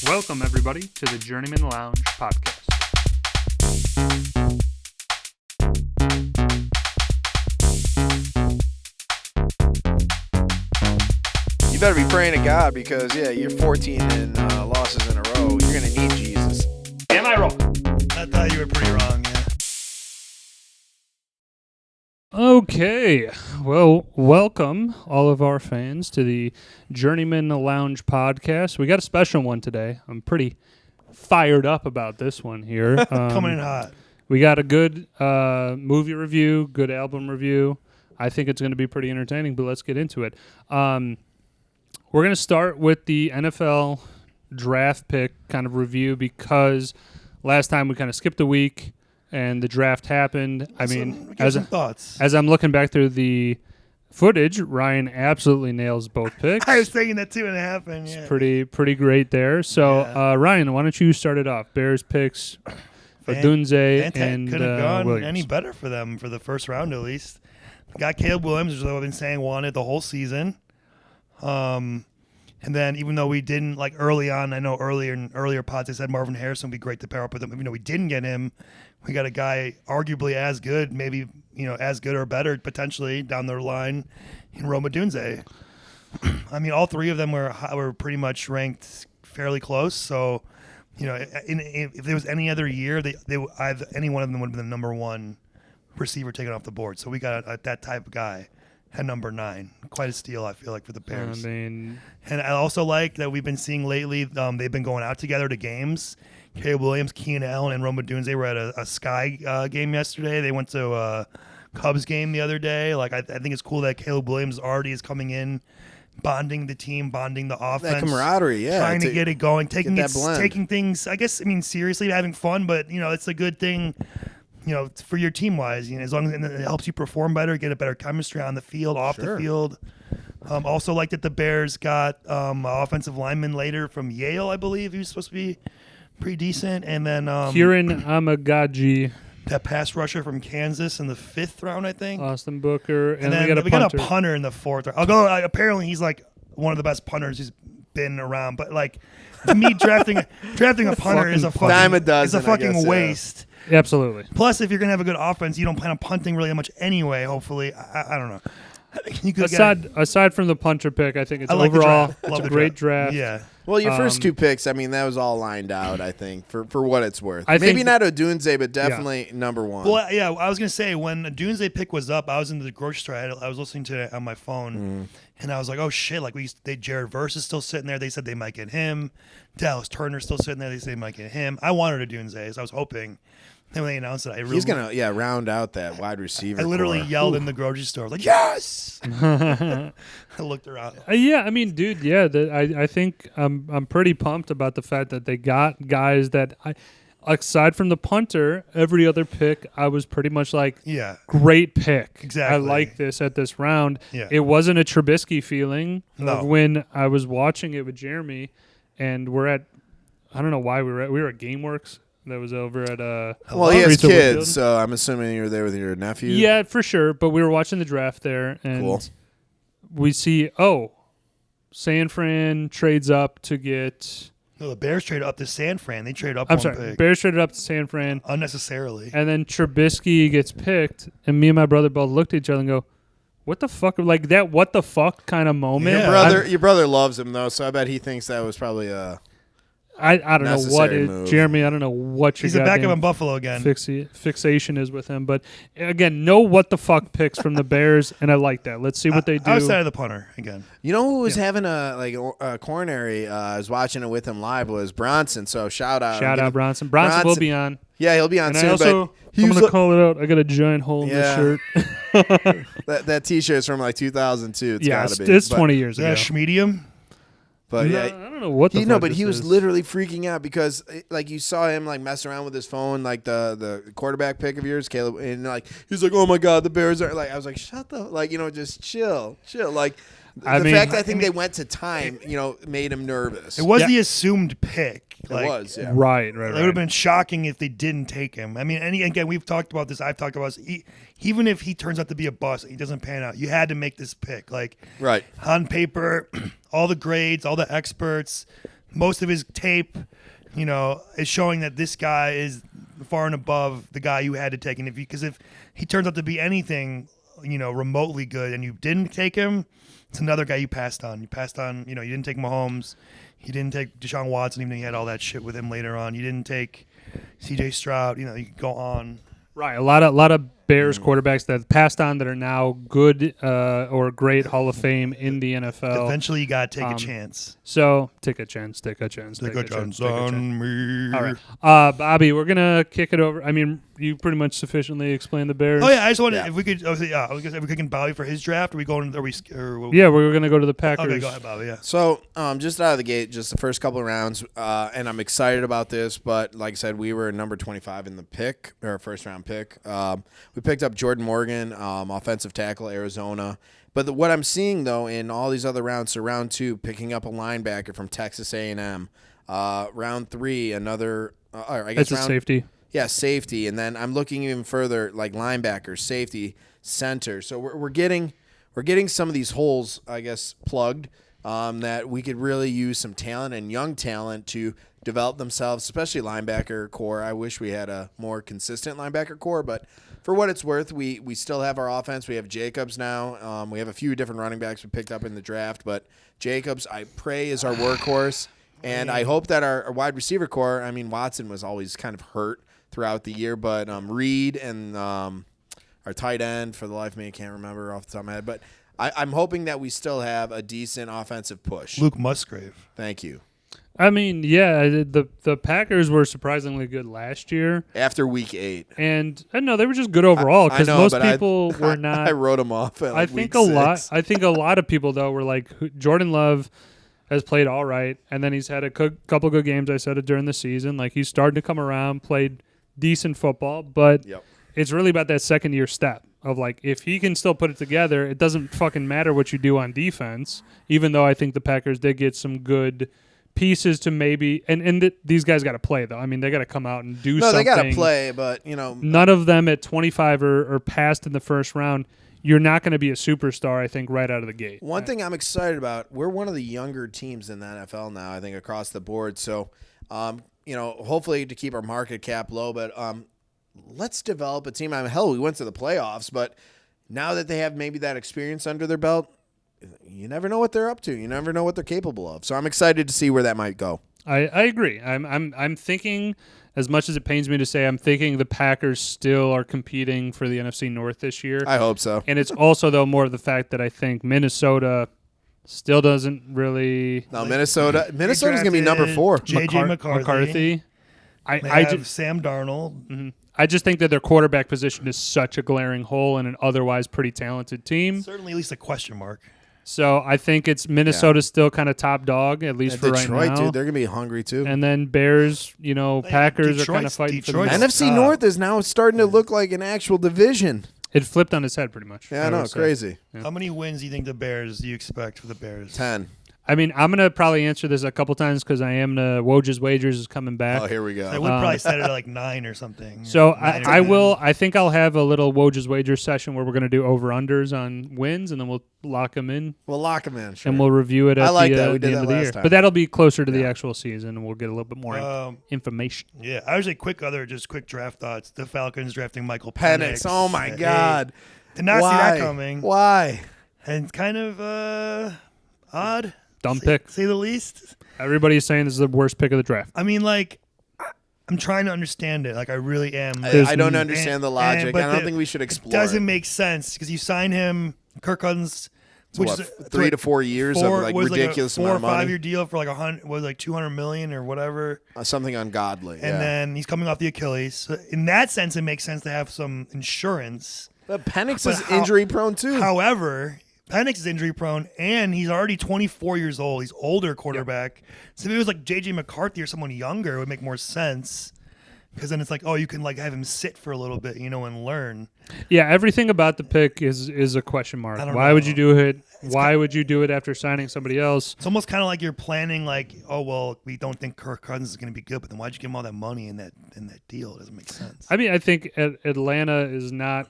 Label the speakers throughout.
Speaker 1: Welcome, everybody, to the Journeymen Lounge podcast.
Speaker 2: You better be praying to God because, you're 14 in losses in a row. You're going to need Jesus.
Speaker 1: Am I wrong?
Speaker 3: I thought you were pretty wrong, yeah.
Speaker 1: Okay, well, welcome all of our fans to the Journeymen Lounge podcast. We got a special one today. I'm pretty fired up about this one here.
Speaker 3: Coming in hot.
Speaker 1: We got a good movie review, good album review. I think it's going to be pretty entertaining, but let's get into it. We're going to start with the NFL draft pick kind of review because last time we kind of skipped a week and the draft happened.
Speaker 3: Some thoughts.
Speaker 1: As I'm looking back through the footage, Ryan absolutely nails both picks.
Speaker 3: I was thinking that too, and it happened. Yeah.
Speaker 1: It's pretty great there. So,
Speaker 3: Yeah.
Speaker 1: Ryan, why don't you start it off? Bears picks for Dunze and
Speaker 3: couldn't have gone
Speaker 1: Williams.
Speaker 3: any better for them for the first round at least. Got Caleb Williams, which I've been saying wanted the whole season. And then even though we didn't, like early on, I know earlier pods I said Marvin Harrison would be great to pair up with him. Even though we didn't get him, we got a guy arguably as good, maybe as good or better potentially down the line in Rome Odunze. I mean, all three of them were pretty much ranked fairly close. So, if there was any other year, any one of them would have been the number one receiver taken off the board. So we got that type of guy at number 9. Quite a steal, I feel like, for the Bears. And I also like that we've been seeing lately, they've been going out together to games. Caleb Williams, Keenan Allen, and Rome Odunze were at a Sky game yesterday. They went to a Cubs game the other day. Like, I think it's cool that Caleb Williams already is coming in, bonding the team, bonding the offense.
Speaker 2: That camaraderie, yeah.
Speaker 3: Trying to get it going, taking things, seriously, having fun, but, it's a good thing, for your team wise, as long as it helps you perform better, get a better chemistry on the field, off the field. Also like that the Bears got offensive lineman later from Yale, I believe. He was supposed to be pretty decent. And then
Speaker 1: Kieran Amagaji,
Speaker 3: that pass rusher from Kansas in the 5th round, I think.
Speaker 1: Austin Booker, and
Speaker 3: then
Speaker 1: we got
Speaker 3: a punter in the 4th round. Apparently he's like one of the best punters who's been around. But like to me, drafting a punter is a fucking
Speaker 2: dime a dozen,
Speaker 3: is a fucking
Speaker 2: I guess,
Speaker 3: waste.
Speaker 1: Absolutely.
Speaker 3: Plus, if you're going to have a good offense, you don't plan on punting really much anyway, hopefully. I don't know. You could
Speaker 1: aside from the punter pick, I think it's
Speaker 3: like
Speaker 1: overall it's a great draft.
Speaker 3: Yeah.
Speaker 2: Well, your first 2 picks, that was all lined out, I think, for what it's worth. Maybe not Odunze, but definitely number 1.
Speaker 3: Well, yeah, I was going to say, when Odunze pick was up, I was in the grocery store. I was listening to it on my phone, and I was like, oh, shit. Like, Jared Verse is still sitting there. They said they might get him. Dallas Turner's still sitting there. They said they might get him. I wanted Odunze, so I was hoping. Then when they announced it,
Speaker 2: he's going to round out that wide receiver
Speaker 3: I literally
Speaker 2: core.
Speaker 3: yelled in the grocery store, like, yes! I looked around.
Speaker 1: Dude, I think I'm pretty pumped about the fact that they got guys that, aside from the punter, every other pick, I was pretty much like, great pick.
Speaker 3: Exactly.
Speaker 1: I like this at this round.
Speaker 3: Yeah.
Speaker 1: It wasn't a Trubisky feeling
Speaker 3: No.
Speaker 1: when I was watching it with Jeremy, and I don't know why we were at GameWorks. That was over at
Speaker 2: Well, he has
Speaker 1: Teresa
Speaker 2: kids,
Speaker 1: Woodfield.
Speaker 2: so I'm assuming you were there with your nephew.
Speaker 1: Yeah, for sure. But we were watching the draft there, and we see, San Fran trades up to get.
Speaker 3: No, the Bears traded up to San Fran. They traded up
Speaker 1: I'm
Speaker 3: one
Speaker 1: sorry,
Speaker 3: pick.
Speaker 1: Bears traded up to San Fran
Speaker 3: Unnecessarily.
Speaker 1: and then Trubisky gets picked, and me and my brother both looked at each other and go, "What the fuck?" Like that, what the fuck kind of moment.
Speaker 3: Yeah.
Speaker 2: Your brother loves him though, so I bet he thinks that was probably a.
Speaker 1: I don't know what
Speaker 2: necessary
Speaker 1: is
Speaker 2: move.
Speaker 1: Jeremy. I don't know what your
Speaker 3: He's a backup
Speaker 1: goddamn
Speaker 3: in Buffalo again.
Speaker 1: fixation is with him, but again, no what the fuck picks from the Bears, and I like that. Let's see what they do.
Speaker 3: Outside of the punter again.
Speaker 2: You know who was having a coronary? I was watching it with him live. Was Bronson? So shout out
Speaker 1: Bronson. Bronson will be on.
Speaker 2: Yeah, he'll be on
Speaker 1: And
Speaker 2: soon.
Speaker 1: I also,
Speaker 2: but
Speaker 1: I'm going to call it out. I got a giant hole in this shirt.
Speaker 2: that T-shirt is from like 2002. It's
Speaker 1: Yeah,
Speaker 2: gotta be.
Speaker 1: it's 20 years ago.
Speaker 3: Yeah, Schmedium.
Speaker 2: But
Speaker 1: I don't know what the fuck
Speaker 2: but
Speaker 1: this
Speaker 2: he was
Speaker 1: is.
Speaker 2: literally freaking out because like you saw him like mess around with his phone, like the quarterback pick of yours, Caleb, and like he's like, oh my god, the Bears are like. I was like, shut the just chill. Like the fact I think they went to time, made him nervous.
Speaker 3: It was the assumed pick.
Speaker 2: It was, yeah.
Speaker 1: Right.
Speaker 3: It would have been shocking if they didn't take him. I mean, again, we've talked about this. I've talked about this. Even if he turns out to be a bust, he doesn't pan out. You had to make this pick. Like,
Speaker 2: right
Speaker 3: on paper, all the grades, all the experts, most of his tape, is showing that this guy is far and above the guy you had to take. And because if he turns out to be anything, remotely good, and you didn't take him, it's another guy you passed on. You passed on, you didn't take Mahomes, you didn't take Deshaun Watson, even though you had all that shit with him later on. You didn't take C.J. Stroud. You could go on.
Speaker 1: Right, a lot of Bears quarterbacks that passed on that are now good or great Hall of Fame in the NFL.
Speaker 3: Eventually, you got to take a chance.
Speaker 1: So take a chance on
Speaker 3: me.
Speaker 1: All right, Bobby, we're gonna kick it over. I mean, you pretty much sufficiently explained the Bears.
Speaker 3: Oh yeah, I just wanted if we could. I was kicking Bobby for his draft. Are we going?
Speaker 1: Yeah, we're gonna go to the Packers.
Speaker 3: Okay, go ahead, Bobby. Yeah.
Speaker 2: So, just out of the gate, just the first couple of rounds, and I'm excited about this. But like I said, we were number 25 in the pick, or first round pick. We picked up Jordan Morgan, offensive tackle, Arizona. But what I'm seeing though in all these other rounds, so round 2, picking up a linebacker from Texas A&M. Round 3, another. I guess
Speaker 1: it's a safety.
Speaker 2: Yeah, safety, and then I'm looking even further, like linebacker, safety, center. So we're getting some of these holes, I guess, plugged. That we could really use some talent and young talent to develop themselves, especially linebacker core. I wish we had a more consistent linebacker core, but for what it's worth, we still have our offense. We have Jacobs now. We have a few different running backs we picked up in the draft, but Jacobs, I pray, is our workhorse, and I hope that our wide receiver core, I mean, Watson was always kind of hurt throughout the year, but Reed and our tight end, for the life of me, I can't remember off the top of my head, but I'm hoping that we still have a decent offensive push.
Speaker 3: Luke Musgrave.
Speaker 2: Thank you.
Speaker 1: I mean, yeah, the Packers were surprisingly good last year
Speaker 2: After week 8.
Speaker 1: and no, they were just good overall because most people were not.
Speaker 2: I wrote them off at
Speaker 1: I think a lot of people though were like, Jordan Love has played all right, and then he's had a couple good games. I said it during the season, like he's starting to come around, played decent football, but it's really about that second year step of like, if he can still put it together, it doesn't fucking matter what you do on defense, even though I think the Packers did get some good pieces to maybe, and these guys got to play though. I mean, they got to come out and do something.
Speaker 2: No, they got to play, but
Speaker 1: none of them at 25 or passed in the first round. You're not going to be a superstar, I think, right out of the gate.
Speaker 2: One thing I'm excited about, we're one of the younger teams in the NFL now, I think, across the board. So, hopefully to keep our market cap low, but let's develop a team. I mean, hell, we went to the playoffs, but now that they have maybe that experience under their belt, you never know what they're up to. You never know what they're capable of. So I'm excited to see where that might go.
Speaker 1: I agree. I'm thinking, as much as it pains me to say, I'm thinking the Packers still are competing for the NFC North this year.
Speaker 2: I hope so.
Speaker 1: And it's also, though, more of the fact that I think Minnesota still doesn't really.
Speaker 2: No, Minnesota's going to be number 4.
Speaker 3: J.J. McCarthy.
Speaker 1: I
Speaker 3: have Sam Darnold.
Speaker 1: Mm-hmm. I just think that their quarterback position is such a glaring hole in an otherwise pretty talented team.
Speaker 3: Certainly at least a question mark.
Speaker 1: So I think it's Minnesota's still kind of top dog, at least for
Speaker 2: Detroit,
Speaker 1: right now.
Speaker 2: Dude, they're going to be hungry too.
Speaker 1: And then Bears, Packers are kind of fighting for the
Speaker 2: NFC North is now starting to look like an actual division.
Speaker 1: It flipped on its head pretty much.
Speaker 2: Yeah, I know, crazy.
Speaker 3: Yeah. How many wins do you think do you expect for the Bears?
Speaker 2: 10.
Speaker 1: I mean, I'm going to probably answer this a couple times because I am the Woj's Wagers is coming back.
Speaker 2: Oh, here we go.
Speaker 3: So I would probably set it at like 9 or something.
Speaker 1: So I will. I think I'll have a little Woj's Wagers session where we're going to do over-unders on wins, and then we'll lock them in.
Speaker 2: We'll lock them in, sure.
Speaker 1: And we'll review it at the end of the year.
Speaker 2: Time.
Speaker 1: But that'll be closer to the actual season, and we'll get a little bit more information.
Speaker 3: Yeah, I was quick draft thoughts. The Falcons drafting Michael
Speaker 2: Penix. Oh, my God.
Speaker 3: Did not see that coming.
Speaker 2: Why?
Speaker 3: And kind of odd.
Speaker 1: Dumb pick.
Speaker 3: Say the least.
Speaker 1: Everybody's saying this is the worst pick of the draft.
Speaker 3: I mean, I'm trying to understand it. I really am.
Speaker 2: I don't understand the logic. I don't think we should explore it.
Speaker 3: Doesn't make sense because you sign him, Kirk Cousins, which is
Speaker 2: 3 to 4 years of ridiculous amount of money.
Speaker 3: 4 or 5 year deal for $200 million or whatever.
Speaker 2: Something ungodly.
Speaker 3: And then he's coming off the Achilles. So in that sense, it makes sense to have some insurance.
Speaker 2: But Penix is injury prone too.
Speaker 3: However, Penix is injury prone, and he's already 24 years old. He's older quarterback. Yep. So if it was like J.J. McCarthy or someone younger, it would make more sense. Because then it's like, you can have him sit for a little bit, and learn.
Speaker 1: Yeah, everything about the pick is a question mark. Why would you do it? Why would you do it after signing somebody else?
Speaker 3: It's almost kind of like you're planning, we don't think Kirk Cousins is going to be good, but then why'd you give him all that money in that deal? It doesn't make sense.
Speaker 1: I mean, I think Atlanta is not.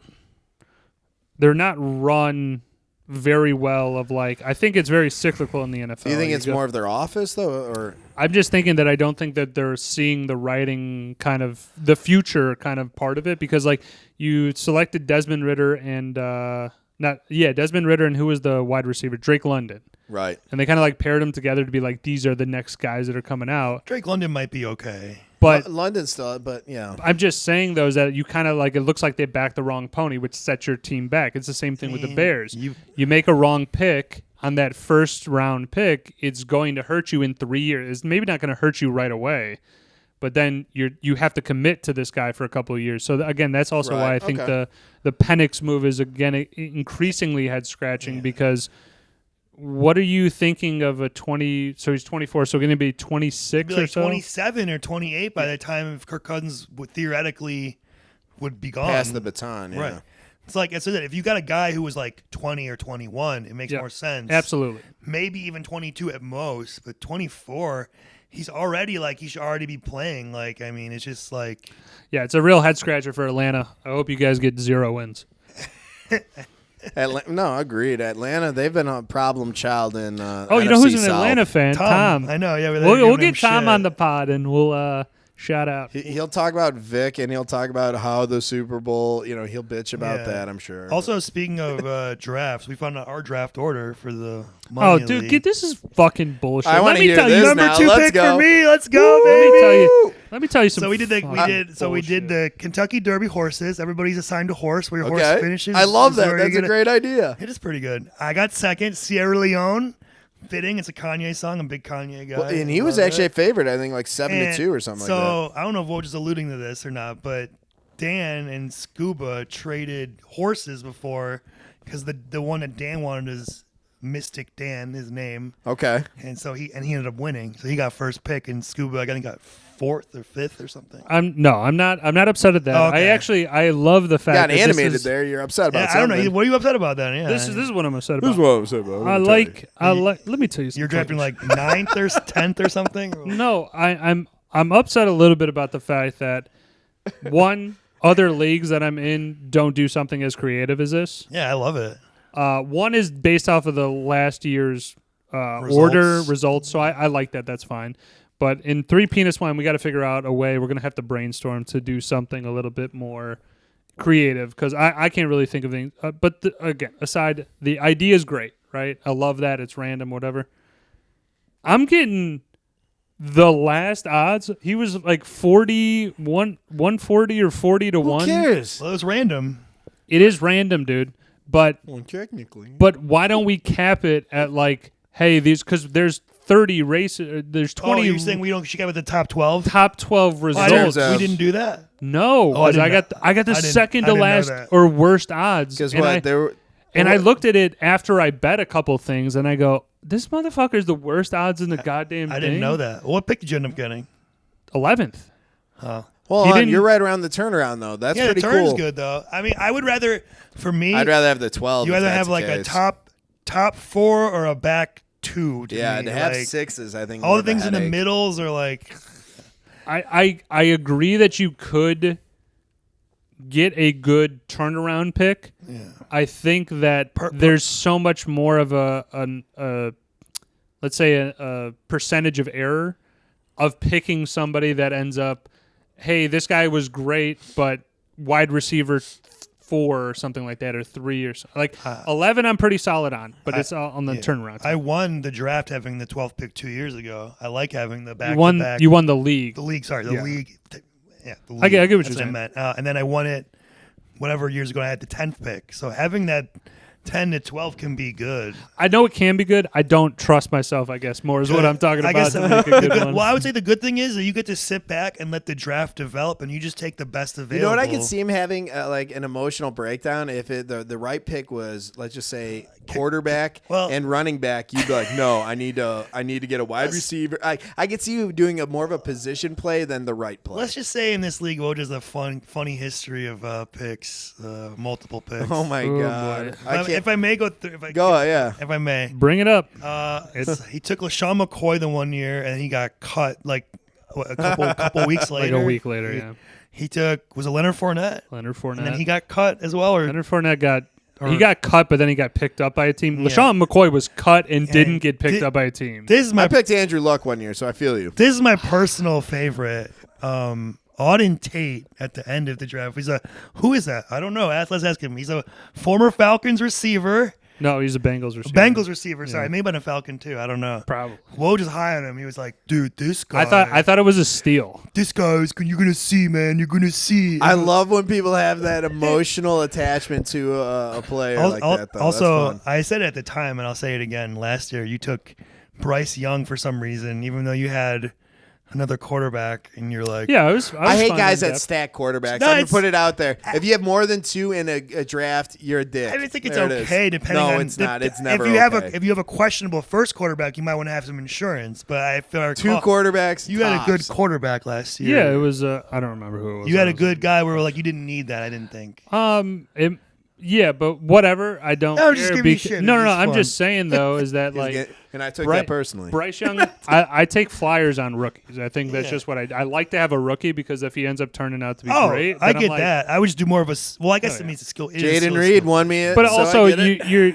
Speaker 1: They're not run very well of like, I think it's very cyclical in the NFL.
Speaker 2: Do you think it's more of their office though, or
Speaker 1: I'm just thinking that I don't think that they're seeing the writing kind of the future kind of part of it, because like you selected Desmond Ridder and Desmond Ridder, and who was the wide receiver? Drake London.
Speaker 2: right?
Speaker 1: And they kind of like paired them together to be like, these are the next guys that are coming out.
Speaker 3: Drake London might be okay.
Speaker 1: But
Speaker 2: London still, but yeah.
Speaker 1: I'm just saying though is that you kind of like, it looks like they backed the wrong pony, which sets your team back. It's the same thing with the Bears. You make a wrong pick on that first round pick, it's going to hurt you in 3 years. It's maybe not going to hurt you right away, but then you have to commit to this guy for a couple of years. So again, that's also why I think the Penix move is again increasingly head scratching, because what are you thinking of a 20? So he's 24. So going to be 26
Speaker 3: Be like
Speaker 1: or so.
Speaker 3: 27 or 28 by the time Kirk Cousins theoretically would be gone.
Speaker 2: Pass the baton, yeah.
Speaker 3: Right. It's like I said, if you got a guy who was like 20 or 21, it makes more sense.
Speaker 1: Absolutely.
Speaker 3: Maybe even 22 at most, but 24, he's already like he should already be playing. Like, I mean, it's just like,
Speaker 1: yeah, it's a real head scratcher for Atlanta. I hope you guys get 0 wins.
Speaker 2: No, agreed. Atlanta, they've been a problem child in
Speaker 1: You know
Speaker 2: NFC
Speaker 1: who's an
Speaker 2: South.
Speaker 1: Atlanta fan? Tom.
Speaker 3: I know. Yeah,
Speaker 1: We'll get Tom on the pod and we'll shout out.
Speaker 2: He'll talk about Vic, and he'll talk about how the Super Bowl, he'll bitch about that, I'm sure.
Speaker 3: Also, speaking of drafts, we found out our draft order for the Money
Speaker 1: dude,
Speaker 3: League.
Speaker 1: this is fucking bullshit.
Speaker 2: I want to hear this
Speaker 3: Number
Speaker 2: now.
Speaker 3: 2
Speaker 2: Let's
Speaker 3: pick
Speaker 2: go.
Speaker 3: for me. Let's go,
Speaker 1: Let
Speaker 3: baby.
Speaker 1: me tell you some.
Speaker 3: So we did
Speaker 1: bullshit.
Speaker 3: the Kentucky Derby horses. Everybody's assigned a horse. Where your horse finishes.
Speaker 2: I love
Speaker 3: is
Speaker 2: that.
Speaker 3: where
Speaker 2: That's
Speaker 3: you're
Speaker 2: a great idea.
Speaker 3: It is pretty good. I got second. Sierra Leone. Fitting. It's a Kanye song. I'm a big Kanye guy.
Speaker 2: Well, and he was actually a favorite, I think, like 7-2 or something like that.
Speaker 3: So I don't know if Woj is alluding to this or not, but Dan and Scuba traded horses before, because the one that Dan wanted is Mystic Dan, his name.
Speaker 2: Okay.
Speaker 3: And so he ended up winning. So he got first pick, and Scuba I think got 4th or 5th or something.
Speaker 1: I'm not upset at that.
Speaker 3: Oh, okay.
Speaker 1: I love the fact
Speaker 2: Got
Speaker 1: that
Speaker 2: animated
Speaker 1: this is,
Speaker 2: there. You're upset about
Speaker 3: I don't
Speaker 2: something.
Speaker 3: know. What are you upset about then? Yeah.
Speaker 1: This is what I'm upset about.
Speaker 2: This is what I'm upset about.
Speaker 1: I like. Let me tell you something.
Speaker 3: You're drafting like 9th or 10th or something?
Speaker 1: No, I'm upset a little bit about the fact that one, other leagues that I'm in don't do something as creative as this.
Speaker 3: Yeah, I love it.
Speaker 1: One is based off of the last year's results, so I like that. That's fine. But in 3 Penis Wine, we got to figure out a way. We're going to have to brainstorm to do something a little bit more creative, because I can't really think of things. But again, aside, the idea is great, right? I love that. It's random, whatever. I'm getting the last odds. He was like 140 or 40 to 1.
Speaker 2: Who cares?
Speaker 3: Well, it was random.
Speaker 1: It is random, dude. But
Speaker 2: Technically.
Speaker 1: But why don't we cap it at like, hey, because there's 30 races, there's 20.
Speaker 3: Oh, you're saying we don't shoot out with the top 12?
Speaker 1: Top 12 results.
Speaker 2: of-
Speaker 3: We didn't do that.
Speaker 1: No,
Speaker 3: Oh, I
Speaker 1: 'cause I
Speaker 3: didn't
Speaker 1: got the second to
Speaker 3: I didn't know
Speaker 1: last
Speaker 3: that.
Speaker 1: or worst odds.
Speaker 2: Because
Speaker 1: And I looked at it after I bet a couple things, and I go, this motherfucker's the worst odds in the goddamn thing.
Speaker 3: I didn't know that. What pick did you end up getting?
Speaker 1: 11th.
Speaker 2: Hold
Speaker 1: He
Speaker 2: on,
Speaker 1: didn't-
Speaker 2: you're right around the turnaround, though. That's
Speaker 3: Yeah, the
Speaker 2: pretty
Speaker 3: turn's
Speaker 2: cool.
Speaker 3: good, though. I mean, I would rather, for me,
Speaker 2: I'd rather have the 12.
Speaker 3: you
Speaker 2: if
Speaker 3: either
Speaker 2: that's
Speaker 3: have
Speaker 2: the
Speaker 3: like a
Speaker 2: case.
Speaker 3: top 4 or a back 2.
Speaker 2: Yeah,
Speaker 3: me.
Speaker 2: to have
Speaker 3: Like,
Speaker 2: 6s, I think.
Speaker 3: all
Speaker 2: more
Speaker 3: the
Speaker 2: of a
Speaker 3: things in the
Speaker 2: headache.
Speaker 3: middles are like,
Speaker 1: I agree that you could get a good turnaround pick.
Speaker 3: yeah.
Speaker 1: I think that there's so much more of a let's say a percentage of error of picking somebody that ends up, hey, this guy was great, but wide receiver 4 or something like that, or 3 or something. Like 11 I'm pretty solid on, but it's all on the turnaround.
Speaker 3: I won the draft having the 12th pick 2 years ago. I like having the back
Speaker 1: You won,
Speaker 3: to back.
Speaker 1: you won the league.
Speaker 3: The league, sorry, the
Speaker 1: Yeah.
Speaker 3: league. Yeah, the league.
Speaker 1: I get what
Speaker 3: That's
Speaker 1: you're
Speaker 3: I meant. And then I won it whatever years ago. I had the 10th pick. So having that 10 to 12 can be good.
Speaker 1: I know it can be good. I don't trust myself, I guess, more is what I'm talking
Speaker 3: I
Speaker 1: about
Speaker 3: guess
Speaker 1: to make a good one.
Speaker 3: Well, I would say the good thing is that you get to sit back and let the draft develop, and you just take the best available.
Speaker 2: You know what I can see him having like an emotional breakdown if the right pick was, let's just say, quarterback and running back. You'd be like, no, I need to get a wide receiver. I could see you doing more of a position play than the right play.
Speaker 3: Let's just say in this league, Woj has a funny history of picks, multiple picks.
Speaker 2: Oh my god!
Speaker 3: Boy. If I may go through,
Speaker 2: if
Speaker 3: I may,
Speaker 1: bring it up.
Speaker 3: He took LaShawn McCoy the one year, and he got cut like a couple weeks later.
Speaker 1: Like a week later, yeah.
Speaker 3: He took, was it Leonard Fournette?
Speaker 1: Leonard Fournette.
Speaker 3: And then he got cut as well. Or
Speaker 1: Leonard Fournette got He got cut, but then he got picked up by a team.
Speaker 3: Yeah.
Speaker 1: LaShawn McCoy was cut and didn't get picked
Speaker 3: thi-
Speaker 1: up by a team.
Speaker 3: This is
Speaker 2: I
Speaker 3: my
Speaker 2: picked Andrew Luck one year, so I feel you.
Speaker 3: This is my personal favorite. Auden Tate at the end of the draft. Who is that? I don't know. Let's ask him. He's a former Falcons receiver.
Speaker 1: No, he's a Bengals receiver.
Speaker 3: Bengals receiver. Sorry, maybe on a Falcon too. I don't know.
Speaker 1: Probably.
Speaker 3: Woj was high on him. He was like, "Dude, this guy."
Speaker 1: I thought it was a steal.
Speaker 3: this guy is. You're gonna see, man. You're gonna see.
Speaker 2: I love when people have that emotional attachment to a player like that, though.
Speaker 3: Also,
Speaker 2: That's fun.
Speaker 3: I said it at the time, and I'll say it again. Last year, you took Bryce Young for some reason, even though you had another quarterback, and you're like,
Speaker 1: Yeah, I was
Speaker 2: I hate
Speaker 1: fine
Speaker 2: guys
Speaker 1: with
Speaker 2: that
Speaker 1: that.
Speaker 2: stack quarterbacks.
Speaker 3: No,
Speaker 2: I'm gonna
Speaker 3: it's-
Speaker 2: put it out there. If you have more than 2 in a draft, you're a dick.
Speaker 3: I think it's
Speaker 2: There it is.
Speaker 3: okay depending
Speaker 2: no,
Speaker 3: on.
Speaker 2: it's not. It's never
Speaker 3: if you have
Speaker 2: okay.
Speaker 3: if you have a questionable first quarterback, you might want to have some insurance. But I feel like
Speaker 2: 2 quarterbacks.
Speaker 3: you had a good
Speaker 2: tops.
Speaker 3: quarterback last year.
Speaker 1: Yeah, it was. I don't remember who it was.
Speaker 3: You had
Speaker 1: I
Speaker 3: a
Speaker 1: was-
Speaker 3: good guy where like you didn't need that. I didn't think.
Speaker 1: Yeah, but whatever. I don't.
Speaker 3: No, I'm just
Speaker 1: care
Speaker 3: giving you
Speaker 1: beca-
Speaker 3: shit.
Speaker 1: No,
Speaker 3: It's
Speaker 1: no, no.
Speaker 3: just
Speaker 1: I'm
Speaker 3: fun.
Speaker 1: just saying though, is that
Speaker 2: He's
Speaker 1: like
Speaker 2: get- and I took
Speaker 1: Bri-
Speaker 2: that personally.
Speaker 1: Bryce Young, I take flyers on rookies. I think that's
Speaker 3: Yeah.
Speaker 1: just what I like to have a rookie because if he ends up turning out to be
Speaker 3: Oh,
Speaker 1: great,
Speaker 3: I
Speaker 1: then I'm
Speaker 3: get
Speaker 1: like-
Speaker 3: that. I would just do more of a. Well, I guess
Speaker 1: Oh,
Speaker 3: it
Speaker 1: yeah.
Speaker 3: means it's skill. it is
Speaker 2: Jaden
Speaker 3: still
Speaker 2: Reed
Speaker 3: skill.
Speaker 2: won me it.
Speaker 1: But
Speaker 2: so
Speaker 1: also,
Speaker 2: I get it.
Speaker 1: you're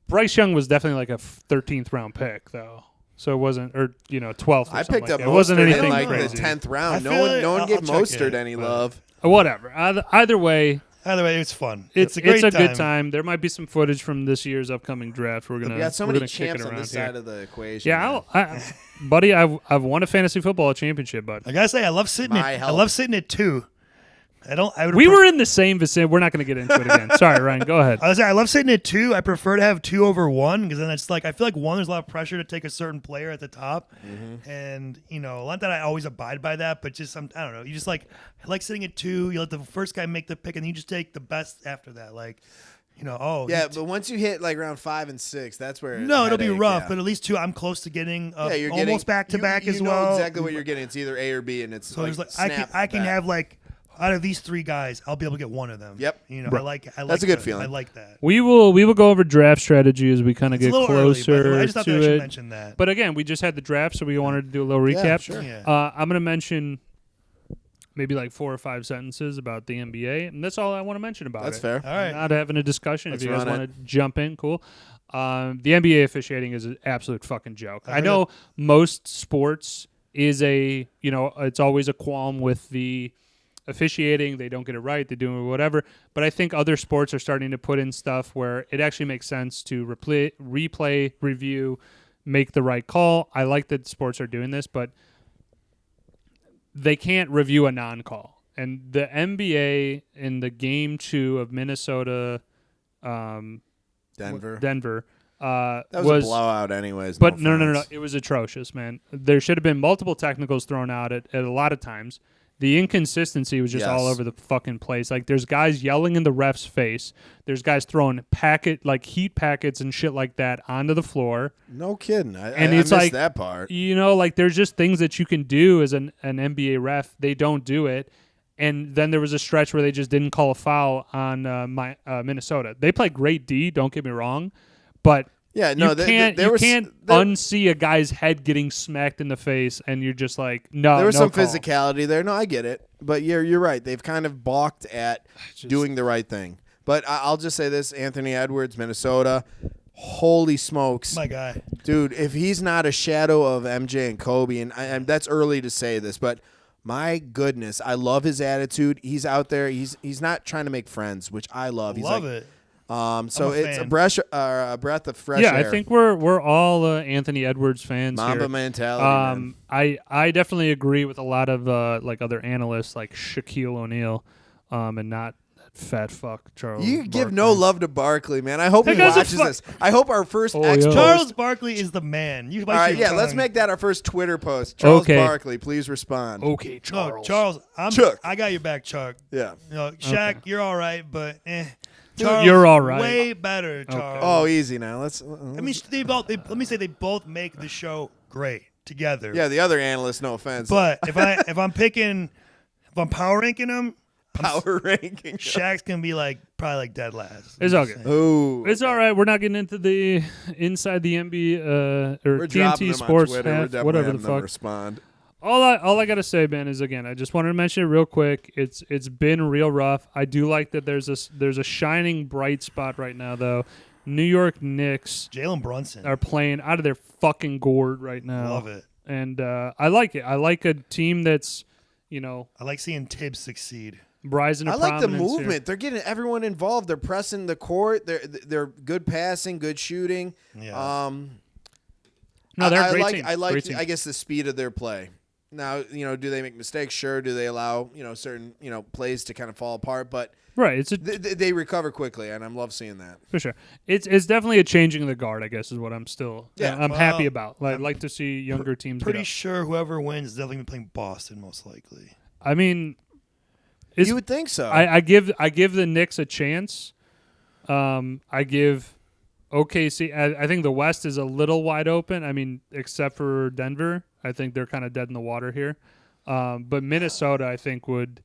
Speaker 1: Bryce Young was definitely like a 13th round pick though, so it wasn't, or 12th. Or
Speaker 2: I
Speaker 1: something
Speaker 2: picked
Speaker 1: like
Speaker 2: up
Speaker 1: that. It wasn't
Speaker 2: Mostert
Speaker 1: anything
Speaker 2: in like
Speaker 1: crazy.
Speaker 2: the 10th
Speaker 3: I
Speaker 2: round. No
Speaker 3: feel
Speaker 2: one,
Speaker 3: like-
Speaker 2: no one
Speaker 3: I'll
Speaker 2: gave
Speaker 3: check
Speaker 2: Mostert
Speaker 3: it,
Speaker 2: any
Speaker 3: but-
Speaker 2: love.
Speaker 1: Whatever. Either way,
Speaker 3: Either way, it's fun.
Speaker 1: it's
Speaker 3: a great
Speaker 1: a
Speaker 3: time.
Speaker 1: good time. There might be some footage from this year's upcoming draft. We're
Speaker 2: We
Speaker 1: gonna
Speaker 2: got so
Speaker 1: we're
Speaker 2: many
Speaker 1: gonna kick
Speaker 2: champs
Speaker 1: it
Speaker 2: on
Speaker 1: around
Speaker 2: this
Speaker 1: here.
Speaker 2: side of the equation.
Speaker 1: Yeah,
Speaker 2: man.
Speaker 1: buddy, I've won a fantasy football championship, bud.
Speaker 3: I gotta say, I love sitting.
Speaker 2: My
Speaker 3: I
Speaker 2: help.
Speaker 3: love sitting at 2. I would.
Speaker 1: We were in the same vicinity. We're not going to get into it again. Sorry, Ryan. Go ahead.
Speaker 3: I was saying, I love sitting at 2. I prefer to have 2 over 1 because then it's like I feel like 1 there's a lot of pressure to take a certain player at the top, and not that I always abide by that, but just I don't know. You just I like sitting at 2. You let the first guy make the pick, and then you just take the best after that.
Speaker 2: Yeah, but once you hit like round 5 and 6, that's where
Speaker 3: No, it'll be
Speaker 2: headache,
Speaker 3: rough,
Speaker 2: yeah.
Speaker 3: but at least 2. I'm close to getting
Speaker 2: You're
Speaker 3: almost
Speaker 2: getting
Speaker 3: back to back
Speaker 2: you
Speaker 3: as
Speaker 2: know
Speaker 3: well.
Speaker 2: exactly what you're getting. It's either A or B, and it's
Speaker 3: So
Speaker 2: like,
Speaker 3: there's I can
Speaker 2: back.
Speaker 3: have out of these 3 guys, I'll be able to get one of them.
Speaker 2: Yep.
Speaker 3: I like.
Speaker 2: That's a good feeling.
Speaker 3: I like that.
Speaker 1: We will go over draft strategy as we kind of
Speaker 3: It's a
Speaker 1: get
Speaker 3: little early, by the
Speaker 1: closer
Speaker 3: way. I just thought that I
Speaker 1: to
Speaker 3: should
Speaker 1: it.
Speaker 3: mention that.
Speaker 1: But again, we just had the draft, so we wanted to do a little
Speaker 2: Yeah,
Speaker 1: recap.
Speaker 2: sure.
Speaker 3: Yeah.
Speaker 1: I'm going to mention maybe like 4 or 5 sentences about the NBA, and that's all I want to mention about
Speaker 2: That's
Speaker 1: it.
Speaker 2: fair.
Speaker 3: All right.
Speaker 1: Not having a discussion.
Speaker 2: Let's
Speaker 1: if you guys
Speaker 2: run
Speaker 1: want to jump in, cool. The NBA officiating is an absolute fucking joke. I
Speaker 3: heard
Speaker 1: know most sports is it's always a qualm with the officiating. They don't get it right. They do whatever. But I think other sports are starting to put in stuff where it actually makes sense to replay, review, make the right call. I like that sports are doing this, but they can't review a non-call. And the NBA in the game 2 of Minnesota,
Speaker 2: Denver.
Speaker 1: that
Speaker 2: That was a blowout, anyways.
Speaker 1: But no,
Speaker 2: offense.
Speaker 1: it was atrocious, man. There should have been multiple technicals thrown out at a lot of times. The inconsistency was just all
Speaker 2: Yes.
Speaker 1: over the fucking place. Like, there's guys yelling in the ref's face. There's guys throwing heat packets and shit like that onto the floor.
Speaker 2: No kidding. I
Speaker 1: it's
Speaker 2: missed
Speaker 1: like-
Speaker 2: that part.
Speaker 1: There's just things that you can do as an NBA ref. They don't do it. And then there was a stretch where they just didn't call a foul on Minnesota. They play great D, don't get me wrong, but
Speaker 2: Yeah, no,
Speaker 1: you can't unsee a guy's head getting smacked in the face, and you're just like, no.
Speaker 2: There was
Speaker 1: no
Speaker 2: some
Speaker 1: call.
Speaker 2: physicality there. No, I get it. But you're right. They've kind of balked at doing the right thing. But I'll just say this: Anthony Edwards, Minnesota. Holy smokes,
Speaker 3: My guy.
Speaker 2: dude! If he's not a shadow of MJ and Kobe, and that's early to say this, but my goodness, I love his attitude. He's out there. He's not trying to make friends, which I love. He's
Speaker 3: Love
Speaker 2: like,
Speaker 3: it.
Speaker 2: So
Speaker 3: I'm a
Speaker 2: it's
Speaker 3: fan.
Speaker 2: a breath of fresh
Speaker 1: Yeah,
Speaker 2: air.
Speaker 1: I think we're all Anthony Edwards fans
Speaker 2: Mamba
Speaker 1: here.
Speaker 2: mentality. Man.
Speaker 1: I definitely agree with a lot of other analysts like Shaquille O'Neal, and not that fat fuck Charles.
Speaker 2: You give
Speaker 1: Barkley.
Speaker 2: no love to Barkley, man. I hope
Speaker 1: That
Speaker 2: he
Speaker 1: guy's a
Speaker 2: watches
Speaker 1: fuck-
Speaker 2: this. I hope our first
Speaker 1: Oh,
Speaker 2: ex
Speaker 1: yeah.
Speaker 2: post.
Speaker 3: Charles Barkley is the man. You
Speaker 2: All right,
Speaker 3: bite your
Speaker 2: yeah, let's
Speaker 3: tongue.
Speaker 2: make that our first Twitter post. Charles
Speaker 1: Okay.
Speaker 2: Barkley, please respond.
Speaker 1: Okay,
Speaker 3: No,
Speaker 1: Charles.
Speaker 3: Charles,
Speaker 2: Chuck.
Speaker 3: I got your back, Chuck.
Speaker 2: Yeah.
Speaker 3: Shaq, you're all right, but
Speaker 1: Dude,
Speaker 3: Charles,
Speaker 1: you're all right.
Speaker 3: Way better, Charles.
Speaker 2: Oh, easy now. Let's.
Speaker 3: I mean, let me say they both make the show great together.
Speaker 2: yeah, the other analysts, no offense.
Speaker 3: But if I'm power ranking them,
Speaker 2: power ranking.
Speaker 3: Shaq's gonna be probably dead last.
Speaker 1: It's all good.
Speaker 2: Oh,
Speaker 1: It's all right. We're not getting into the inside the NBA or
Speaker 2: we're dropping
Speaker 1: TNT
Speaker 2: them
Speaker 1: Sports
Speaker 2: on Twitter. We're
Speaker 1: half,
Speaker 2: definitely
Speaker 1: whatever the
Speaker 2: having them
Speaker 1: fuck.
Speaker 2: respond.
Speaker 1: All I gotta say, Ben, is again, I just wanted to mention it real quick. It's been real rough. I do like that there's a shining bright spot right now, though. New York Knicks
Speaker 3: Jalen Brunson.
Speaker 1: are playing out of their fucking gourd right now.
Speaker 3: Love it.
Speaker 1: And I like it. I like a team that's,
Speaker 3: I like seeing Tibbs succeed.
Speaker 1: rising to
Speaker 2: I like the
Speaker 1: prominence here.
Speaker 2: movement. They're getting everyone involved. They're pressing the court. They're good passing, good shooting.
Speaker 3: Yeah.
Speaker 1: No, they're a
Speaker 2: I
Speaker 1: great
Speaker 2: like
Speaker 1: team.
Speaker 2: I like
Speaker 1: Great team.
Speaker 2: I guess the speed of their play. Now, do they make mistakes? Sure. Do they allow, certain, plays to kind of fall apart? But
Speaker 1: Right. It's
Speaker 2: they recover quickly, and I love seeing that.
Speaker 1: for sure. It's definitely a changing of the guard, I guess, is what I'm still I'm happy
Speaker 3: Well,
Speaker 1: about. I'd like to see younger teams.
Speaker 3: Pretty
Speaker 1: get up.
Speaker 3: sure whoever wins is definitely gonna be playing Boston, most likely.
Speaker 1: I mean,
Speaker 2: You would think so.
Speaker 1: I give the Knicks a chance. I give OKC. I think the West is a little wide open. I mean, except for Denver, I think they're kind of dead in the water here. But Minnesota, I think would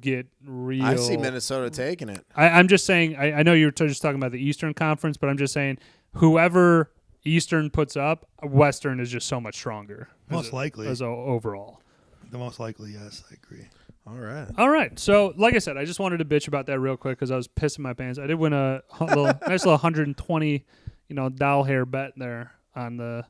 Speaker 1: get real.
Speaker 2: I see Minnesota taking it.
Speaker 1: I'm just saying. I know you're just talking about the Eastern Conference, but I'm just saying whoever Eastern puts up, Western is just so much stronger.
Speaker 3: Most likely.
Speaker 1: as overall.
Speaker 3: The most likely, yes, I agree.
Speaker 2: All right.
Speaker 1: All right. So, like I said, I just wanted to bitch about that real quick because I was pissing my pants. I did win a nice little 120, doll hair bet there on the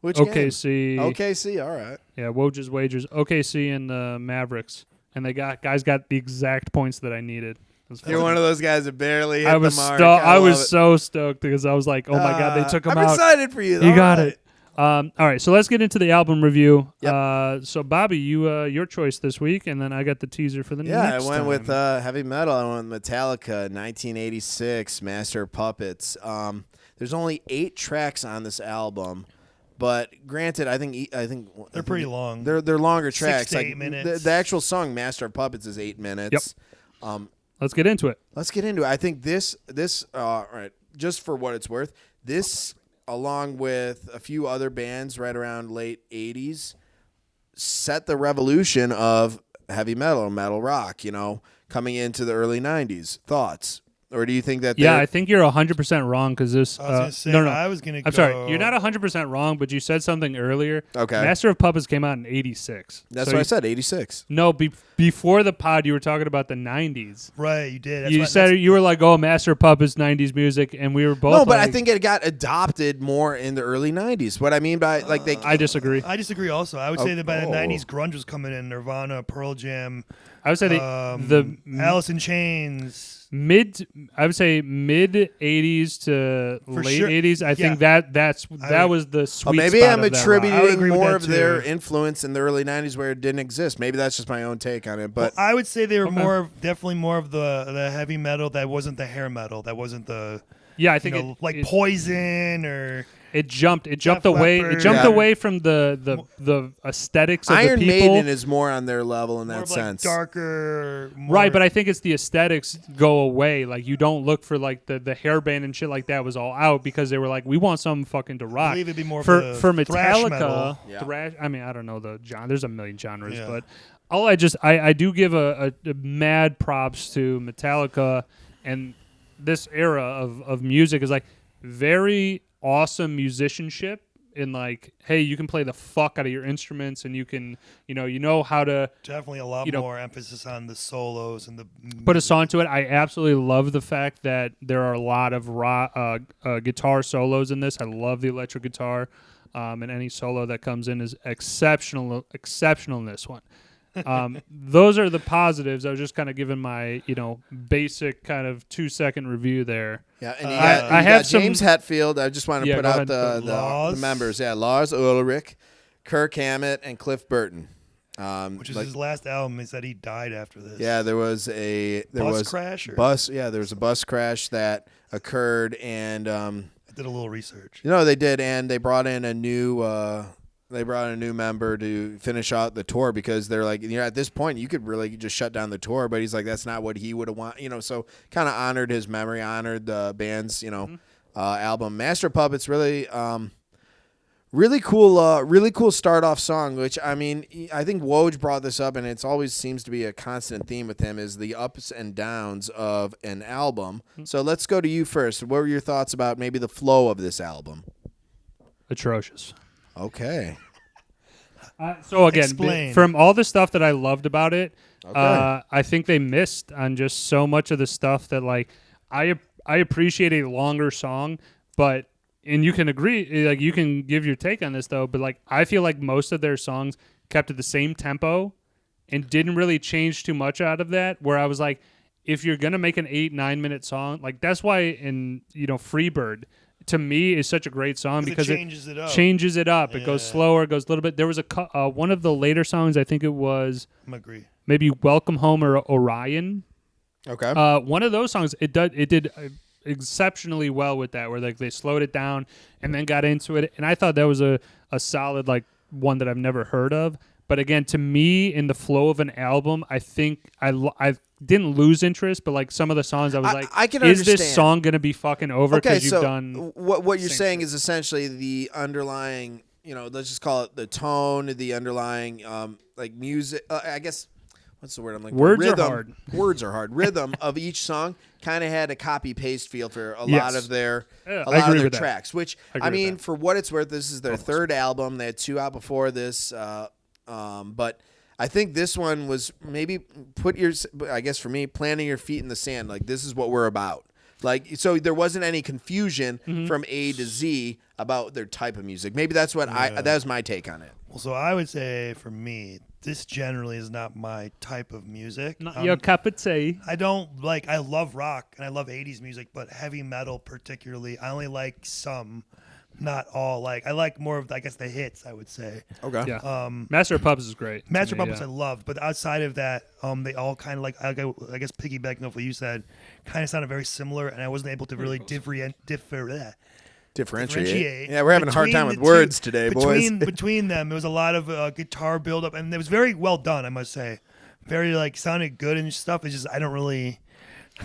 Speaker 2: Which
Speaker 1: OKC.
Speaker 2: game? OKC. All right.
Speaker 1: Yeah, Woj's wagers. OKC and the Mavericks, and guys got the exact points that I needed.
Speaker 2: You're one of those guys that barely hit
Speaker 1: I was
Speaker 2: the mark.
Speaker 1: I was
Speaker 2: love it.
Speaker 1: so stoked because I was like, oh my god, they took him
Speaker 2: I'm
Speaker 1: out.
Speaker 2: excited for you.
Speaker 1: You
Speaker 2: All
Speaker 1: got
Speaker 2: right.
Speaker 1: it. All right, so let's get into the album review.
Speaker 2: Yep.
Speaker 1: So Bobby, your choice this week, and then I got the teaser for the
Speaker 2: Yeah,
Speaker 1: next
Speaker 2: I went
Speaker 1: time.
Speaker 2: with heavy metal. I went with Metallica, 1986, Master of Puppets. There's only 8 tracks on this album, but granted, I think
Speaker 3: They're pretty long.
Speaker 2: They're longer
Speaker 3: 6
Speaker 2: tracks.
Speaker 3: to 8
Speaker 2: Like
Speaker 3: minutes.
Speaker 2: the actual song Master of Puppets is 8 minutes.
Speaker 1: Yep. Let's get into it.
Speaker 2: Let's get into it. I think this all right, just for what it's worth, this along with a few other bands right around late 80s set the revolution of heavy metal rock, coming into the early 90s. Thoughts? Or do you think that
Speaker 1: Yeah, I think you're 100% wrong because this.
Speaker 3: I was gonna say,
Speaker 1: no,
Speaker 3: I was gonna.
Speaker 1: I'm sorry. You're not 100% wrong, but you said something earlier.
Speaker 2: Okay.
Speaker 1: Master of Puppets came out in '86.
Speaker 2: That's what I said, 86.
Speaker 1: No, before the pod, you were talking about the '90s.
Speaker 3: Right, you did. That's
Speaker 1: You said you were like, "Oh, Master of Puppets '90s music," and we were both.
Speaker 2: No, but I
Speaker 1: like-
Speaker 2: think it got adopted more in the early 90s. What I mean by
Speaker 1: I disagree.
Speaker 3: I disagree. Also, I would say that by the
Speaker 2: Oh.
Speaker 3: '90s, grunge was coming in. Nirvana, Pearl Jam,
Speaker 1: I would say the
Speaker 3: Alice in Chains.
Speaker 1: mid 80s to
Speaker 3: For
Speaker 1: late
Speaker 3: sure.
Speaker 1: 80s. I think
Speaker 3: Yeah.
Speaker 1: that was the sweet
Speaker 2: maybe
Speaker 1: spot
Speaker 2: I'm
Speaker 1: of that rock.
Speaker 3: I would
Speaker 2: attributing
Speaker 3: agree with
Speaker 2: more
Speaker 3: that
Speaker 2: of their
Speaker 3: too.
Speaker 2: influence in the early 90s where it didn't exist. Maybe that's just my own take on it. But
Speaker 3: I would say they were
Speaker 1: Okay.
Speaker 3: definitely more of the heavy metal that wasn't the hair metal. That wasn't the
Speaker 1: Yeah, I think
Speaker 3: like Poison or
Speaker 1: it jumped
Speaker 3: Def
Speaker 1: away. It
Speaker 3: Leppard.
Speaker 1: jumped
Speaker 2: Yeah.
Speaker 1: away from the aesthetics of
Speaker 2: Iron
Speaker 1: the people.
Speaker 2: Maiden is more on their level in
Speaker 3: more
Speaker 2: that
Speaker 3: of like
Speaker 2: sense.
Speaker 3: darker. More,
Speaker 1: Right, but I think it's the aesthetics go away. Like you don't look for like the hairband and shit like that was all out because they were like, we want something fucking to
Speaker 3: I
Speaker 1: rock.
Speaker 3: believe it'd be more
Speaker 1: for
Speaker 3: of the
Speaker 1: for
Speaker 3: thrash
Speaker 1: Metallica,
Speaker 3: metal.
Speaker 2: Yeah.
Speaker 1: thrash. I mean, I don't know the genre. There's a million genres,
Speaker 3: Yeah.
Speaker 1: but I do give a mad props to Metallica, and this era of music is like very awesome musicianship. In like, hey, you can play the fuck out of your instruments, and you can, you know how to
Speaker 3: Definitely a lot
Speaker 1: you know,
Speaker 3: more emphasis on the solos and the
Speaker 1: put a song to it. I absolutely love the fact that there are a lot of guitar solos in this. I love the electric guitar, and any solo that comes in is exceptional in this one. Those are the positives. I was just kind of giving my, basic kind of 2-second review there.
Speaker 2: Yeah, and you
Speaker 1: I
Speaker 2: got
Speaker 1: have
Speaker 2: James
Speaker 1: some-
Speaker 2: Hetfield. I just want to
Speaker 1: Yeah,
Speaker 2: put
Speaker 1: go
Speaker 2: out
Speaker 1: ahead.
Speaker 2: the
Speaker 3: Lars.
Speaker 2: members. Yeah, Lars Ulrich, Kirk Hammett, and Cliff Burton.
Speaker 3: which is his last album. He said he died after this.
Speaker 2: Yeah, there was a
Speaker 3: crash. Or?
Speaker 2: bus. Yeah, there was a bus crash that occurred, and
Speaker 3: I did a little research.
Speaker 2: they did, and they brought in a new member to finish out the tour because they're like, at this point you could really just shut down the tour, but he's like, that's not what he would have want, so kind of honored his memory, honored the band's, album. Master of Puppets, really cool start off song, which I mean, I think Woj brought this up, and it's always seems to be a constant theme with him is the ups and downs of an album. So let's go to you first. What were your thoughts about maybe the flow of this album?
Speaker 1: Atrocious.
Speaker 2: Okay.
Speaker 1: So again,
Speaker 3: Explain.
Speaker 1: from all the stuff that I loved about it,
Speaker 2: Okay.
Speaker 1: I think they missed on just so much of the stuff that like I appreciate a longer song, but and you can agree, like you can give your take on this though, but like I feel like most of their songs kept at the same tempo and didn't really change too much out of that. Where I was like, if you're gonna make an 8-9 minute song, like that's why in Freebird to me is such a great song because
Speaker 3: it changes it up.
Speaker 1: changes it up. It goes
Speaker 3: Yeah.
Speaker 1: slower, goes a little bit. There was one of the later songs, I think it was
Speaker 3: I agree.
Speaker 1: maybe Welcome Home or Orion.
Speaker 2: Okay.
Speaker 1: One of those songs, it did exceptionally well with that, where like they slowed it down and then got into it, and I thought that was a solid like one that I've never heard of. But again, to me, in the flow of an album, I think I didn't lose interest, but like some of the songs, I was like,
Speaker 2: I can
Speaker 1: is
Speaker 2: understand.
Speaker 1: this song gonna be fucking over
Speaker 2: Okay,
Speaker 1: because you've
Speaker 2: so
Speaker 1: done?
Speaker 2: what you're
Speaker 1: same
Speaker 2: saying
Speaker 1: shit.
Speaker 2: is essentially the underlying, let's just call it the tone, the underlying, like music. I guess what's the word I'm looking for?
Speaker 1: Words are
Speaker 2: Rhythm.
Speaker 1: hard.
Speaker 2: Words are hard. Rhythm of each song kind of had a copy paste feel for a
Speaker 1: Yes.
Speaker 2: lot of their
Speaker 1: Yeah,
Speaker 2: a
Speaker 1: I
Speaker 2: lot
Speaker 1: agree
Speaker 2: of their
Speaker 1: with that.
Speaker 2: tracks. Which
Speaker 1: I agree
Speaker 2: I
Speaker 1: with
Speaker 2: mean,
Speaker 1: that.
Speaker 2: for what it's worth, this is their third album. They had 2 out before this, but. I think this one was maybe I guess for me, planting your feet in the sand. Like, this is what we're about. Like, so there wasn't any confusion from A to Z about their type of music. Maybe that's what that was my take on it.
Speaker 3: Well, so I would say for me, this generally is not my type of music.
Speaker 1: Not your cup of tea.
Speaker 3: I don't like. I love rock and I love '80s music, but heavy metal particularly, I only like some, not all. Like I like more of, I guess, the hits. I would say.
Speaker 2: Okay.
Speaker 1: Yeah. Master of Puppets is great.
Speaker 3: Master
Speaker 1: to me,
Speaker 3: Puppets I loved, but outside of that, they all kind of like, I guess piggybacking off what you said, kind of sounded very similar, and I wasn't able to really differentiate.
Speaker 2: Yeah, we're having a hard time with words today, boys.
Speaker 3: Between them, there was a lot of guitar buildup, and it was very well done, I must say. Very like sounded good and stuff. It's just I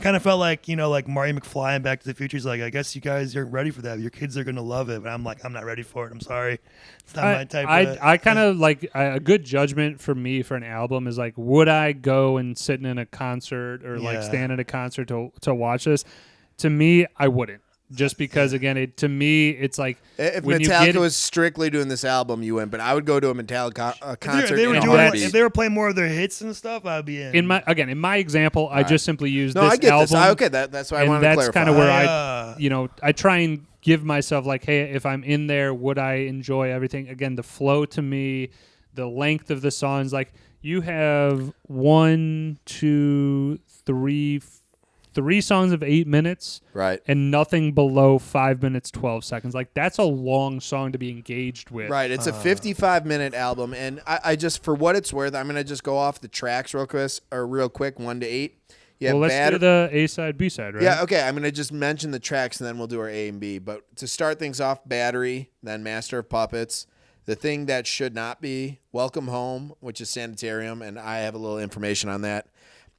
Speaker 3: kind of felt like like Marty McFly in Back to the Future. He's like, I guess you guys aren't ready for that. Your kids are gonna love it, but I'm like, I'm not ready for it. I'm sorry, it's not my type.
Speaker 1: I kind of like a good judgment for me for an album is like, would I go and sit in a concert or like
Speaker 3: Yeah.
Speaker 1: stand at a concert to watch this? To me, I wouldn't. Just because, again, to me, it's like
Speaker 2: If
Speaker 1: when you
Speaker 2: Metallica
Speaker 1: get
Speaker 2: was strictly doing this album, you went. But I would go to a Metallica concert.
Speaker 3: They were
Speaker 2: in a
Speaker 3: doing,
Speaker 2: heartbeat.
Speaker 3: if they were playing more of their hits and stuff, I'd be in.
Speaker 1: in my example, I just simply use
Speaker 2: No,
Speaker 1: this
Speaker 2: I get
Speaker 1: album.
Speaker 2: this. Okay, that's why I
Speaker 1: and
Speaker 2: wanted to
Speaker 1: that's
Speaker 2: clarify.
Speaker 1: kind of where
Speaker 3: I,
Speaker 1: I try and give myself like, hey, if I'm in there, would I enjoy everything? Again, the flow to me, the length of the songs, like you have 1, 2, 3 songs of 8 minutes,
Speaker 2: Right.
Speaker 1: and nothing below 5 minutes 12 seconds. Like that's a long song to be engaged with.
Speaker 2: Right, it's a 55-minute album, and I just, for what it's worth, I'm gonna just go off the tracks real quick, 1 to 8. Yeah,
Speaker 1: Well, let's do the A side, B side, right?
Speaker 2: Yeah, okay. I'm gonna just mention the tracks, and then we'll do our A and B. But to start things off, Battery, then Master of Puppets, The Thing That Should Not Be, Welcome Home, which is Sanitarium, and I have a little information on that.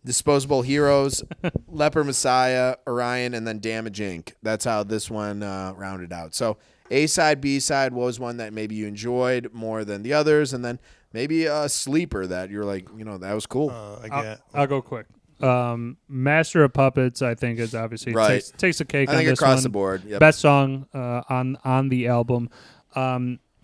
Speaker 2: Disposable Heroes, Leper Messiah, Orion, and then Damage Inc. That's how this one rounded out. So A side, B side was one that maybe you enjoyed more than the others, and then maybe a sleeper that you're like, that was cool.
Speaker 1: I'll go quick. Master of Puppets, I think, is obviously
Speaker 2: Right.
Speaker 1: takes a cake
Speaker 2: I
Speaker 1: on
Speaker 2: think
Speaker 1: this
Speaker 2: across
Speaker 1: one.
Speaker 2: the board. Yep.
Speaker 1: Best song on the album.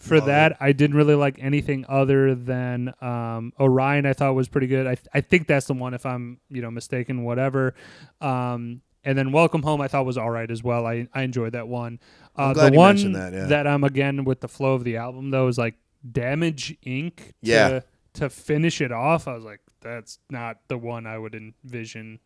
Speaker 1: For
Speaker 3: Love
Speaker 1: that,
Speaker 3: it.
Speaker 1: I didn't really like anything other than Orion. I thought was pretty good. I think that's the one, if I'm mistaken, whatever. And then Welcome Home, I thought was all right as well. I enjoyed that one.
Speaker 2: I'm
Speaker 1: The
Speaker 2: glad you
Speaker 1: one
Speaker 2: mentioned that, yeah.
Speaker 1: I'm again with the flow of the album though is like Damage Inc.
Speaker 2: Yeah.
Speaker 1: To finish it off, I was like, that's not the one I would envision.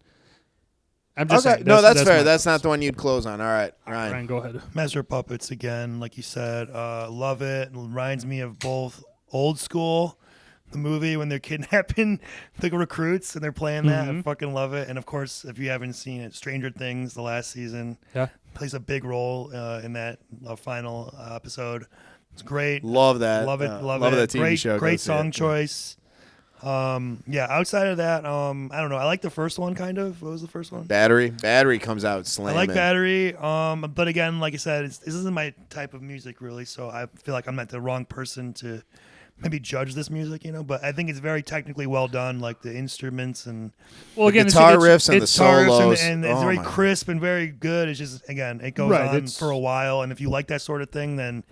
Speaker 1: I'm just
Speaker 2: Okay,
Speaker 1: saying,
Speaker 2: no, that's fair.
Speaker 1: my-
Speaker 2: That's not the one you'd close on. All right, Ryan.
Speaker 1: Ryan, go ahead.
Speaker 3: Master of Puppets again, like you said, love it. It reminds me of both Old School, the movie when they're kidnapping the recruits and they're playing that. I fucking love it. And of course, if you haven't seen it, Stranger Things, the last season,
Speaker 1: Yeah.
Speaker 3: plays a big role in that final episode. It's great.
Speaker 2: Love that.
Speaker 3: Love it. Love it.
Speaker 2: that TV
Speaker 3: great,
Speaker 2: show.
Speaker 3: Great
Speaker 2: Go see
Speaker 3: song
Speaker 2: it.
Speaker 3: choice. Outside of that, I don't know. I like the first one kind of. What was the first one?
Speaker 2: Battery comes out
Speaker 3: I
Speaker 2: slamming.
Speaker 3: like Battery, but again, like I said, this isn't my type of music really, so I feel like I'm not the wrong person to maybe judge this music, But I think it's very technically well done, like the instruments and
Speaker 1: Well, again,
Speaker 2: guitar riffs and the
Speaker 3: guitar riffs
Speaker 2: solos.
Speaker 3: and it's
Speaker 2: Oh
Speaker 3: very
Speaker 2: my.
Speaker 3: crisp and very good. It's just, again, it goes
Speaker 1: Right,
Speaker 3: on
Speaker 1: it's-
Speaker 3: for a while, and if you like that sort of thing, then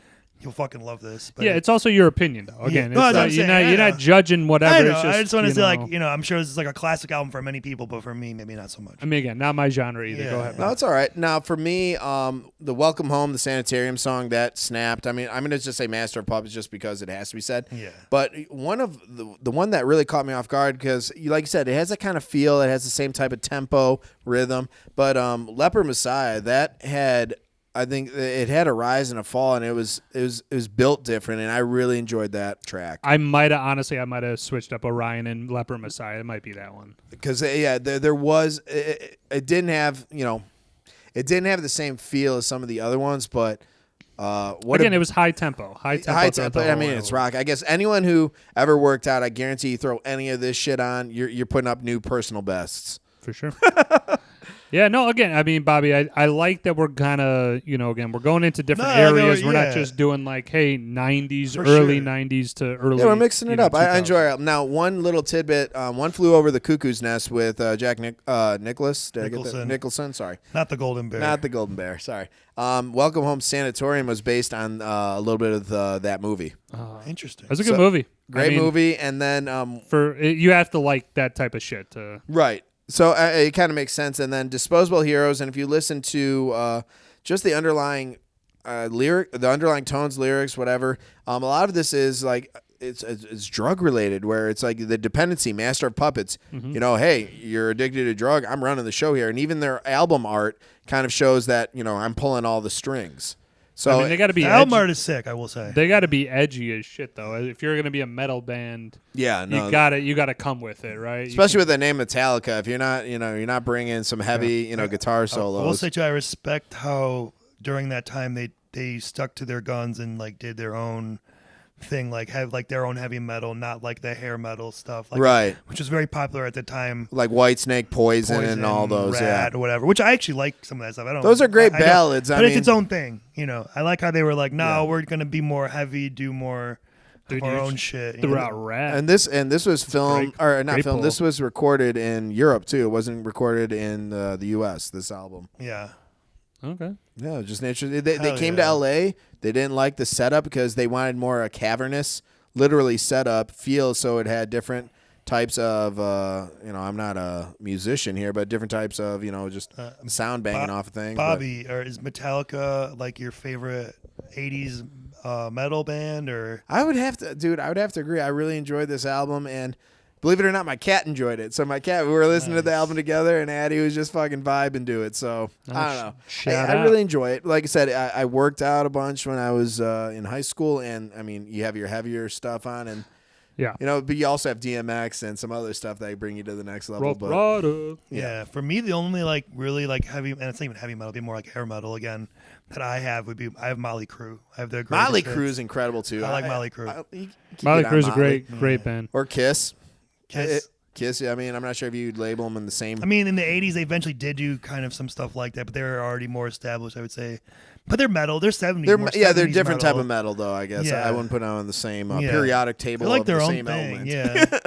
Speaker 3: you'll fucking love this. But
Speaker 1: Yeah, it's also your opinion, though. Again,
Speaker 3: No,
Speaker 1: it's
Speaker 3: that's what I'm
Speaker 1: you're
Speaker 3: saying.
Speaker 1: not judging whatever.
Speaker 3: I know.
Speaker 1: It's just,
Speaker 3: I just want to say,
Speaker 1: know.
Speaker 3: like, I'm sure this is like a classic album for many people, but for me, maybe not so much.
Speaker 1: I mean, again, not my genre either.
Speaker 3: Yeah.
Speaker 1: Go ahead.
Speaker 2: No, it's all right. Now, for me, the Welcome Home, the Sanitarium song, that snapped. I mean, I'm going to just say Master of Puppets just because it has to be said.
Speaker 3: Yeah.
Speaker 2: But one of the one that really caught me off guard, because, like you said, it has that kind of feel. It has the same type of tempo, rhythm. But Leper Messiah, that had... I think it had a rise and a fall, and it was built different, and I really enjoyed that track.
Speaker 1: I might have switched up Orion and Leper Messiah. It might be that one.
Speaker 2: Because there was it didn't have it didn't have the same feel as some of the other ones, but
Speaker 1: it was high tempo. High tempo.
Speaker 2: But I mean, it's rock. I guess anyone who ever worked out, I guarantee you throw any of this shit on, you're putting up new personal bests
Speaker 1: for sure. Yeah, no, again, I mean, Bobby, I like that we're kind of, again, we're going into different areas. We're not just doing like, hey, 90s, early 90s to early.
Speaker 2: Yeah, we're mixing it up. I enjoy it.
Speaker 1: 2000s.
Speaker 2: Now, one little tidbit, One Flew Over the Cuckoo's Nest with Jack Nicholas. Did I get that? Nicholson, sorry.
Speaker 3: Not the Golden Bear.
Speaker 2: Not the Golden Bear, sorry. Welcome Home Sanatorium was based on a little bit of that movie.
Speaker 3: Interesting.
Speaker 1: That's a good movie.
Speaker 2: Great movie, and then...
Speaker 1: you have to like that type of shit.
Speaker 2: Right. So it kind of makes sense. And then Disposable Heroes, and if you listen to just the underlying the underlying tones, lyrics, whatever, a lot of this is like it's drug related, where it's like the dependency, Master of Puppets.
Speaker 1: Mm-hmm.
Speaker 2: Hey, you're addicted to drug. I'm running the show here, and even their album art kind of shows that I'm pulling all the strings. So
Speaker 1: I mean, they got to be.
Speaker 3: The album art is sick, I will say.
Speaker 1: They got to be edgy as shit, though. If you're gonna be a metal band,
Speaker 2: yeah, no,
Speaker 1: you gotta come with it, right?
Speaker 2: Especially with the name Metallica. If you're not, you're not bringing some heavy, guitar solos.
Speaker 3: I will say, too, I respect how during that time they stuck to their guns and like did their own thing, like have like their own heavy metal, not like the hair metal stuff, like,
Speaker 2: right?
Speaker 3: Which was very popular at the time,
Speaker 2: like Whitesnake, Poison, and all those,
Speaker 3: Rat, or whatever. Which I actually like some of that stuff. I don't.
Speaker 2: Those are great ballads,
Speaker 3: but it's its own thing. I like how they were like, no, we're gonna be more heavy, do more of our own shit.
Speaker 1: Throughout Rat,
Speaker 2: and this was filmed or not filmed.
Speaker 1: pull.
Speaker 2: This was recorded in Europe too. It wasn't recorded in the U.S. This album.
Speaker 3: Yeah.
Speaker 1: Okay.
Speaker 2: Yeah, just interesting. They came to L.A. They didn't like the setup because they wanted more a cavernous, literally setup feel. So it had different types of, I'm not a musician here, but different types of, just sound banging off of things.
Speaker 3: Bobby, or is Metallica like your favorite 80s metal band? Or
Speaker 2: I would have to agree. I really enjoyed this album, and believe it or not, my cat enjoyed it. So we were listening to the album together, and Addie was just fucking vibing to it. So I don't know. I really enjoy it. Like I said, I worked out a bunch when I was in high school, and I mean, you have your heavier stuff on, and but you also have DMX and some other stuff that bring you to the next level.
Speaker 3: Yeah, for me, the only like really like heavy, and it's not even heavy metal, it'd be more like hair metal again. That I have Molly Crew. I have their
Speaker 2: Molly Crew is incredible too.
Speaker 3: I like Molly Crew.
Speaker 1: Molly Crew is a great band.
Speaker 2: Or Kiss.
Speaker 3: Kiss.
Speaker 2: I mean, I'm not sure if you'd label them in the same.
Speaker 3: I mean, in the 80s, they eventually did do kind of some stuff like that, but they were already more established, I would say. But they're metal. They're 70s.
Speaker 2: They're different type of metal, though, I guess.
Speaker 3: Yeah.
Speaker 2: I wouldn't put them on the same periodic table
Speaker 3: like
Speaker 2: of
Speaker 3: their
Speaker 2: the
Speaker 3: own
Speaker 2: same
Speaker 3: thing.
Speaker 2: element.
Speaker 3: Yeah.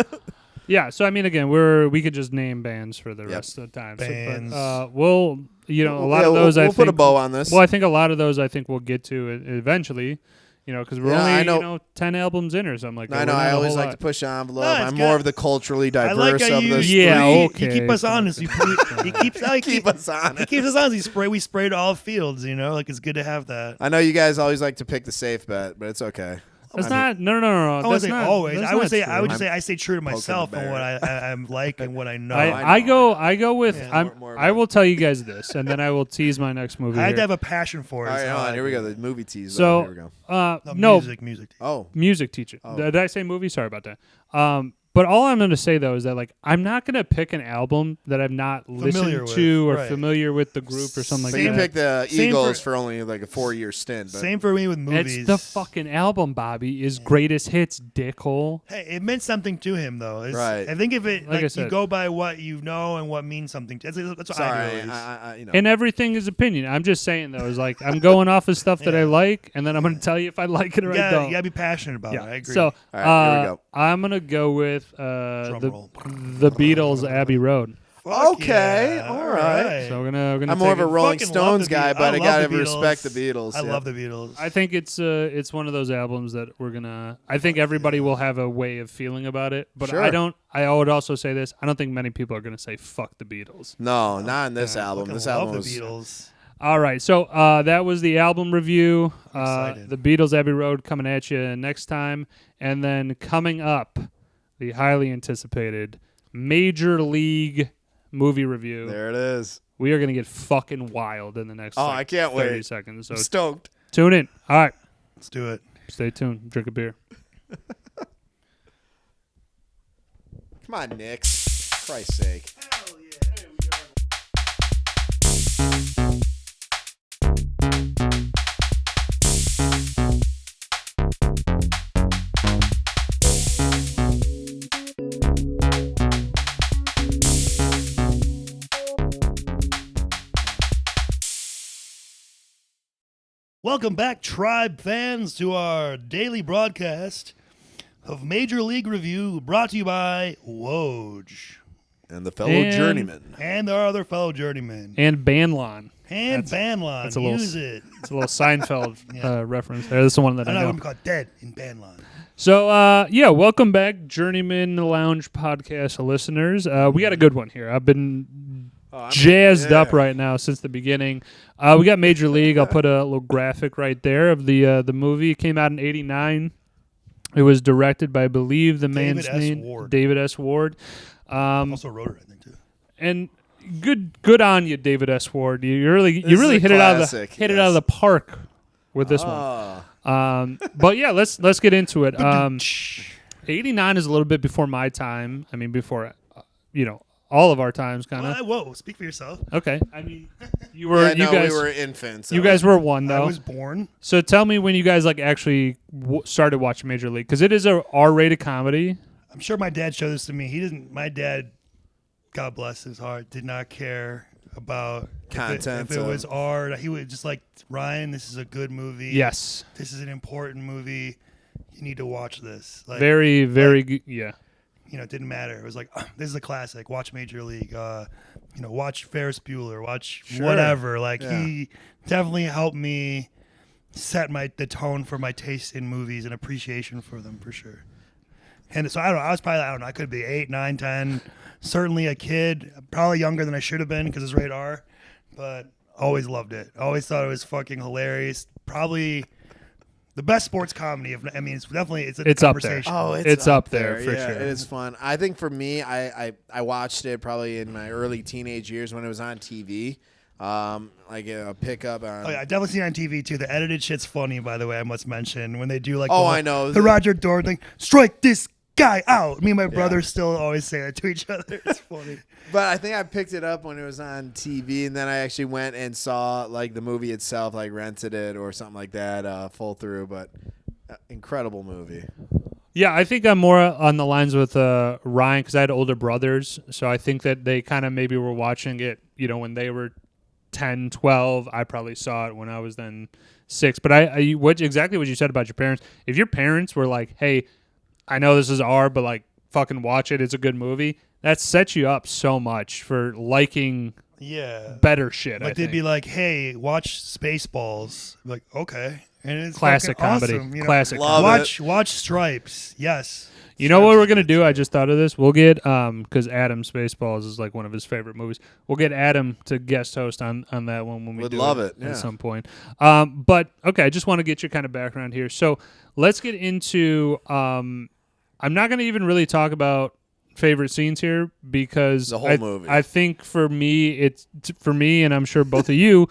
Speaker 1: Yeah, so I mean, again, we could just name bands for the rest of the time.
Speaker 3: Bands.
Speaker 1: So, but, a lot of those.
Speaker 2: We'll
Speaker 1: I
Speaker 2: put
Speaker 1: think,
Speaker 2: a bow on this.
Speaker 1: Well, I think a lot of those we'll get to eventually. Because we're only 10 albums in or something like that.
Speaker 2: I know. I always like to push the envelope. I'm more of the culturally
Speaker 3: I
Speaker 2: diverse
Speaker 3: like how
Speaker 2: of this.
Speaker 1: okay.
Speaker 3: You keep us honest. He keeps us honest. He keeps us honest. We sprayed all fields. Like it's good to have that.
Speaker 2: I know you guys always like to pick the safe bet, but it's okay.
Speaker 1: That's not. No.
Speaker 3: I would say always.
Speaker 1: That's
Speaker 3: I would
Speaker 1: not
Speaker 3: say.
Speaker 1: true.
Speaker 3: I would say I stay true to myself and what I'm like and what I know.
Speaker 1: I go with.
Speaker 2: more
Speaker 1: I will tell you guys this, and then I will tease my next movie.
Speaker 3: I had to have a passion for it.
Speaker 2: All right, hold on. Here we go. The movie tease.
Speaker 1: So,
Speaker 2: here we go.
Speaker 1: no,
Speaker 3: music.
Speaker 2: Oh,
Speaker 1: music teacher.
Speaker 2: Oh.
Speaker 1: Did I say movie? Sorry about that. But all I'm going to say though is that I'm not going to pick an album that I've not listened to or familiar with the group or something like
Speaker 2: so
Speaker 1: that.
Speaker 2: you picked the Eagles for only like a 4-year stint. But.
Speaker 3: Same for me with movies.
Speaker 1: It's the fucking album, Bobby. Is greatest hits, dickhole.
Speaker 3: Hey, it meant something to him though.
Speaker 2: Right.
Speaker 3: I think if it
Speaker 1: Like I said,
Speaker 3: you go by what you know and what means something. That's what I do.
Speaker 2: I
Speaker 1: And everything is opinion. I'm just saying though, is I'm going off of stuff that I like, and then I'm going to tell you if I like it or I don't.
Speaker 3: You gotta be passionate about it. I agree.
Speaker 1: So
Speaker 2: all right, here we go.
Speaker 1: I'm going to go with
Speaker 3: Drum roll.
Speaker 1: the Beatles' Abbey Road.
Speaker 3: Fuck
Speaker 2: Okay,
Speaker 3: yeah.
Speaker 2: all right.
Speaker 1: So we're gonna.
Speaker 2: I'm more of a
Speaker 1: take it.
Speaker 2: Rolling
Speaker 3: Fucking love
Speaker 2: Stones
Speaker 3: the
Speaker 2: guy,
Speaker 3: Beatles.
Speaker 2: but I
Speaker 3: love
Speaker 2: gotta
Speaker 3: the
Speaker 2: respect the
Speaker 3: Beatles.
Speaker 2: Beatles.
Speaker 3: I
Speaker 2: yeah.
Speaker 3: love the Beatles.
Speaker 1: I think it's one of those albums that we're gonna. I think everybody will have a way of feeling about it, but
Speaker 2: Sure.
Speaker 1: I don't. I would also say this. I don't think many people are gonna say fuck the Beatles.
Speaker 2: No, not in this
Speaker 1: Yeah,
Speaker 2: album.
Speaker 3: Fucking
Speaker 2: This
Speaker 3: love
Speaker 2: album
Speaker 3: the
Speaker 2: was
Speaker 3: Beatles.
Speaker 1: All right, so that was the album review.
Speaker 3: I'm excited.
Speaker 1: The Beatles Abbey Road coming at you next time, and then coming up, the highly anticipated Major League movie review.
Speaker 2: there. It is.
Speaker 1: We are gonna get fucking wild in the next.
Speaker 2: Oh, I can't
Speaker 1: 30
Speaker 2: wait.
Speaker 1: seconds. So
Speaker 2: I'm stoked.
Speaker 1: tune in. All right,
Speaker 3: Let's do it.
Speaker 1: stay tuned. Drink a beer.
Speaker 2: Come on, Nix. For Christ's sake.
Speaker 3: Hell yeah. Welcome back, Tribe fans, to our daily broadcast of Major League Review, brought to you by Woj
Speaker 2: And the fellow
Speaker 1: And-
Speaker 2: journeyman.
Speaker 3: and our other fellow journeymen.
Speaker 1: And Banlon.
Speaker 3: And Banlon,
Speaker 1: that's a little
Speaker 3: use it.
Speaker 1: It's a little Seinfeld
Speaker 3: Yeah.
Speaker 1: reference there. This is the one that
Speaker 3: I'm
Speaker 1: I
Speaker 3: not
Speaker 1: know.
Speaker 3: going to call dead in Banlon.
Speaker 1: So, welcome back, Journeymen Lounge podcast listeners. We got a good one here. I've been jazzed up right now since the beginning. We got Major League. I'll put a little graphic right there of the movie. It came out in '89. It was directed by, I believe, the man's
Speaker 3: David S.
Speaker 1: name,
Speaker 3: Ward.
Speaker 1: David S. Ward.
Speaker 3: Also wrote it, I think, too.
Speaker 1: And good on you, David S. Ward. You really
Speaker 2: This is a
Speaker 1: hit it out of the
Speaker 2: classic,
Speaker 1: hit it out of
Speaker 2: yes.
Speaker 1: the park with this one. But yeah, let's get into it. 89 is a little bit before my time. I mean, before all of our times, kind of.
Speaker 3: Whoa, speak for yourself.
Speaker 1: Okay. I mean, you were
Speaker 2: Yeah, no,
Speaker 1: you guys
Speaker 2: we were infants.
Speaker 1: you guys were one
Speaker 3: I
Speaker 1: though.
Speaker 3: was born.
Speaker 1: So tell me when you guys actually started watching Major League, because it is a R-rated comedy.
Speaker 3: I'm sure my dad showed this to me. He didn't. My dad, God bless his heart, did not care about
Speaker 2: Content,
Speaker 3: If it was art, he would just like, Ryan, this is a good movie.
Speaker 1: Yes.
Speaker 3: This is an important movie. You need to watch this. Like,
Speaker 1: Very, very good. Yeah.
Speaker 3: it didn't matter. It was like, this is a classic. Watch Major League. Watch Ferris Bueller. Watch whatever. Like, he definitely helped me set the tone for my taste in movies and appreciation for them, for sure. And so I don't know. I was probably, I could be 8, 9, 10. Certainly a kid. Probably younger than I should have been because it's rated R. But always loved it. Always thought it was fucking hilarious. Probably the best sports comedy. It's definitely it's a
Speaker 1: It's up there.
Speaker 3: conversation.
Speaker 2: Oh,
Speaker 1: It's up there for
Speaker 2: yeah,
Speaker 1: sure.
Speaker 2: It is fun. I think for me, I watched it probably in my early teenage years when it was on TV. Like a pickup on.
Speaker 3: Oh, yeah, I definitely seen it on TV too. The edited shit's funny, by the way. I must mention when they do like.
Speaker 2: Oh, I know.
Speaker 3: The Roger Dorn thing. Strike this guy out. Me and my brother still always say that to each other. It's funny.
Speaker 2: But I think I picked it up when it was on TV, and then I actually went and saw like the movie itself, like rented it or something like that, full through. But incredible movie.
Speaker 1: Yeah, I think I'm more on the lines with Ryan because I had older brothers, so I think that they kind of maybe were watching it, when they were 10, 12. I probably saw it when I was then 6. But exactly what you said about your parents. If your parents were like, "Hey, I know this is R, but like fucking watch it. It's a good movie." That sets you up so much for liking better shit.
Speaker 3: Like
Speaker 1: I
Speaker 3: they'd
Speaker 1: think.
Speaker 3: be like, "Hey, watch Spaceballs." I'm like, okay, and it's
Speaker 1: Classic
Speaker 3: fucking
Speaker 1: comedy.
Speaker 3: Awesome,
Speaker 1: Classic.
Speaker 2: Love
Speaker 1: comedy.
Speaker 3: watch Stripes. Yes.
Speaker 1: You know what we're gonna do? I just thought of this. We'll get because Adam Spaceballs is like one of his favorite movies. We'll get Adam to guest host on that one when we
Speaker 2: Would
Speaker 1: do
Speaker 2: love
Speaker 1: it
Speaker 2: it, yeah.
Speaker 1: at some point. But okay, I just want to get your kind of background here. So let's get into. I'm not gonna even really talk about favorite scenes here because
Speaker 2: The whole movie.
Speaker 1: I think for me, and I'm sure both of you.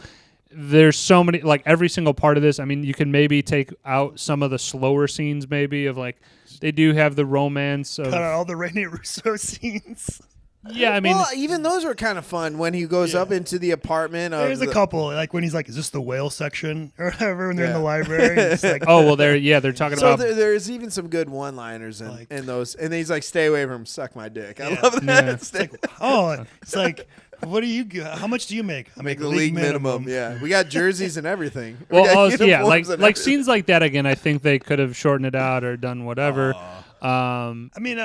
Speaker 1: There's so many, like every single part of this. I mean, you can maybe take out some of the slower scenes, maybe of like they do have the romance of.
Speaker 3: Cut out all the Rene Russo scenes.
Speaker 1: Yeah, I mean,
Speaker 2: well, even those were kind of fun when he goes up into the apartment.
Speaker 3: There's a couple, like when he's like, "Is this the whale section?" or whatever, when they're in the library. It's like,
Speaker 1: oh well, they're talking
Speaker 2: So
Speaker 1: about.
Speaker 2: there's even some good one-liners in those, and he's like, "Stay away from him, suck my dick." I
Speaker 3: Yeah.
Speaker 2: love that.
Speaker 1: Yeah.
Speaker 2: Stay-
Speaker 3: it's like, what do you? How much do you make? I
Speaker 2: Make the league minimum. Yeah, we got jerseys and everything. We
Speaker 1: Well,
Speaker 2: got
Speaker 1: yeah,
Speaker 2: uniforms
Speaker 1: like
Speaker 2: and everything.
Speaker 1: scenes like that again. I think they could have shortened it out or done whatever.
Speaker 3: I mean,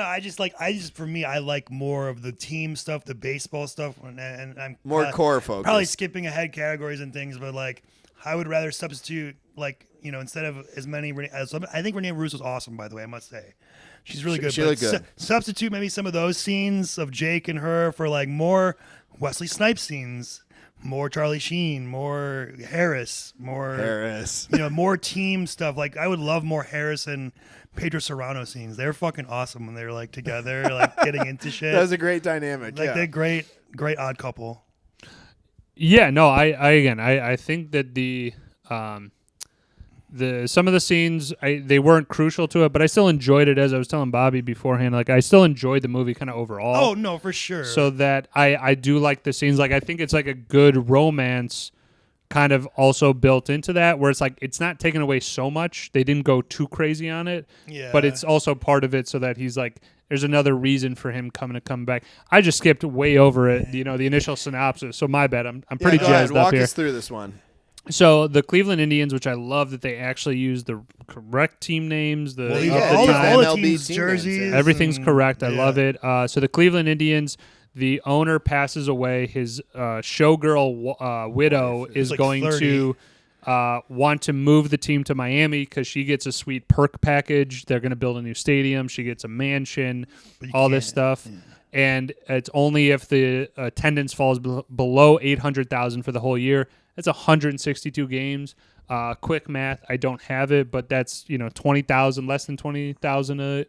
Speaker 3: for me, I like more of the team stuff, the baseball stuff, and I'm
Speaker 2: More core focus.
Speaker 3: Probably skipping ahead categories and things, but like I would rather substitute instead of as many. I think Renee Russo's awesome, by the way. I must say, she's really good.
Speaker 2: She looked good.
Speaker 3: Substitute maybe some of those scenes of Jake and her for like more Wesley Snipes scenes. More Charlie Sheen, more Harris, more team stuff. Like I would love more Harris and Pedro Serrano scenes. They're fucking awesome when they're like together, like getting into shit.
Speaker 2: That was a great dynamic.
Speaker 3: Like they're great odd couple.
Speaker 1: Yeah, no, I think that some of the scenes they weren't crucial to it, but I still enjoyed it. As I was telling Bobby beforehand, like I still enjoyed the movie kind of overall.
Speaker 3: Oh no, for sure.
Speaker 1: So that I do like the scenes. Like I think it's like a good romance kind of also built into that, where it's like it's not taking away so much. They didn't go too crazy on it.
Speaker 3: Yeah.
Speaker 1: But it's also part of it so that he's like there's another reason for him to come back. I just skipped way over it, the initial synopsis. So my bad. I'm pretty jazzed up here.
Speaker 2: Walk us through this one.
Speaker 1: So the Cleveland Indians, which I love that they actually use the correct team names.
Speaker 3: All the
Speaker 2: MLB
Speaker 3: teams'
Speaker 2: team
Speaker 3: jerseys.
Speaker 2: names,
Speaker 1: Everything's correct. I love it. So the Cleveland Indians, the owner passes away. His showgirl widow is
Speaker 3: like
Speaker 1: going
Speaker 3: 30.
Speaker 1: to want to move the team to Miami because she gets a sweet perk package. They're going to build a new stadium. She gets a mansion, all this stuff. Yeah. And it's only if the attendance falls below 800,000 for the whole year. It's 162 games. Quick math, I don't have it, but that's 20,000, less than 20,000.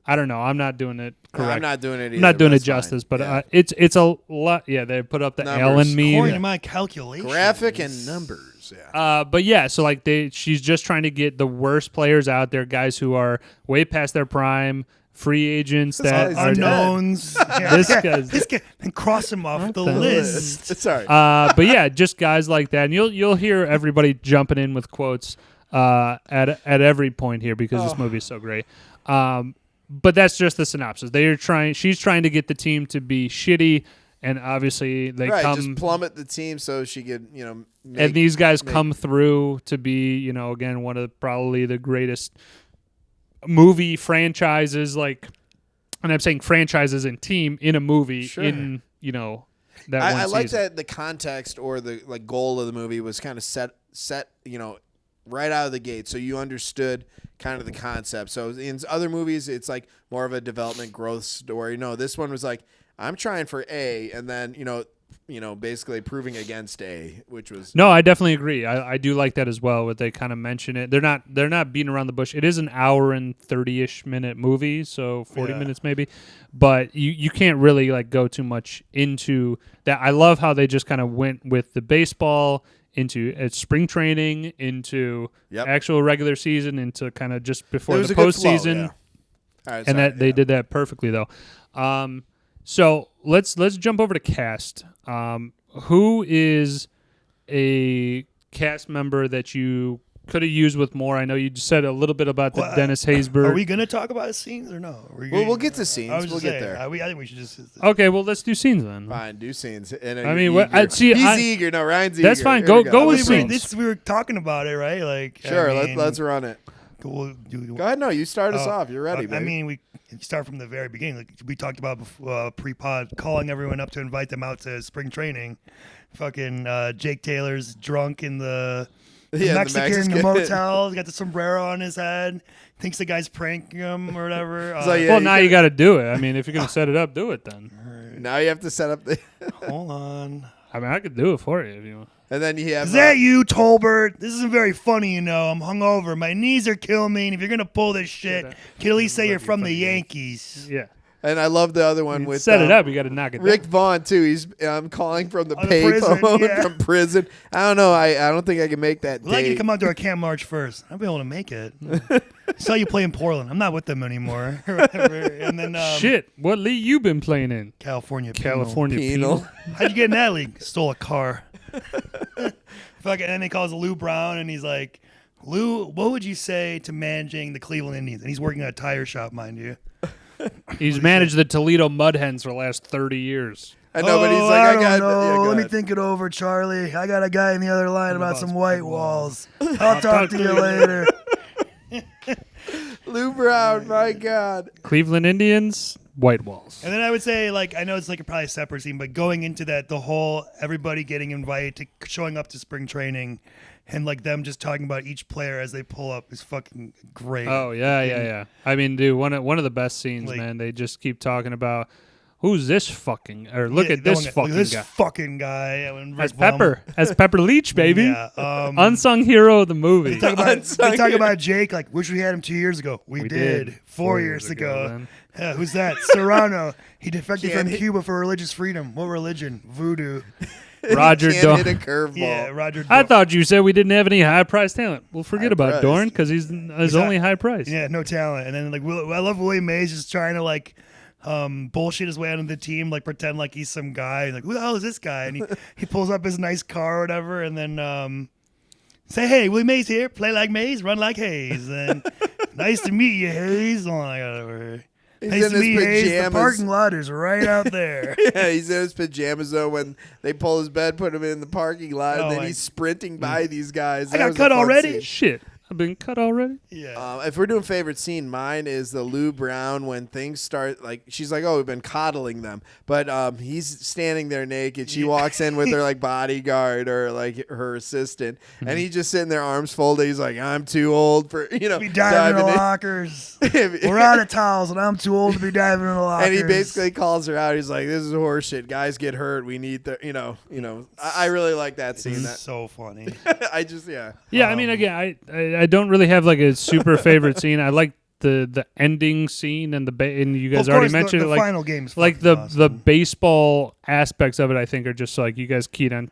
Speaker 1: I don't know. I'm not doing it correct.
Speaker 2: No, I'm not doing it either.
Speaker 1: I'm not doing it
Speaker 2: that's
Speaker 1: justice,
Speaker 2: fine.
Speaker 1: but it's a lot. Yeah, they put up the
Speaker 2: Numbers.
Speaker 1: Allen meme.
Speaker 3: According to my calculations.
Speaker 2: Graphic and numbers. Yeah.
Speaker 1: But yeah, so like she's just trying to get the worst players out there, guys who are way past their prime. Free agents that
Speaker 2: are
Speaker 3: unknowns.
Speaker 1: This guy,
Speaker 3: and cross him off the list.
Speaker 2: Sorry.
Speaker 1: But yeah, just guys like that, and you'll hear everybody jumping in with quotes at every point here because this movie is so great. But that's just the synopsis. She's trying to get the team to be shitty, and obviously they come
Speaker 2: just plummet the team so she could
Speaker 1: and these guys come through to be again one of probably the greatest movie franchises, and I'm saying franchises and team in a movie in that one
Speaker 2: I like
Speaker 1: season.
Speaker 2: that the context or the goal of the movie was kind of set right out of the gate, so you understood kind of the concept. So in other movies it's like more of a development growth story. No, this one was like I'm trying for A, and then basically proving against A, which was
Speaker 1: No, I definitely agree. I do like that as well. What they kind of mention it, they're not beating around the bush. It is an hour and 30-ish minute movie, so 40 minutes maybe, but you can't really go too much into that. I love how they just kind of went with the baseball into spring training, into actual regular season, into kind of just before the postseason, and that they did that perfectly though. So let's jump over to cast. Who is a cast member that you could have used with more? I know you just said a little bit about the Dennis Haysbert.
Speaker 3: Are we going to talk about scenes or no?
Speaker 2: We'll get to scenes. We'll get there.
Speaker 3: I think we should just.
Speaker 1: Okay, well, let's do scenes then.
Speaker 2: Fine, do scenes. And
Speaker 1: I mean,
Speaker 2: he's eager. No, Ryan's eager.
Speaker 1: That's fine. Go with
Speaker 3: scenes.
Speaker 1: scenes.
Speaker 3: We were talking about it, right?
Speaker 2: Sure, let's run it. Go ahead. No, you start us off. You're ready, baby.
Speaker 3: I mean, we start from the very beginning. Like we talked about before, pre-pod, calling everyone up to invite them out to spring training. Fucking Jake Taylor's drunk in the Mexican in the motel. He's got the sombrero on his head. Thinks the guy's pranking him or whatever.
Speaker 1: Now you got to do it. I mean, if you're going to set it up, do it then.
Speaker 2: Right. Now you have to set up the...
Speaker 3: Hold on.
Speaker 1: I mean, I could do it for you if you want.
Speaker 2: And then you have...
Speaker 3: Is that you, Tolbert? This isn't very funny, I'm hungover. My knees are killing me. And if you're going to pull this shit, you can at least say you're from the Yankees.
Speaker 1: Yeah.
Speaker 2: And I love the other one with...
Speaker 1: Set it up. You got to knock it
Speaker 2: Rick
Speaker 1: down.
Speaker 2: Vaughn, too. He's calling from the payphone from prison. I don't know. I don't think I can make that
Speaker 3: I'd like you to come out to our camp March 1st. I'll be able to make it. Saw you play in Portland. I'm not with them anymore. And then
Speaker 1: shit, what league you been playing in?
Speaker 3: California
Speaker 2: Penal.
Speaker 3: How'd you get in that league? Stole a car. And then he calls Lou Brown, and he's like, Lou, what would you say to managing the Cleveland Indians? And he's working at a tire shop, mind you.
Speaker 1: He's managed the Toledo Mud Hens for the last 30 years.
Speaker 2: I know, but he's like, I
Speaker 3: don't know.
Speaker 2: Yeah,
Speaker 3: Let me think it over, Charlie. I got a guy in the other line about some white walls. I'll talk to you later.
Speaker 2: Lou Brown, my God.
Speaker 1: Cleveland Indians, white walls.
Speaker 3: And then I would say, like, I know it's like probably a separate scene, but going into that, the whole everybody getting invited to showing up to spring training, and like them just talking about each player as they pull up is fucking great.
Speaker 1: Oh yeah. I mean, dude, one of the best scenes,
Speaker 3: Like-
Speaker 1: man. They just keep talking about who's this fucking, or look
Speaker 3: Yeah,
Speaker 1: at this
Speaker 3: look
Speaker 1: fucking
Speaker 3: this
Speaker 1: guy.
Speaker 3: fucking guy. I mean,
Speaker 1: As Pepper Leach, baby.
Speaker 3: Yeah.
Speaker 1: Unsung hero of the movie.
Speaker 3: They talk about Jake, like, wish we had him 2 years ago. We did. 4 years ago.
Speaker 1: man.
Speaker 3: Yeah, who's that? Serrano. He defected
Speaker 2: Can't
Speaker 3: from
Speaker 2: hit-
Speaker 3: Cuba for religious freedom. What religion? Voodoo.
Speaker 1: Roger
Speaker 2: Can't
Speaker 1: Dorn.
Speaker 2: hit a curveball.
Speaker 3: Yeah, Roger.
Speaker 1: I thought you said we didn't have any high-priced talent. Well, forget
Speaker 2: High
Speaker 1: about
Speaker 2: price.
Speaker 1: Dorn because he's only high price.
Speaker 3: Yeah, no talent. And then like I love William Mays just trying to like bullshit his way onto the team, like pretend like he's some guy. Like, who the hell is this guy? And he pulls up his nice car or whatever, and then say, hey, William Mays here. Play like Mays, run like Hayes. And nice to meet you, Hayes. Oh my God.
Speaker 2: He's
Speaker 3: Nice
Speaker 2: in
Speaker 3: to meet you,
Speaker 2: his
Speaker 3: Hayes. The
Speaker 2: pajamas.
Speaker 3: parking lot is right out there.
Speaker 2: Yeah, he's in his pajamas though. When they pull his bed, put him in the parking lot,
Speaker 3: Oh,
Speaker 2: and then
Speaker 3: like-
Speaker 2: he's sprinting by these guys.
Speaker 3: I
Speaker 2: That
Speaker 3: got
Speaker 2: was a
Speaker 3: cut
Speaker 2: fun
Speaker 3: already?
Speaker 2: scene.
Speaker 1: Shit, I've been cut already.
Speaker 3: Yeah.
Speaker 2: If we're doing favorite scene, mine is the Lou Brown when things start. Like she's like, "Oh, we've been coddling them," but he's standing there naked. She walks in with her like bodyguard or like her assistant, and he's just sitting there, arms folded. He's like, "I'm too old for
Speaker 3: Be diving in
Speaker 2: diving
Speaker 3: the
Speaker 2: in."
Speaker 3: lockers. We're out of towels, and I'm too old to be diving in the lockers.
Speaker 2: And he basically calls her out. He's like, "This is horseshit. Guys get hurt. We need the, you know." I really like that scene.
Speaker 3: It's
Speaker 2: That
Speaker 3: so funny.
Speaker 2: I just, yeah.
Speaker 1: Yeah, I mean, again, I don't really have like a super favorite scene. I like the ending scene and and you guys
Speaker 3: Of
Speaker 1: already
Speaker 3: course,
Speaker 1: mentioned
Speaker 3: the
Speaker 1: it. Like
Speaker 3: final game's
Speaker 1: like
Speaker 3: fucking
Speaker 1: the
Speaker 3: awesome.
Speaker 1: baseball aspects of it, I think are just like you guys keyed on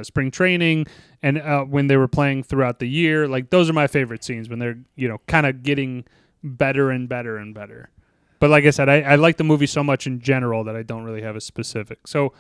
Speaker 1: spring training and when they were playing throughout the year. Like those are my favorite scenes when they're kind of getting better and better and better. But like I said, I like the movie so much in general that I don't really have a specific. So,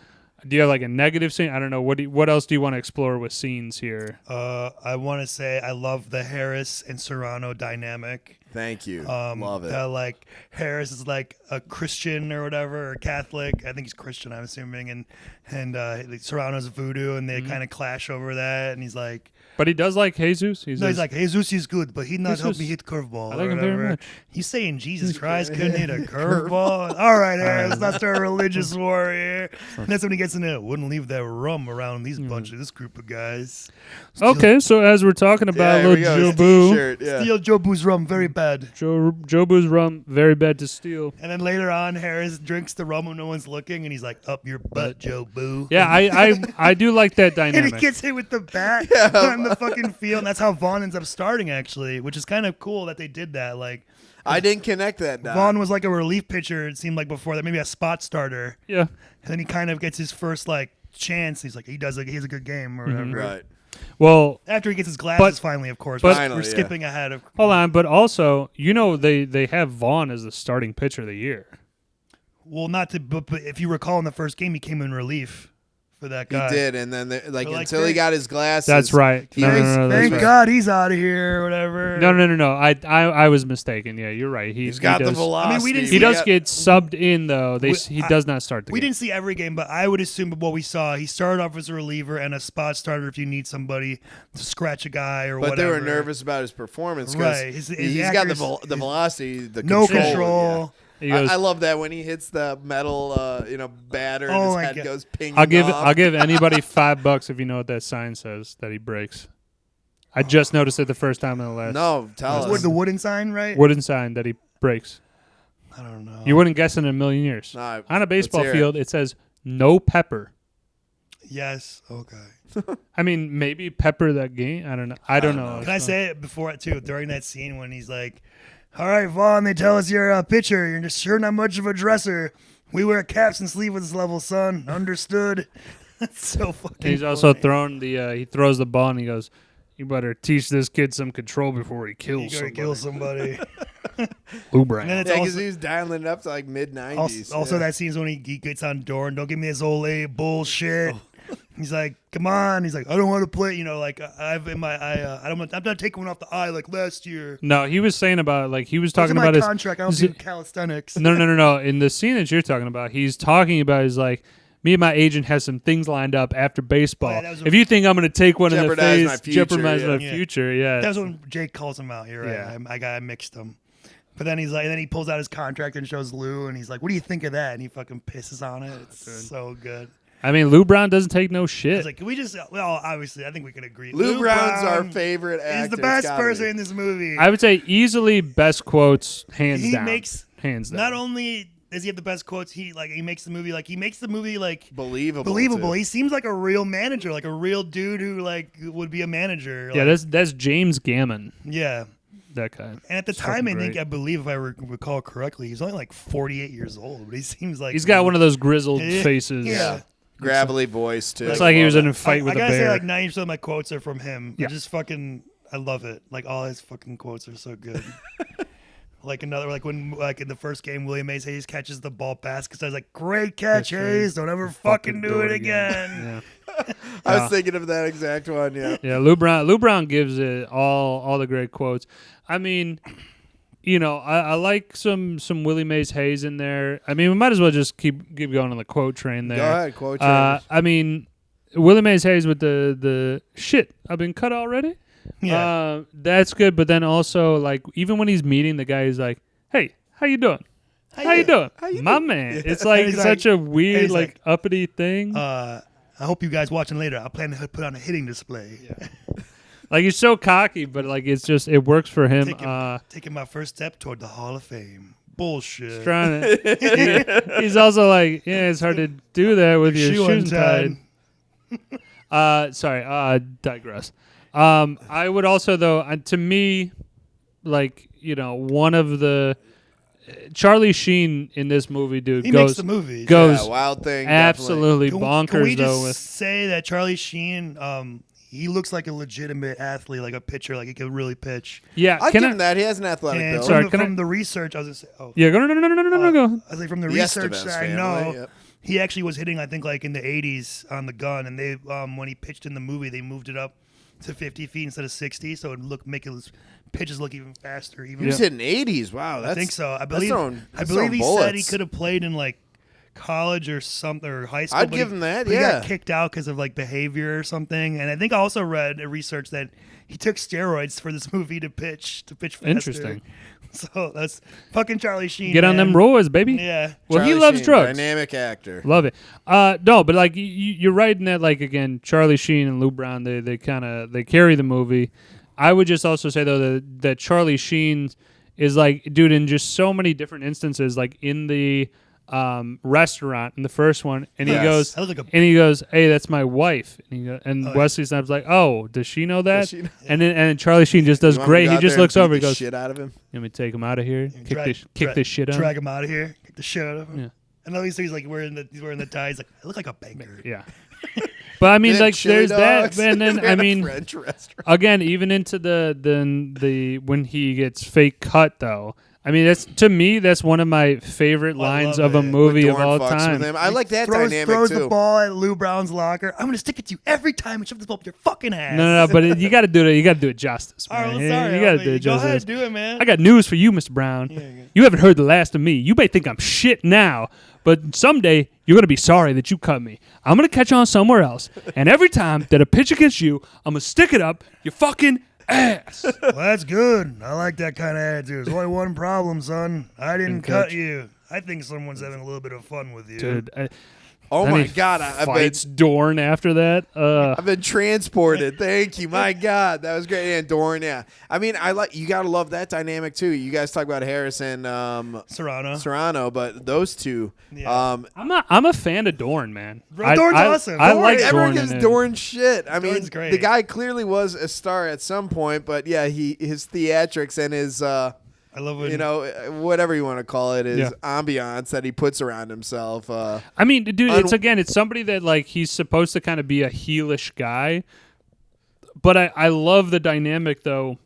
Speaker 1: do you have like a negative scene? I don't know. What else do you want to explore with scenes here?
Speaker 3: I want to say I love the Harris and Serrano dynamic.
Speaker 2: Thank you. Love it.
Speaker 3: Like Harris is like a Christian or whatever, or Catholic. I think he's Christian, I'm assuming, and like Serrano's voodoo, and they kind of clash over that. And he's like,
Speaker 1: But he does like Jesus.
Speaker 3: he's like, Jesus is good, but he not help
Speaker 1: Jesus.
Speaker 3: me hit curveball.
Speaker 1: I like
Speaker 3: or
Speaker 1: him very
Speaker 3: whatever.
Speaker 1: much.
Speaker 3: He's saying Jesus Christ couldn't hit a curveball. All right, Harris, let's not start a religious war here. And that's when he gets in there. Wouldn't leave that rum around these this group of guys.
Speaker 1: Okay, so as we're talking
Speaker 2: Yeah,
Speaker 1: about
Speaker 2: here we go.
Speaker 1: little
Speaker 2: His
Speaker 1: Jobu,
Speaker 2: t-shirt, yeah.
Speaker 3: Steal Joe Boo's rum, very bad.
Speaker 1: Jobu's rum, very bad to steal.
Speaker 3: And then later on, Harris drinks the rum when no one's looking, and he's like, "Up your butt, Joe Boo."
Speaker 1: Yeah, I do like that
Speaker 3: And he
Speaker 1: dynamic.
Speaker 3: gets hit with the bat on the fucking field. And that's how Vaughn ends up starting, actually, which is kind of cool that they did that. Like,
Speaker 2: I didn't connect that. Dot.
Speaker 3: Vaughn was like a relief pitcher, it seemed like before that, maybe a spot starter.
Speaker 1: Yeah.
Speaker 3: And then he kind of gets his first, like, chance. He's like, he has a good game or whatever.
Speaker 2: Right.
Speaker 1: Well,
Speaker 3: After he gets his glasses finally, of course.
Speaker 1: but-
Speaker 3: we're
Speaker 2: Finally, yeah.
Speaker 3: skipping ahead of.
Speaker 1: hold on, but also, they have Vaughn as the starting pitcher of the year.
Speaker 3: Well, not to, but if you recall in the first game, he came in relief for that
Speaker 2: He
Speaker 3: guy.
Speaker 2: did, and then like
Speaker 3: But, like,
Speaker 2: until he got his glasses.
Speaker 1: That's right.
Speaker 2: He
Speaker 1: No,
Speaker 2: was-
Speaker 1: no, that's
Speaker 3: Thank
Speaker 1: right.
Speaker 3: God he's out of here or whatever.
Speaker 1: No. I was mistaken. Yeah, you're right.
Speaker 2: He's got the
Speaker 1: does,
Speaker 2: velocity.
Speaker 3: I mean, we didn't
Speaker 1: He
Speaker 3: see
Speaker 1: does
Speaker 2: got-
Speaker 1: get subbed in though. He does not start the
Speaker 3: We
Speaker 1: game.
Speaker 3: didn't see every game, but I would assume what we saw, he started off as a reliever and a spot starter if you need somebody to scratch a guy or
Speaker 2: But
Speaker 3: whatever.
Speaker 2: they were nervous about his performance because
Speaker 3: Right. His
Speaker 2: he's got the
Speaker 3: accuracy-
Speaker 2: the velocity, the
Speaker 3: No
Speaker 2: control.
Speaker 3: control.
Speaker 1: He goes,
Speaker 2: I love that when he hits the metal, batter, and
Speaker 3: Oh
Speaker 2: his
Speaker 3: my
Speaker 2: head
Speaker 3: God.
Speaker 2: goes ping.
Speaker 1: I'll give
Speaker 2: off.
Speaker 1: anybody $5 if you know what that sign says that he breaks. I just noticed it the first time in the last
Speaker 2: No, tell
Speaker 3: What,
Speaker 2: us.
Speaker 3: the wooden sign, right?
Speaker 1: wooden sign that he breaks.
Speaker 3: I don't know.
Speaker 1: You wouldn't guess in a million years.
Speaker 2: Nah,
Speaker 1: On a baseball
Speaker 2: let's hear
Speaker 1: field, it says no pepper.
Speaker 3: Yes. Okay.
Speaker 1: I mean, maybe pepper that game. I don't know. I don't know.
Speaker 3: Can I say it before it too? During that scene when he's like, "All right, Vaughn, they tell us you're a pitcher. You're just sure not much of a dresser. We wear caps and sleeveless level, son. Understood." That's so fucking.
Speaker 1: And he's also
Speaker 3: funny.
Speaker 1: thrown he throws the ball and he goes, "You better teach this kid some control before he
Speaker 3: You
Speaker 1: kills
Speaker 3: gotta
Speaker 1: somebody."
Speaker 3: kill somebody.
Speaker 1: Lou
Speaker 3: And
Speaker 1: Brown.
Speaker 3: then it's
Speaker 2: Yeah, because
Speaker 3: also,
Speaker 2: he was dialing it up to like mid '90s.
Speaker 3: also
Speaker 2: yeah.
Speaker 3: that scene's when he gets on door and don't give me his old lady bullshit.
Speaker 1: Oh.
Speaker 3: He's like, "Come on." He's like, "I don't want to play." Like I've in my I'm not taking one off the eye like last year.
Speaker 1: No, he was saying about he was
Speaker 3: Those are
Speaker 1: talking
Speaker 3: my
Speaker 1: about his
Speaker 3: contract. I don't
Speaker 1: Z-
Speaker 3: do calisthenics.
Speaker 1: No. In the scene that you're talking about, he's talking about is like, me and my agent has some things lined up after baseball.
Speaker 3: Yeah, that was a-
Speaker 1: If you think I'm going to take one in the
Speaker 2: Jeopardize my
Speaker 1: face,
Speaker 2: future,
Speaker 1: jeopardize
Speaker 2: yeah.
Speaker 1: my
Speaker 3: Yeah.
Speaker 1: future. Yeah.
Speaker 3: That was when Jake calls him out. You're right.
Speaker 1: Yeah.
Speaker 3: I mixed them. But then he's like, and then he pulls out his contract and shows Lou, and he's like, "What do you think of that?" And he fucking pisses on it. It's so good.
Speaker 1: I mean, Lou Brown doesn't take no
Speaker 3: I
Speaker 1: shit.
Speaker 3: was like, "Can we just?" Well, obviously, I think we can agree.
Speaker 2: Lou Brown's our
Speaker 3: Brown
Speaker 2: favorite actor.
Speaker 3: He's the best person in this movie.
Speaker 1: I would say easily best quotes, hands
Speaker 3: He
Speaker 1: down.
Speaker 3: makes
Speaker 1: hands down.
Speaker 3: not only does he have the best quotes, he makes the movie
Speaker 2: believable.
Speaker 3: believable.
Speaker 2: too.
Speaker 3: He seems like a real manager, like a real dude who would be a manager.
Speaker 1: Yeah,
Speaker 3: like,
Speaker 1: that's James Gammon.
Speaker 3: yeah.
Speaker 1: That guy.
Speaker 3: And at the
Speaker 1: It's
Speaker 3: time,
Speaker 1: fucking
Speaker 3: I
Speaker 1: great.
Speaker 3: believe, if I recall correctly, he's only like 48 years old, but he seems like
Speaker 1: He's got one of those grizzled
Speaker 3: Yeah.
Speaker 1: faces.
Speaker 3: Yeah.
Speaker 2: Gravelly voice too.
Speaker 1: It's like he was in a
Speaker 3: I
Speaker 1: fight with a
Speaker 3: gotta say,
Speaker 1: bear.
Speaker 3: like 90% of my quotes are from him.
Speaker 1: Yeah.
Speaker 3: I love it. Like all his fucking quotes are so good. Like in the first game, William Mays Hayes catches the ball pass because I was like, "Great catch, Hayes! Don't ever fucking do it again."
Speaker 1: Yeah.
Speaker 2: I was thinking of that exact one. Yeah.
Speaker 1: Yeah, Lou Brown gives it all the great quotes. I mean, I like some Willie Mays Hayes in there. I mean, we might as well just keep going on the quote train there.
Speaker 2: Go ahead, quote train.
Speaker 1: I mean, Willie Mays Hayes with the shit. I've been cut already.
Speaker 3: Yeah.
Speaker 1: That's good. But then also, like, even when he's meeting the guy, he's like, "Hey, how you doing? How you doing, my man?" It's like
Speaker 3: He's
Speaker 1: such a weird,
Speaker 3: he's
Speaker 1: like uppity thing.
Speaker 3: I hope you guys watching later. I plan to put on a hitting display. Yeah.
Speaker 1: Like he's so cocky, but like it's just it works for him.
Speaker 3: Taking my first step toward the Hall of Fame. Bullshit.
Speaker 1: Trying to. He's also like, yeah, it's hard to do that with your shoes tied. Sorry. Digress. I would also though, to me, like one of the Charlie Sheen in this movie, dude,
Speaker 3: He
Speaker 1: goes
Speaker 3: makes the movie.
Speaker 1: goes
Speaker 2: Yeah, Wild Thing.
Speaker 1: absolutely bonkers
Speaker 3: Can we
Speaker 1: though.
Speaker 3: just
Speaker 1: With
Speaker 3: say that Charlie Sheen, he looks like a legitimate athlete, like a pitcher, like he could really pitch.
Speaker 1: yeah,
Speaker 2: I'll
Speaker 1: can
Speaker 2: give
Speaker 1: I?
Speaker 2: him that. He has an athletic
Speaker 3: And
Speaker 2: build.
Speaker 1: Sorry,
Speaker 3: from the research, I was gonna say,
Speaker 1: Yeah, go no, go.
Speaker 3: I was like, from the
Speaker 2: The
Speaker 3: research
Speaker 2: Estevez
Speaker 3: that I
Speaker 2: family,
Speaker 3: know,
Speaker 2: yep.
Speaker 3: he actually was hitting, I think, like in the 80s on the gun, and they, when he pitched in the movie, they moved it up to 50 feet instead of 60, so it make his pitches look even faster. Even
Speaker 2: He was hitting 80s. Wow, that's,
Speaker 3: I think so. I
Speaker 2: that's
Speaker 3: believe
Speaker 2: throwing
Speaker 3: he
Speaker 2: bullets.
Speaker 3: said he could have played in like college or something or high school.
Speaker 2: I'd
Speaker 3: but
Speaker 2: give
Speaker 3: he-
Speaker 2: him that,
Speaker 3: but he
Speaker 2: yeah.
Speaker 3: got kicked out because of like behavior or something. And I think I also read a research that he took steroids for this movie to pitch faster.
Speaker 1: Interesting.
Speaker 3: So that's fucking Charlie Sheen.
Speaker 1: Get on
Speaker 3: man.
Speaker 1: them roids, baby.
Speaker 3: Yeah.
Speaker 1: Well, he
Speaker 2: Charlie
Speaker 1: loves
Speaker 2: Sheen,
Speaker 1: drugs.
Speaker 2: Dynamic actor.
Speaker 1: Love it. No, but like you're right in that. Like again, Charlie Sheen and Lou Brown, they kind of carry the movie. I would just also say though that Charlie Sheen is like, dude, in just so many different instances, like in the restaurant in the first one, and
Speaker 2: Yes.
Speaker 3: That looked like
Speaker 1: he goes, "Hey, that's my wife," and Wesley Snipes like, "Oh, does she know that?"
Speaker 2: Does she know-
Speaker 1: And then Charlie Sheen just does
Speaker 2: You want me to
Speaker 1: great.
Speaker 2: go
Speaker 1: He
Speaker 2: out
Speaker 1: just
Speaker 2: there and
Speaker 1: looks over.
Speaker 2: beat
Speaker 1: He
Speaker 2: the
Speaker 1: goes,
Speaker 2: shit out of him.
Speaker 1: "Let me take him out of here. Kick
Speaker 3: drag
Speaker 1: this shit out."
Speaker 3: Drag him out of here. Kick the shit out of him.
Speaker 1: Yeah.
Speaker 3: And then he's like wearing the tie. He's like, I look like a banker.
Speaker 1: Yeah. But I mean,
Speaker 2: Then
Speaker 1: like,
Speaker 2: chili
Speaker 1: there's
Speaker 2: dogs
Speaker 1: that, and then
Speaker 2: at
Speaker 1: I
Speaker 2: a
Speaker 1: mean,
Speaker 2: French restaurant.
Speaker 1: again, even into the when he gets fake cut though. I mean, to me that's one of my favorite lines
Speaker 3: love
Speaker 1: of a
Speaker 3: it.
Speaker 1: movie
Speaker 2: When
Speaker 1: of
Speaker 2: Dorn
Speaker 1: all
Speaker 2: fucks
Speaker 1: time.
Speaker 2: with him. I like that
Speaker 3: throws
Speaker 2: dynamic too.
Speaker 3: the ball at Lou Brown's locker. I'm gonna stick it to you every time and shove this ball up your fucking ass.
Speaker 1: No, but you got to do it. You got to do it justice,
Speaker 3: All right,
Speaker 1: man.
Speaker 3: well, sorry.
Speaker 1: you got to do it
Speaker 3: Go
Speaker 1: justice.
Speaker 3: ahead, do it, man.
Speaker 1: I got news for you, Mr. Brown.
Speaker 3: Yeah, yeah.
Speaker 1: You haven't heard the last of me. You may think I'm shit now, but someday you're gonna be sorry that you cut me. I'm gonna catch on somewhere else, and every time that a pitch against you, I'm gonna stick it up your fucking ass.
Speaker 3: Well, that's good. I like that kind of attitude. There's only one problem, son. I didn't cut
Speaker 1: coach.
Speaker 3: you. I think someone's having a little bit of fun with you.
Speaker 1: Dude,
Speaker 2: Oh
Speaker 1: then
Speaker 2: my
Speaker 1: he
Speaker 2: God, I've
Speaker 1: fights Dorn after that.
Speaker 2: I've been transported. Thank you. My God, that was great. And Dorn, yeah. I mean, you gotta love that dynamic too. You guys talk about Harris and Serrano, but those two.
Speaker 3: Yeah.
Speaker 1: I'm a fan of Dorn, man.
Speaker 3: Bro, Dorn's awesome.
Speaker 1: I
Speaker 3: Dorn-
Speaker 1: like
Speaker 2: Everyone
Speaker 1: Dorn.
Speaker 2: gives
Speaker 1: in it.
Speaker 2: Dorn shit. I mean,
Speaker 3: Dorn's great.
Speaker 2: the guy clearly was a star at some point, but yeah, his theatrics and his
Speaker 3: I love when
Speaker 2: whatever you want to call it, his
Speaker 1: Yeah.
Speaker 2: ambiance that he puts around himself.
Speaker 1: I mean, dude, it's somebody that like he's supposed to kind of be a heelish guy, but I love the dynamic though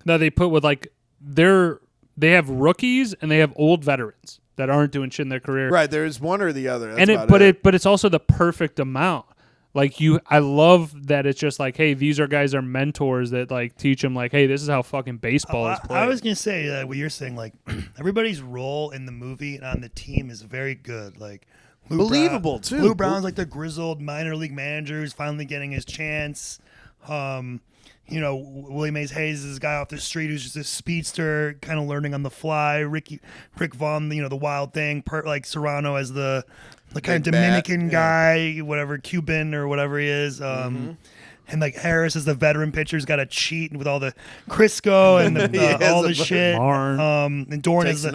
Speaker 1: that they put with like they have rookies and they have old veterans that aren't doing shit in their career.
Speaker 2: Right, there's one or the other. That's
Speaker 1: And
Speaker 2: about
Speaker 1: but it's also the perfect amount. Like I love that it's just like, hey, these guys are mentors that like teach them like, hey, this is how fucking baseball is played.
Speaker 3: I was gonna say what you're saying. Like everybody's role in the movie and on the team is very good. Like
Speaker 2: Believable, too.
Speaker 3: Lou Brown's like the grizzled minor league manager who's finally getting his chance. Willie Mays Hayes is this guy off the street who's just a speedster, kind of learning on the fly. Rick Vaughn, the Wild Thing, like Serrano as the kind of Dominican guy, whatever, Cuban or whatever he is. And like Harris is the veteran pitcher who's got to cheat with all the Crisco and all the shit. And Dorn is the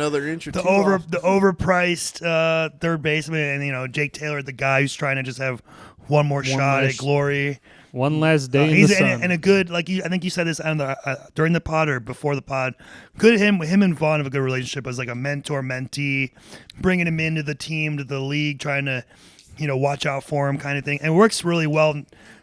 Speaker 3: overpriced third baseman, and Jake Taylor, the guy who's trying to just have one more shot at glory.
Speaker 1: One last day in the sun.
Speaker 3: And a good, I think you said this on the during the pod or before the pod. Good him and Vaughn have a good relationship as like a mentor-mentee, bringing him into the team, to the league, trying to, watch out for him kind of thing. And it works really well,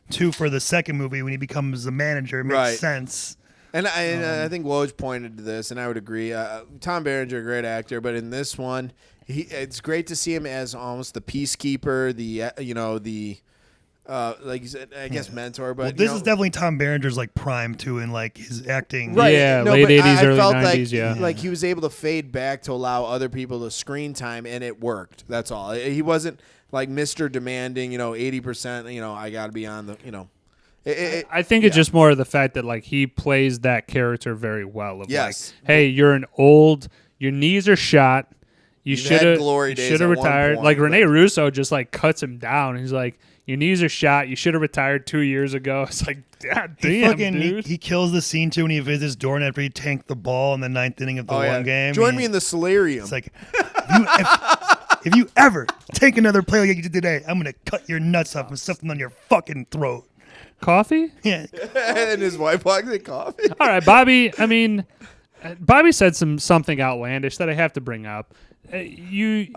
Speaker 3: too, for the second movie when he becomes the manager. It makes sense.
Speaker 2: And I think Woj pointed to this, and I would agree. Tom Berenger, a great actor, but in this one, it's great to see him as almost the peacekeeper, like you said, I guess mentor. But
Speaker 3: this is definitely Tom Berenger's like prime too in like his acting.
Speaker 2: Right.
Speaker 1: Yeah, late 80s, early 90s.
Speaker 2: Like he was able to fade back to allow other people the screen time, and it worked. That's all. He wasn't like Mr. Demanding. 80%. I got to be on the.
Speaker 1: I think it's just more of the fact that like he plays that character very well. Like, hey, you're your knees are shot. You should have retired. Like Rene Russo just like cuts him down. He's like, your knees are shot. You should have retired 2 years ago. It's like, God damn, dude.
Speaker 3: He kills the scene too when he visits Dorn after he tanked the ball in the 9th inning of the one game.
Speaker 2: Join me in the solarium.
Speaker 3: It's like, if you ever take another play like you did today, I'm gonna cut your nuts off and stuff them on your fucking throat.
Speaker 1: Coffee?
Speaker 3: Yeah.
Speaker 2: And his wife walks in coffee.
Speaker 1: All right, Bobby. I mean, Bobby said something outlandish that I have to bring up. You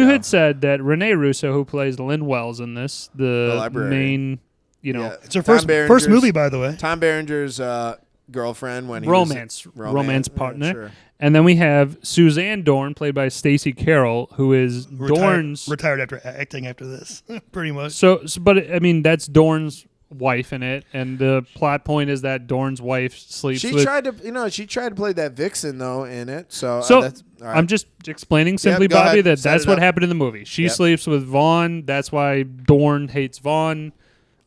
Speaker 1: had said that Rene Russo, who plays Lynn Wells in this, the main,
Speaker 3: it's her first movie, by the way.
Speaker 2: Tom Berenger's girlfriend when he
Speaker 1: romance partner.
Speaker 2: Sure.
Speaker 1: And then we have Suzanne Dorn, played by Stacey Carroll, who is Dorn's
Speaker 3: retired after acting after this, pretty much.
Speaker 1: So, but I mean, that's Dorn's wife in it, and the plot point is that Dorn's wife sleeps with...
Speaker 2: She tried to play that vixen though in it. So that's, all right.
Speaker 1: I'm just explaining simply, Bobby,
Speaker 2: ahead.
Speaker 1: that's what happened in the movie. She sleeps with Vaughn. That's why Dorn hates Vaughn.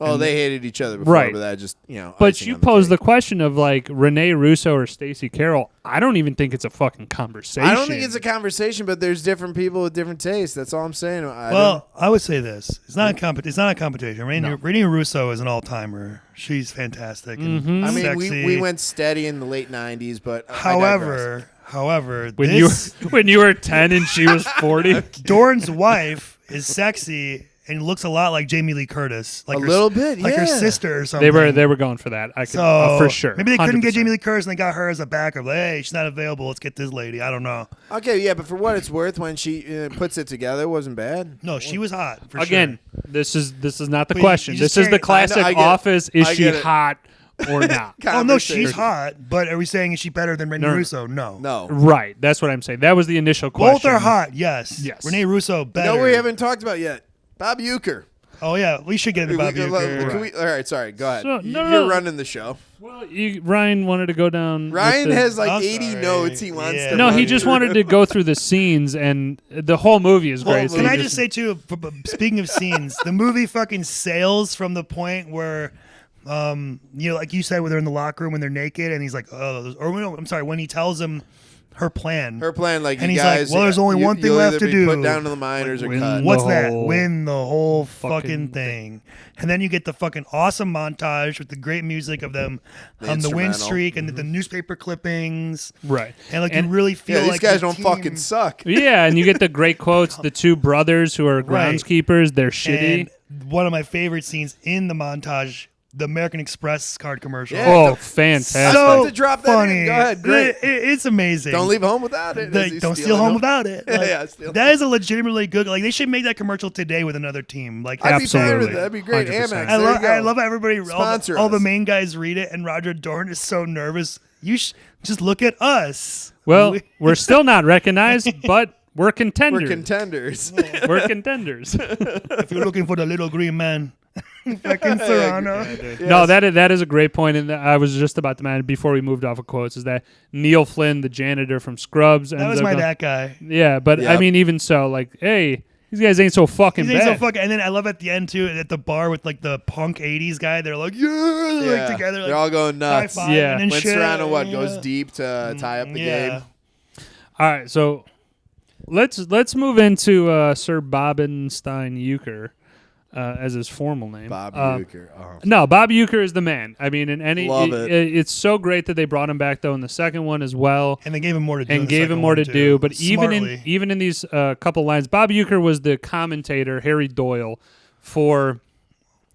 Speaker 2: Oh, they hated each other before,
Speaker 1: right?
Speaker 2: But that just
Speaker 1: But you pose the question of like Rene Russo or Stacey Carroll. I don't even think it's a fucking conversation.
Speaker 2: I don't think it's a conversation, but there's different people with different tastes. That's all I'm saying.
Speaker 3: I would say this: it's not a competition. Rene Russo is an all-timer. She's fantastic. And
Speaker 2: I mean,
Speaker 3: sexy.
Speaker 2: we went steady in the late '90s, but
Speaker 3: however,
Speaker 1: when you were 10 and she was 40,
Speaker 3: Dorn's wife is sexy and looks a lot like Jamie Lee Curtis, like
Speaker 2: little bit,
Speaker 3: like her sister or something.
Speaker 1: They were going for that. I could, for sure.
Speaker 3: Maybe they
Speaker 1: 100%.
Speaker 3: couldn't get Jamie Lee Curtis and they got her as a backup. Like, hey, she's not available. Let's get this lady. I don't know.
Speaker 2: Okay, yeah, but for what it's worth, when she puts it together, it wasn't bad.
Speaker 3: No, she was hot.
Speaker 1: Again, this is not the question. This is the classic Office. Is she hot or not?
Speaker 3: Oh no, she's hot. But are we saying is she better than Rene Russo? No.
Speaker 1: Right. That's what I'm saying. That was the initial question.
Speaker 3: Both are hot. Yes. Rene Russo better.
Speaker 2: No, we haven't talked about yet. Bob Uecker.
Speaker 3: Oh, yeah. We should get into Bob Uecker.
Speaker 2: All right, sorry. Go ahead.
Speaker 1: So,
Speaker 2: You're running the show.
Speaker 1: Well, Ryan wanted to go down.
Speaker 2: Ryan has like 80 notes he wants to
Speaker 1: No, he just wanted to go through the scenes, and the whole movie is great.
Speaker 3: Can I just say, too, speaking of scenes, the movie fucking sails from the point where, like you said, when they're in the locker room when they're naked, and he's like, when he tells him her plan, like,
Speaker 2: and
Speaker 3: he's
Speaker 2: guys,
Speaker 3: like, well, there's only one thing left to do.
Speaker 2: Put down to the minors or cut.
Speaker 3: What's that? Win the whole fucking thing. And then you get the fucking awesome montage with the great music of them on the win streak and the newspaper clippings.
Speaker 1: Right.
Speaker 3: And like you really feel
Speaker 2: these
Speaker 3: like
Speaker 2: guys don't fucking suck.
Speaker 1: Yeah, and you get the great quotes. The two brothers who are groundskeepers, they're shitty.
Speaker 3: And one of my favorite scenes in the montage, the American Express card commercial.
Speaker 1: Yeah, oh, fantastic.
Speaker 3: So
Speaker 2: to drop that
Speaker 3: funny.
Speaker 2: In. Go ahead. Great.
Speaker 3: It's amazing.
Speaker 2: Don't leave home without it.
Speaker 3: Don't steal home without it.
Speaker 2: Like,
Speaker 3: that is a legitimately good. Like they should make that commercial today with another team. Like
Speaker 1: absolutely,
Speaker 2: that'd be great.
Speaker 1: 100%.
Speaker 2: Amex.
Speaker 3: I love how everybody, all the main guys read it, and Roger Dorn is so nervous. You just look at us.
Speaker 1: Well, we're still not recognized, but we're contenders. We're contenders.
Speaker 3: If you're looking for the little green man. Fucking Serrano.
Speaker 1: Yes. No, that is a great point, and I was just about to mention before we moved off of quotes is that Neil Flynn, the janitor from Scrubs,
Speaker 3: that was that guy.
Speaker 1: Yeah, but I mean, even so, like, hey, These guys ain't so fucking
Speaker 3: These ain't
Speaker 1: bad.
Speaker 3: so fucking. And then I love at the end too, at the bar with like the punk '80s guy. They're like, they're like together.
Speaker 2: They're
Speaker 3: Like,
Speaker 2: all going nuts.
Speaker 3: high-fiving
Speaker 1: Yeah.
Speaker 3: and
Speaker 2: Went
Speaker 3: shit.
Speaker 2: around and
Speaker 3: Yeah.
Speaker 2: goes deep to tie up the game.
Speaker 1: All right, so let's move into Sir Bobenstein Uecker as his formal name.
Speaker 2: Bob Uecker.
Speaker 1: No, Bob Uecker is the man. I mean, in any,
Speaker 2: Love it.
Speaker 1: It's so great that they brought him back though in the second one as well,
Speaker 3: And they gave him more to do.
Speaker 1: and
Speaker 3: in the
Speaker 1: gave
Speaker 3: second
Speaker 1: him more
Speaker 3: one,
Speaker 1: to
Speaker 3: too.
Speaker 1: do. But
Speaker 3: Smartly.
Speaker 1: even in these couple lines, Bob Uecker was the commentator, Harry Doyle, for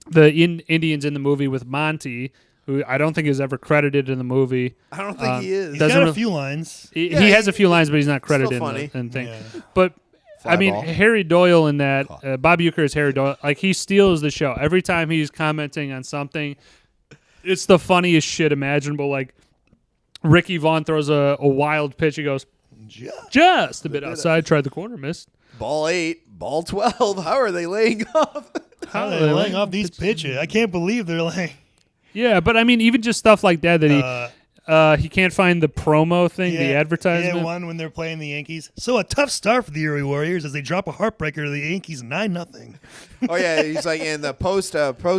Speaker 1: the Indians in the movie with Monty, who I don't think is ever credited in the movie.
Speaker 2: I don't think he is.
Speaker 3: He's
Speaker 1: doesn't
Speaker 3: got a
Speaker 1: re-
Speaker 3: few lines.
Speaker 1: He
Speaker 2: Yeah,
Speaker 1: has a few lines, but he's not
Speaker 2: still
Speaker 1: credited
Speaker 2: funny.
Speaker 1: in the thing.
Speaker 3: Yeah.
Speaker 1: But I mean,
Speaker 2: ball.
Speaker 1: Harry Doyle in that, Bob Uecker is Harry Doyle. Like, he steals the show. Every time he's commenting on something, it's the funniest shit imaginable. Like, Ricky Vaughn throws a wild pitch. He goes, just a bit outside, tried the corner, missed.
Speaker 2: Ball 8, ball 12. How are they laying off?
Speaker 3: How are they laying off these pitches? I can't believe they're like.
Speaker 1: Yeah, but I mean, even just stuff like that he can't find the promo thing, the advertisement.
Speaker 3: Yeah, one when they're playing the Yankees. So a tough start for the early Warriors as they drop a heartbreaker to the Yankees 9-0.
Speaker 2: Oh yeah, he's like, and the post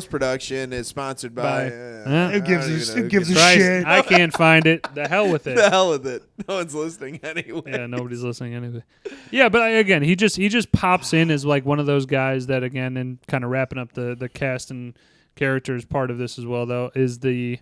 Speaker 2: production is sponsored by.
Speaker 3: Who gives a
Speaker 1: Christ,
Speaker 3: shit?
Speaker 1: I can't find it. The hell with it.
Speaker 2: The hell with it. No one's listening anyway.
Speaker 1: Yeah, nobody's listening anyway. Yeah, but again, he just pops in as like one of those guys that, again, and kind of wrapping up the cast and characters part of this as well, though, is the,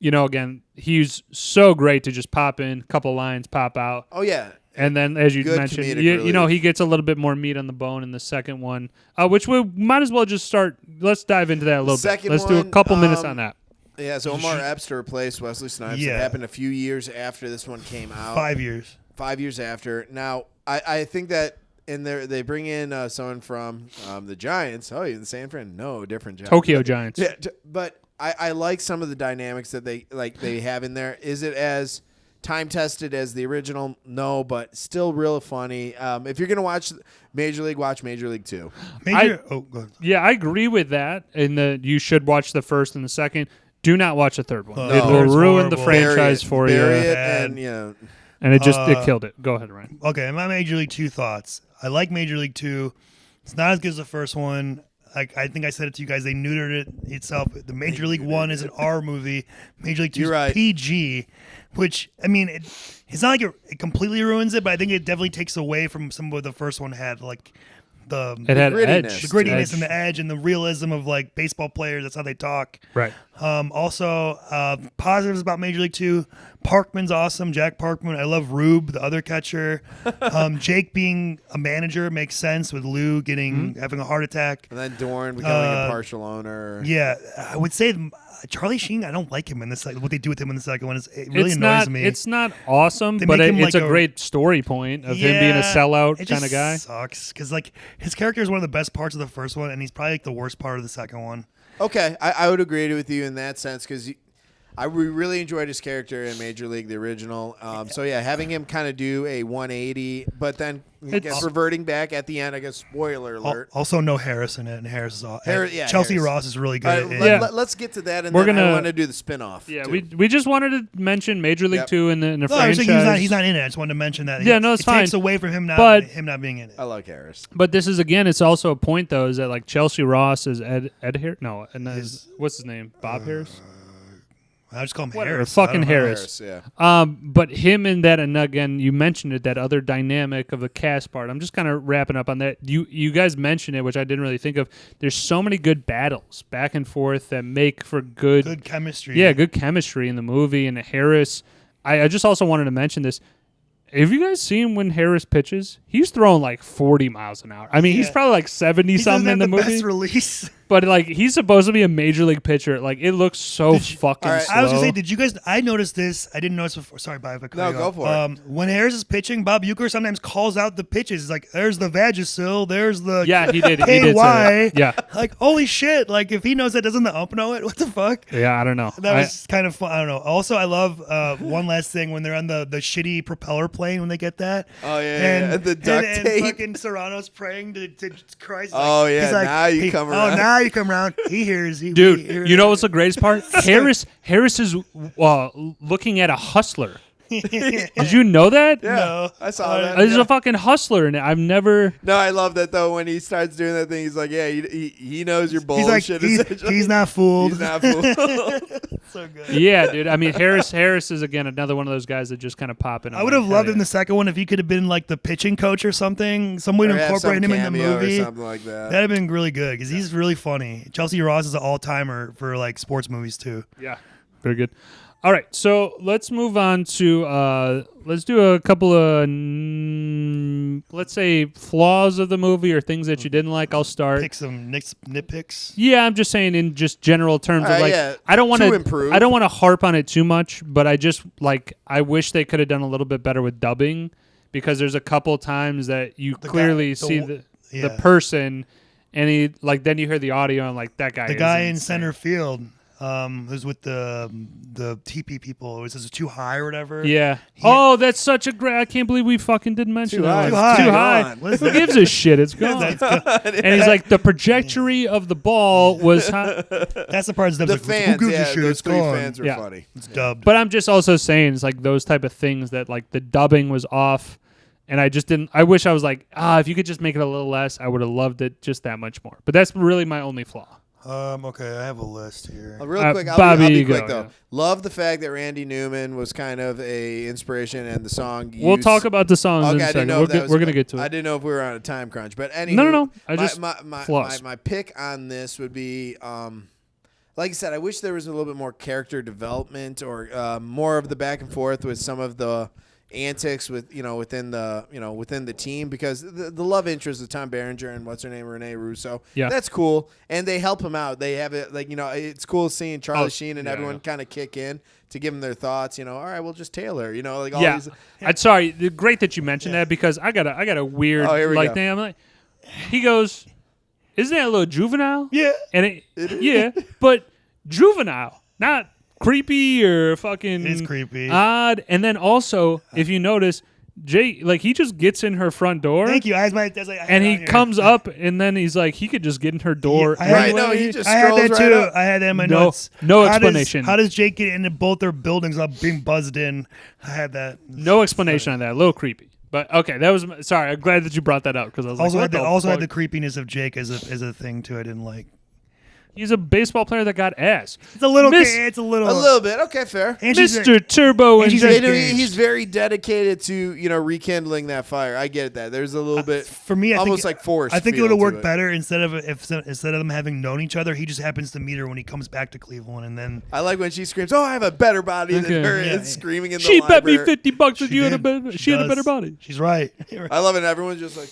Speaker 1: again, he's so great to just pop in, couple lines, pop out.
Speaker 2: Oh yeah.
Speaker 1: And then, as you
Speaker 2: Good
Speaker 1: mentioned,
Speaker 2: comedic relief.
Speaker 1: he gets a little bit more meat on the bone in the second one, which we might as well just start. Let's dive into that a little bit.
Speaker 2: Second
Speaker 1: Let's do a
Speaker 2: one,
Speaker 1: couple minutes on that.
Speaker 2: Yeah, so Omar Epps replaced Wesley Snipes.
Speaker 3: Yeah.
Speaker 2: It happened a few years after this one came out.
Speaker 3: 5 years.
Speaker 2: 5 years after. Now, I think that in there they bring in someone from the Giants. Oh, in San Fran? No, different Giants.
Speaker 1: Tokyo Giants.
Speaker 2: Yeah, but I like some of the dynamics that they have in there. Is it as time tested as the original? No, but still real funny. If you're gonna watch Major League, watch Major League 2.
Speaker 3: Go ahead.
Speaker 1: Yeah, I agree with that. And that you should watch the first and the second. Do not watch the third one.
Speaker 3: No,
Speaker 1: It will
Speaker 3: it's
Speaker 1: ruin the
Speaker 3: horrible.
Speaker 1: franchise for you.
Speaker 2: Bury it,
Speaker 3: And-
Speaker 2: and
Speaker 1: And it killed it. Go ahead, Ryan.
Speaker 3: Okay, my Major League 2 thoughts. I like Major League 2. It's not as good as the first one. I think I said it to you guys. They neutered it itself. The Major League 1 is an R movie. Major League 2 is
Speaker 2: You're right.
Speaker 3: PG, which, I mean, it's not like it completely ruins it, but I think it definitely takes away from some of what the first one had, like
Speaker 1: It had
Speaker 2: grittiness.
Speaker 1: edge.
Speaker 3: the grittiness and the edge and the realism of like baseball players. That's how they talk.
Speaker 1: Right.
Speaker 3: Also, positives about Major League 2. Parkman's awesome. Jack Parkman. I love Rube, the other catcher. Jake being a manager makes sense with Lou having a heart attack.
Speaker 2: and then Dorn becoming a partial owner.
Speaker 3: Yeah, I would say Charlie Sheen. I don't like him in this. What they do with him in the second one it really
Speaker 1: it's
Speaker 3: annoys
Speaker 1: not,
Speaker 3: me.
Speaker 1: It's not awesome,
Speaker 3: They
Speaker 1: but
Speaker 3: make him
Speaker 1: it's
Speaker 3: like
Speaker 1: a
Speaker 3: a-
Speaker 1: great story point of him being a sellout
Speaker 3: it
Speaker 1: kind of
Speaker 3: just
Speaker 1: guy.
Speaker 3: Sucks because like his character is one of the best parts of the first one, and he's probably like the worst part of the second one.
Speaker 2: Okay, I would agree with you in that sense because we really enjoyed his character in Major League, the original. So yeah, having him kind of do a 180, but then I guess reverting back at the end. I guess spoiler alert.
Speaker 3: Also, no Harris in it, and Harris is awesome. Chelsea
Speaker 2: Harris.
Speaker 3: Ross is really
Speaker 2: All
Speaker 3: good.
Speaker 2: right,
Speaker 1: Yeah.
Speaker 2: let's get to that, and
Speaker 1: We're
Speaker 2: then I
Speaker 1: gonna-
Speaker 2: want to do the spinoff.
Speaker 1: Yeah,
Speaker 2: too.
Speaker 1: we just wanted to mention Major League
Speaker 2: Yep.
Speaker 1: 2 in the
Speaker 3: No, I was
Speaker 1: franchise.
Speaker 3: thinking he's not in it. I just wanted to mention that.
Speaker 1: Yeah, no, it's
Speaker 3: it
Speaker 1: fine.
Speaker 3: takes away from him not being in it.
Speaker 2: I like Harris.
Speaker 1: But this is, again, it's also a point though, is that like Chelsea Ross is Ed Harris? No, and what's his name? Bob Harris?
Speaker 3: I just call him
Speaker 1: Whatever,
Speaker 3: Harris.
Speaker 1: fucking
Speaker 3: I don't know.
Speaker 1: Harris.
Speaker 2: Yeah.
Speaker 1: But him and that, and again, you mentioned it, that other dynamic of the cast part. I'm just kind of wrapping up on that. You guys mentioned it, which I didn't really think of. There's so many good battles back and forth that make for good
Speaker 3: chemistry.
Speaker 1: Yeah, good chemistry in the movie. And Harris, I just also wanted to mention this. Have you guys seen when Harris pitches? He's throwing like 40 miles an hour. I mean, he's probably like 70
Speaker 3: He
Speaker 1: something
Speaker 3: doesn't
Speaker 1: in
Speaker 3: have
Speaker 1: the
Speaker 3: the
Speaker 1: movie.
Speaker 3: best release.
Speaker 1: But like, he's supposed to be a major league pitcher. Like, it looks so fucking
Speaker 2: all right,
Speaker 1: slow.
Speaker 3: I was gonna say, did you guys? I noticed this. I didn't notice before. Sorry, Bob.
Speaker 2: No, go for it.
Speaker 3: When Harris is pitching, Bob Uecker sometimes calls out the pitches. He's like, "There's the Vagisil. There's the
Speaker 1: Yeah, he did. He
Speaker 3: KY."
Speaker 1: did say that. Yeah.
Speaker 3: Like, holy shit! Like, if he knows that, doesn't the ump know it? What the fuck?
Speaker 1: Yeah, I don't know.
Speaker 3: That was kind of fun. I don't know. Also, I love one last thing when they're on the shitty propeller plane when they get that.
Speaker 2: Oh, yeah, the duct
Speaker 3: and
Speaker 2: tape.
Speaker 3: fucking Serrano's praying to Christ.
Speaker 2: Oh,
Speaker 3: like,
Speaker 2: yeah,
Speaker 3: he's like,
Speaker 2: now you come around.
Speaker 3: Oh, now you come around. He hears.
Speaker 1: Dude, you know what's the greatest part? Harris is looking at a hustler Did you know that?
Speaker 2: Yeah,
Speaker 3: No.
Speaker 2: I saw that.
Speaker 1: He's
Speaker 2: yeah.
Speaker 1: a fucking hustler, and I've never.
Speaker 2: No, I love that though. When he starts doing that thing, he's like, "Yeah, he knows your
Speaker 3: He's like,
Speaker 2: bullshit."
Speaker 3: he's not fooled.
Speaker 2: He's not fooled.
Speaker 3: So good.
Speaker 1: Yeah, dude. I mean, Harris is again another one of those guys that just kind of pop in.
Speaker 3: I would have loved it in the second one if he could have been like the pitching coach or something. Some way to
Speaker 2: Or have
Speaker 3: incorporate
Speaker 2: some
Speaker 3: him in the
Speaker 2: cameo
Speaker 3: movie.
Speaker 2: or something like that.
Speaker 3: That'd have been really good because he's really funny. Chelsea Ross is an all-timer for like sports movies too.
Speaker 1: Yeah, very good. All right, so let's move on to let's do a couple of let's say flaws of the movie or things that you didn't like. I'll start.
Speaker 3: Pick some nitpicks.
Speaker 1: Yeah, I'm just saying in just general terms of like
Speaker 2: yeah,
Speaker 1: I don't want
Speaker 2: to improve.
Speaker 1: I don't want to harp on it too much, but I just like I wish they could have done a little bit better with dubbing because there's a couple times that you clearly see the person and he like then you hear the audio and like that guy.
Speaker 3: The
Speaker 1: is
Speaker 3: guy in
Speaker 1: insane.
Speaker 3: center field, who's with the TP people. Is this too high or whatever?
Speaker 1: Yeah. Oh, that's such a great. I can't believe we fucking didn't mention
Speaker 2: Too
Speaker 1: that.
Speaker 2: high.
Speaker 3: Too
Speaker 1: Too
Speaker 3: high.
Speaker 1: high.
Speaker 3: What is
Speaker 1: Who
Speaker 3: that?
Speaker 1: gives a shit? It's gone.
Speaker 3: That's good.
Speaker 1: And he's like, the trajectory of the ball was high.
Speaker 3: That's the part that's
Speaker 2: The
Speaker 3: like,
Speaker 2: fans,
Speaker 3: who gives
Speaker 2: yeah,
Speaker 3: a shit?
Speaker 2: those
Speaker 3: It's
Speaker 2: three
Speaker 3: gone.
Speaker 2: fans were
Speaker 1: Yeah.
Speaker 2: funny.
Speaker 3: It's dubbed.
Speaker 1: But I'm just also saying it's like those type of things that like the dubbing was off. And I just didn't. I wish I was like, if you could just make it a little less, I would have loved it just that much more. But that's really my only flaw.
Speaker 3: Okay, I have a list here.
Speaker 2: Real quick,
Speaker 1: Bobby,
Speaker 2: I'll be
Speaker 1: you
Speaker 2: quick
Speaker 1: go,
Speaker 2: though.
Speaker 1: yeah.
Speaker 2: Love the fact that Randy Newman was kind of a inspiration and the song.
Speaker 1: We'll talk about the songs in
Speaker 2: Okay,
Speaker 1: a
Speaker 2: I didn't
Speaker 1: second.
Speaker 2: know
Speaker 1: We're,
Speaker 2: if that was,
Speaker 1: we're gonna get to
Speaker 2: I
Speaker 1: it.
Speaker 2: didn't know if we were on a time crunch, but anyway.
Speaker 1: No. I just flaws.
Speaker 2: my pick on this would be, like I said, I wish there was a little bit more character development or more of the back and forth with some of the antics with within the team because the love interest of Tom Berenger and what's her name Renee Russo, that's cool, and they help him out. They have it it's cool seeing Charlie Sheen and everyone kind of kick in to give them their thoughts. All right, we'll just tailor. Like all these.
Speaker 1: I'm sorry. Great that you mentioned that because I got a weird
Speaker 2: Oh, here we go.
Speaker 1: thing. I'm like, he goes, "Isn't that a little juvenile?"
Speaker 3: Yeah.
Speaker 1: And but juvenile, not creepy or fucking
Speaker 3: It's creepy.
Speaker 1: odd. And then also, if you notice, Jay, like he just gets in her front door.
Speaker 3: Thank you.
Speaker 1: And he comes up, and then he's like, he could just get in her door.
Speaker 3: I had-
Speaker 2: Right,
Speaker 1: anyway.
Speaker 2: no, he just
Speaker 3: I had
Speaker 2: strolls
Speaker 3: that
Speaker 2: right
Speaker 3: too.
Speaker 2: up.
Speaker 3: I had that in my
Speaker 1: No-
Speaker 3: notes.
Speaker 1: no
Speaker 3: How
Speaker 1: explanation.
Speaker 3: How does Jake get into both their buildings without being buzzed in? I had that.
Speaker 1: No explanation on that. A little creepy. But okay, that was sorry. I'm glad that you brought that up because I was
Speaker 3: Also,
Speaker 1: like,
Speaker 3: had
Speaker 1: what
Speaker 3: the,
Speaker 1: the
Speaker 3: had
Speaker 1: fuck?
Speaker 3: the creepiness of Jake as a thing too. I didn't like.
Speaker 1: He's a baseball player that got ass.
Speaker 3: It's a little.
Speaker 1: Miss-
Speaker 3: It's a little.
Speaker 2: A little bit. Okay, fair.
Speaker 3: And she's
Speaker 1: Mr. Turbo
Speaker 3: and
Speaker 1: and
Speaker 3: she's
Speaker 1: Jake.
Speaker 3: engaged.
Speaker 2: He's very dedicated to rekindling that fire. I get that. There's a little bit
Speaker 3: For me, I
Speaker 2: almost
Speaker 3: think,
Speaker 2: like forced.
Speaker 3: I think it
Speaker 2: feel
Speaker 3: would have
Speaker 2: to
Speaker 3: worked
Speaker 2: it.
Speaker 3: better instead of them having known each other. He just happens to meet her when he comes back to Cleveland, and then
Speaker 2: I like when she screams, "Oh, I have a better body
Speaker 1: Okay.
Speaker 2: than her!"
Speaker 3: Yeah,
Speaker 2: and
Speaker 3: yeah.
Speaker 2: screaming in the
Speaker 1: She bet me
Speaker 2: library.
Speaker 1: $50 that
Speaker 3: She
Speaker 1: you had a
Speaker 3: did.
Speaker 1: better.
Speaker 3: She
Speaker 1: She had a
Speaker 3: does.
Speaker 1: better body.
Speaker 3: she's right.
Speaker 2: I love it. And everyone's just like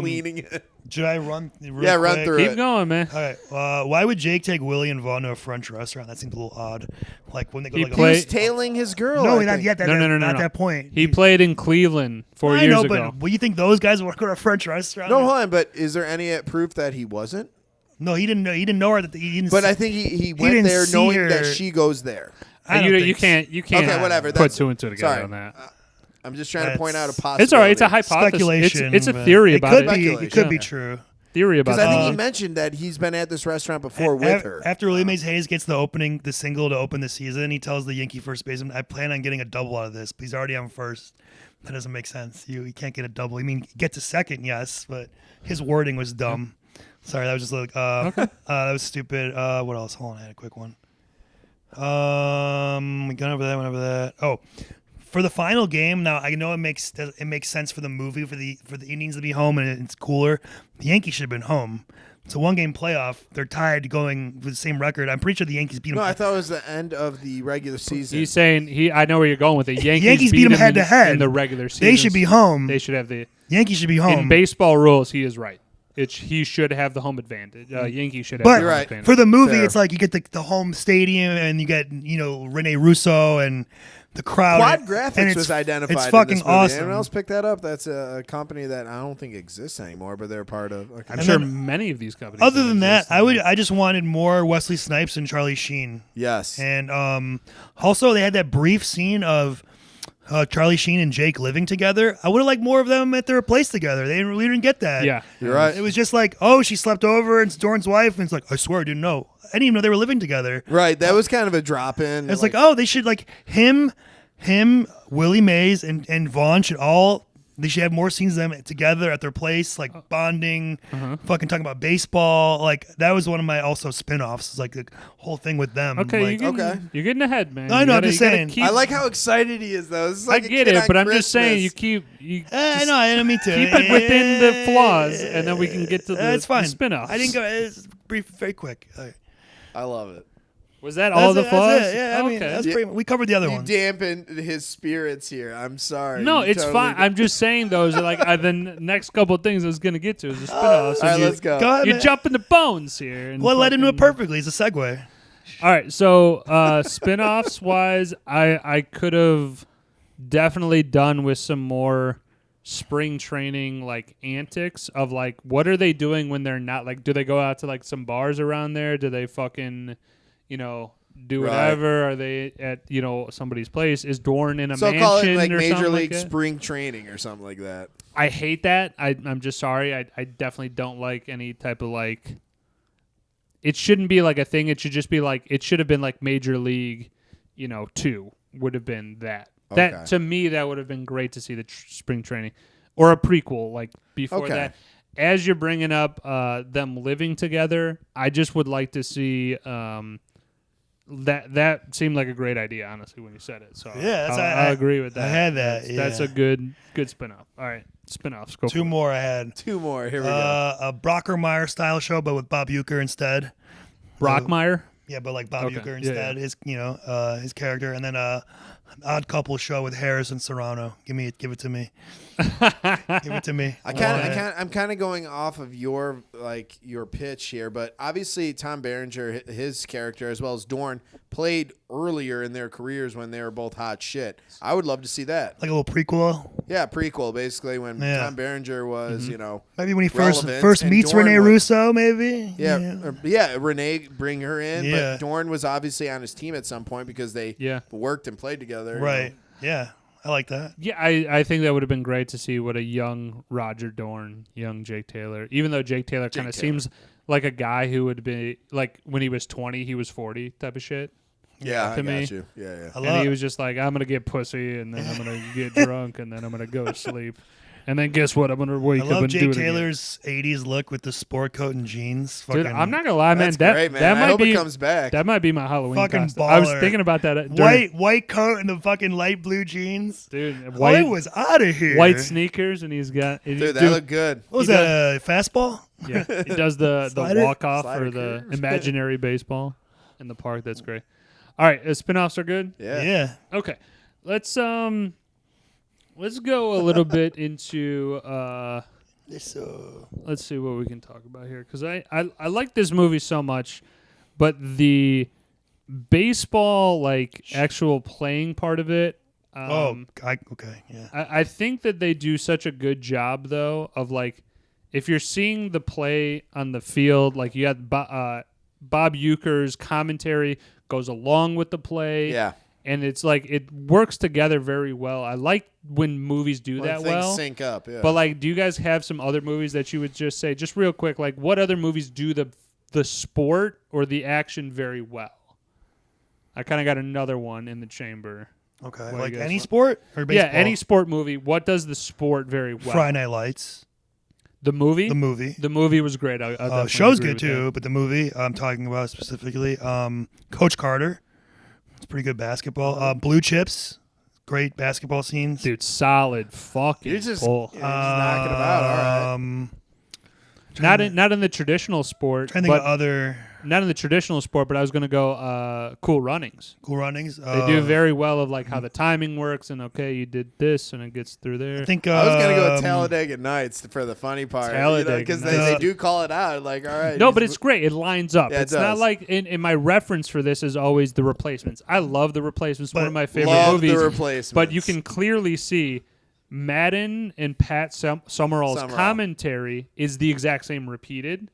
Speaker 2: leaning in.
Speaker 3: Should I run? Real
Speaker 2: Yeah, run
Speaker 3: quick?
Speaker 2: through
Speaker 1: Keep
Speaker 2: it.
Speaker 1: going, man.
Speaker 3: All right. Why would Jake take Willie and Vaughn to a French restaurant? That seems a little odd. Like when they go
Speaker 1: He
Speaker 3: to like
Speaker 2: He
Speaker 1: played-
Speaker 2: was tailing his girl.
Speaker 3: no,
Speaker 2: I
Speaker 3: not
Speaker 2: think.
Speaker 3: yet.
Speaker 1: No.
Speaker 3: Not that point.
Speaker 1: He played in Cleveland 4
Speaker 3: I
Speaker 1: years
Speaker 3: know,
Speaker 1: ago.
Speaker 3: but you think those guys would go to a French restaurant?
Speaker 2: No, hold on. But is there any proof that he wasn't?
Speaker 3: No, he didn't know. He didn't know her. That he didn't.
Speaker 2: But
Speaker 3: see-
Speaker 2: I think he went
Speaker 3: didn't
Speaker 2: there
Speaker 3: see
Speaker 2: knowing
Speaker 3: her.
Speaker 2: that she goes there.
Speaker 3: I don't
Speaker 1: You
Speaker 3: think
Speaker 1: can't
Speaker 2: Okay, whatever.
Speaker 1: put
Speaker 2: That's-
Speaker 1: two and two together
Speaker 2: sorry.
Speaker 1: on that.
Speaker 2: I'm just trying to point out a
Speaker 3: That's-
Speaker 2: possibility.
Speaker 1: It's all right. It's a hypothesis.
Speaker 3: speculation.
Speaker 1: It's a
Speaker 3: but
Speaker 1: theory
Speaker 3: it
Speaker 1: about
Speaker 3: could
Speaker 1: it.
Speaker 3: Be, it could be
Speaker 1: Yeah.
Speaker 3: true.
Speaker 1: Theory about
Speaker 2: Because I think
Speaker 1: it.
Speaker 2: he mentioned that he's been at this restaurant before with her.
Speaker 3: After Willie Mays Hayes gets the single to open the season, he tells the Yankee first baseman, "I plan on getting a double out of this, but he's already on first." That doesn't make sense. You can't get a double. I mean, get to second, yes, but his wording was dumb. Sorry, that was just like that was stupid. What else? Hold on, I had a quick one. We gone over that. Went over that. Oh. For the final game, now I know it makes sense for the movie for the Indians to be home and it's cooler. The Yankees should have been home. It's a one-game playoff. They're tied going with the same record. I'm pretty sure the Yankees beat them.
Speaker 2: No, I thought it was the end of the regular season.
Speaker 1: He's saying I know where you're going with it.
Speaker 3: Yankees beat him head to head
Speaker 1: in the regular season.
Speaker 3: They should be home.
Speaker 1: They should have the
Speaker 3: Yankees should be home.
Speaker 1: in baseball rules. He is right. He should have the home advantage. Yankees should have
Speaker 3: But
Speaker 1: the
Speaker 2: You're
Speaker 1: home
Speaker 2: right.
Speaker 1: advantage.
Speaker 3: for the movie,
Speaker 2: Fair.
Speaker 3: it's like you get the home stadium and you get Rene Russo and the crowd.
Speaker 2: Quad
Speaker 3: and
Speaker 2: Graphics
Speaker 3: it's,
Speaker 2: was identified.
Speaker 3: It's
Speaker 2: in
Speaker 3: fucking
Speaker 2: this movie.
Speaker 3: awesome.
Speaker 2: Anyone else pick that up? That's a company that I don't think exists anymore, but they're part of. Okay.
Speaker 1: I'm
Speaker 3: And
Speaker 1: sure
Speaker 3: then-
Speaker 1: many of these companies.
Speaker 3: Other
Speaker 1: don't
Speaker 3: than that,
Speaker 1: exist.
Speaker 3: I just wanted more Wesley Snipes and Charlie Sheen.
Speaker 2: Yes.
Speaker 3: And also they had that brief scene of Charlie Sheen and Jake living together. I would have liked more of them at their place together. We didn't get that.
Speaker 1: Yeah.
Speaker 2: You're right.
Speaker 3: It was just like, oh, she slept over and it's Dorn's wife, and it's like, I swear I didn't know. I didn't even know they were living together.
Speaker 2: Right. That was kind of a drop in.
Speaker 3: It's like, oh, they should like him, Willie Mays, and Vaughn should all. They should have more scenes of them together at their place, like bonding, fucking talking about baseball. Like that was one of my also spinoffs. It's like the whole thing with them.
Speaker 1: Okay,
Speaker 3: like,
Speaker 1: you're getting ahead, man.
Speaker 3: I know, I'm just saying.
Speaker 2: I like how excited he is, though. This is like
Speaker 1: I get it, but I'm just saying you keep.
Speaker 3: I know, me too.
Speaker 1: Keep it within the flaws, and then we can get to the,
Speaker 3: it's fine.
Speaker 1: the spin-offs.
Speaker 3: I didn't go. It's brief, very quick.
Speaker 2: I love it.
Speaker 1: Was that all the flaws?
Speaker 3: That's it. Yeah, I mean, that's pretty. We covered the other
Speaker 2: You
Speaker 3: ones.
Speaker 2: dampened his spirits here. I'm sorry.
Speaker 1: No,
Speaker 2: You
Speaker 1: it's
Speaker 2: totally
Speaker 1: fine.
Speaker 2: did.
Speaker 1: I'm just saying those are like the next couple of things I was going to get to is the spin-offs.
Speaker 2: All right, let's go.
Speaker 3: Go ahead,
Speaker 1: You're
Speaker 3: man.
Speaker 1: jumping the bones here. And
Speaker 3: Well, led into it
Speaker 1: fucking-
Speaker 3: perfectly. It's a segue.
Speaker 1: All right, so spin-offs wise, I could have definitely done with some more spring training like antics of like what are they doing when they're not like do they go out to like some bars around there? Do they fucking do
Speaker 2: Right.
Speaker 1: whatever? Are they at somebody's place? Is Dorn in a
Speaker 2: So
Speaker 1: mansion
Speaker 2: call it like
Speaker 1: or
Speaker 2: Major
Speaker 1: something
Speaker 2: League
Speaker 1: like that?
Speaker 2: Spring Training or something like that.
Speaker 1: I hate that. I'm just sorry. I definitely don't like any type of like. It shouldn't be like a thing. It should just be like it should have been like Major League, 2 would have been that.
Speaker 2: Okay.
Speaker 1: That to me that would have been great to see the spring training or a prequel like before
Speaker 2: Okay.
Speaker 1: that. As you're bringing up them living together, I just would like to see that seemed like a great idea honestly when you said it. So
Speaker 3: Yeah, that's
Speaker 1: I agree with that.
Speaker 3: I had that.
Speaker 1: That's a good spin-off. All right, spin-offs. Go
Speaker 3: Two
Speaker 1: for it.
Speaker 3: more I had.
Speaker 2: Two more. Here we go.
Speaker 3: A Brockermeyer style show, but with Bob Uecker instead.
Speaker 1: Brockmeyer.
Speaker 3: Yeah, but like Bob
Speaker 1: Okay.
Speaker 3: Uecker
Speaker 1: Yeah,
Speaker 3: instead. His character, and then an Odd Couple show with Harrison Serrano. Give it to me. Give it to me.
Speaker 2: I'm kind of going off of your pitch here, but obviously Tom Berenger, his character as well as Dorn, played earlier in their careers when they were both hot shit. I would love to see that.
Speaker 3: Like a little prequel.
Speaker 2: Yeah, prequel basically when
Speaker 3: Yeah.
Speaker 2: Tom Berenger was,
Speaker 3: Maybe when he
Speaker 2: relevant,
Speaker 3: first
Speaker 2: and
Speaker 3: meets
Speaker 2: Dorn
Speaker 3: Rene
Speaker 2: was-
Speaker 3: Russo, maybe.
Speaker 2: Yeah, Renee bring her in,
Speaker 3: Yeah.
Speaker 2: but Dorn was obviously on his team at some point because they worked and played together.
Speaker 3: Right. Yeah. I like that.
Speaker 1: Yeah, I think that would have been great to see what a young Roger Dorn, young Jake Taylor, even though Jake Taylor kind of seems like a guy who would be like when he was 20, he was 40 type of shit.
Speaker 2: Yeah, I
Speaker 1: to me.
Speaker 2: got you. Yeah.
Speaker 1: And he was just like, I'm going to get pussy and then I'm going to get drunk and then I'm going to go to sleep. And then guess what? I'm going to wake
Speaker 3: I
Speaker 1: up
Speaker 3: love
Speaker 1: and do
Speaker 3: Jake
Speaker 1: it again.
Speaker 3: Taylor's 80s look with the sport coat and jeans.
Speaker 1: Dude,
Speaker 3: Fucking
Speaker 1: I'm not gonna lie, man.
Speaker 2: That's
Speaker 1: That
Speaker 2: great, man.
Speaker 1: that
Speaker 2: I
Speaker 1: might
Speaker 2: hope
Speaker 1: be
Speaker 2: it comes back.
Speaker 1: That might be my Halloween
Speaker 3: Fucking
Speaker 1: costume. I was
Speaker 3: baller.
Speaker 1: thinking about that. During,
Speaker 3: white coat and the fucking light blue jeans.
Speaker 1: dude.
Speaker 3: White
Speaker 1: White
Speaker 3: was out of here.
Speaker 1: white sneakers, and he's got.
Speaker 2: Dude, that looked good.
Speaker 3: What was
Speaker 1: he
Speaker 3: that? A fastball?
Speaker 1: Yeah, he does the
Speaker 3: Slider?
Speaker 1: walk off
Speaker 2: Slider
Speaker 1: or the
Speaker 2: curve.
Speaker 1: imaginary baseball in the park. That's great. All right, spinoffs are good.
Speaker 2: Yeah.
Speaker 1: Okay, let's go a little bit into. Let's see what we can talk about here because I like this movie so much, but the baseball like actual playing part of it.
Speaker 3: Okay, yeah.
Speaker 1: I think that they do such a good job though of like if you're seeing the play on the field, like you got Bob Uecker's commentary goes along with the play.
Speaker 2: Yeah.
Speaker 1: And it's like it works together very well. I like when movies do
Speaker 2: When
Speaker 1: that
Speaker 2: things
Speaker 1: well.
Speaker 2: sync up, yeah.
Speaker 1: But like, do you guys have some other movies that you would just say, just real quick, like what other movies do the sport or the action very well? I kind of got another one in the chamber.
Speaker 3: Okay.
Speaker 1: What do
Speaker 3: Like
Speaker 1: you guys
Speaker 3: any
Speaker 1: want?
Speaker 3: sport or baseball?
Speaker 1: Yeah, any sport movie. What does the sport very well?
Speaker 3: Friday Night Lights.
Speaker 1: The movie.
Speaker 3: The movie.
Speaker 1: The movie was great. I definitely
Speaker 3: Show's
Speaker 1: agree
Speaker 3: good
Speaker 1: with
Speaker 3: too,
Speaker 1: that.
Speaker 3: but the movie I'm talking about specifically, Coach Carter. It's pretty good basketball. Blue Chips. Great basketball scenes.
Speaker 1: Dude, solid fucking
Speaker 2: You're just,
Speaker 1: pull.
Speaker 2: you're just knocking about. All right.
Speaker 1: Not in the traditional sport,
Speaker 3: Trying to think
Speaker 1: but
Speaker 3: of other
Speaker 1: not in the traditional sport. But I was going to go Cool Runnings.
Speaker 3: Cool Runnings.
Speaker 1: They do very well of like how the timing works and okay, you did this and it gets through there.
Speaker 3: I think
Speaker 2: I was gonna go with Talladega Nights for the funny part,
Speaker 1: Talladega
Speaker 2: because
Speaker 1: Nights.
Speaker 2: they do call it out. Like, all right,
Speaker 1: No, but it's great. It lines up.
Speaker 2: Yeah, it
Speaker 1: It's not
Speaker 2: does.
Speaker 1: like in my reference for this is always The Replacements. I love The Replacements. One
Speaker 3: But
Speaker 1: of my favorite
Speaker 2: love
Speaker 1: movies.
Speaker 2: The Replacements.
Speaker 1: But you can clearly see Madden and Pat Summerall's commentary is the exact same repeated,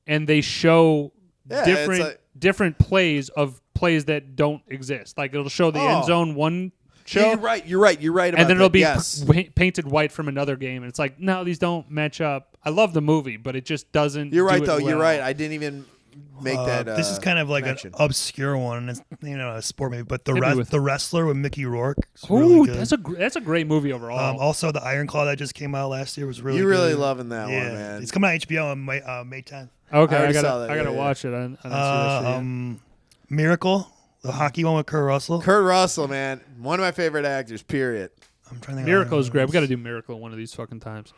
Speaker 1: and they show
Speaker 2: Yeah, it's
Speaker 1: different
Speaker 2: like-
Speaker 1: different plays of plays that don't exist. Like it'll show the end zone one show.
Speaker 2: Yeah, you're right about
Speaker 1: and then it'll
Speaker 2: that.
Speaker 1: be
Speaker 2: Yes.
Speaker 1: painted white from another game, and it's like, no, these don't match up. I love the movie, but it just doesn't.
Speaker 2: You're
Speaker 1: do
Speaker 2: right,
Speaker 1: it
Speaker 2: though.
Speaker 1: well.
Speaker 2: You're right. I didn't even make that.
Speaker 3: This is kind of like
Speaker 2: connection.
Speaker 3: an obscure one. It's a sport movie, but
Speaker 1: Hit me with
Speaker 3: the Wrestler with Mickey Rourke. Is
Speaker 1: Ooh,
Speaker 3: really good.
Speaker 1: that's a great movie overall.
Speaker 3: Also, the Iron Claw that just came out last year was really.
Speaker 2: You're really
Speaker 3: good.
Speaker 2: loving that
Speaker 3: yeah.
Speaker 2: one, man.
Speaker 3: It's coming out HBO on May 10th.
Speaker 1: Okay,
Speaker 2: I
Speaker 1: I
Speaker 2: already
Speaker 1: gotta
Speaker 2: saw that.
Speaker 1: I gotta
Speaker 2: Yeah,
Speaker 1: watch it. I didn't see that shit yet.
Speaker 3: Miracle, the hockey one with Kurt Russell.
Speaker 2: Kurt Russell, man, one of my favorite actors. Period.
Speaker 3: I'm trying to think.
Speaker 1: Miracle is
Speaker 3: of
Speaker 1: great. We got to do Miracle one of these fucking times.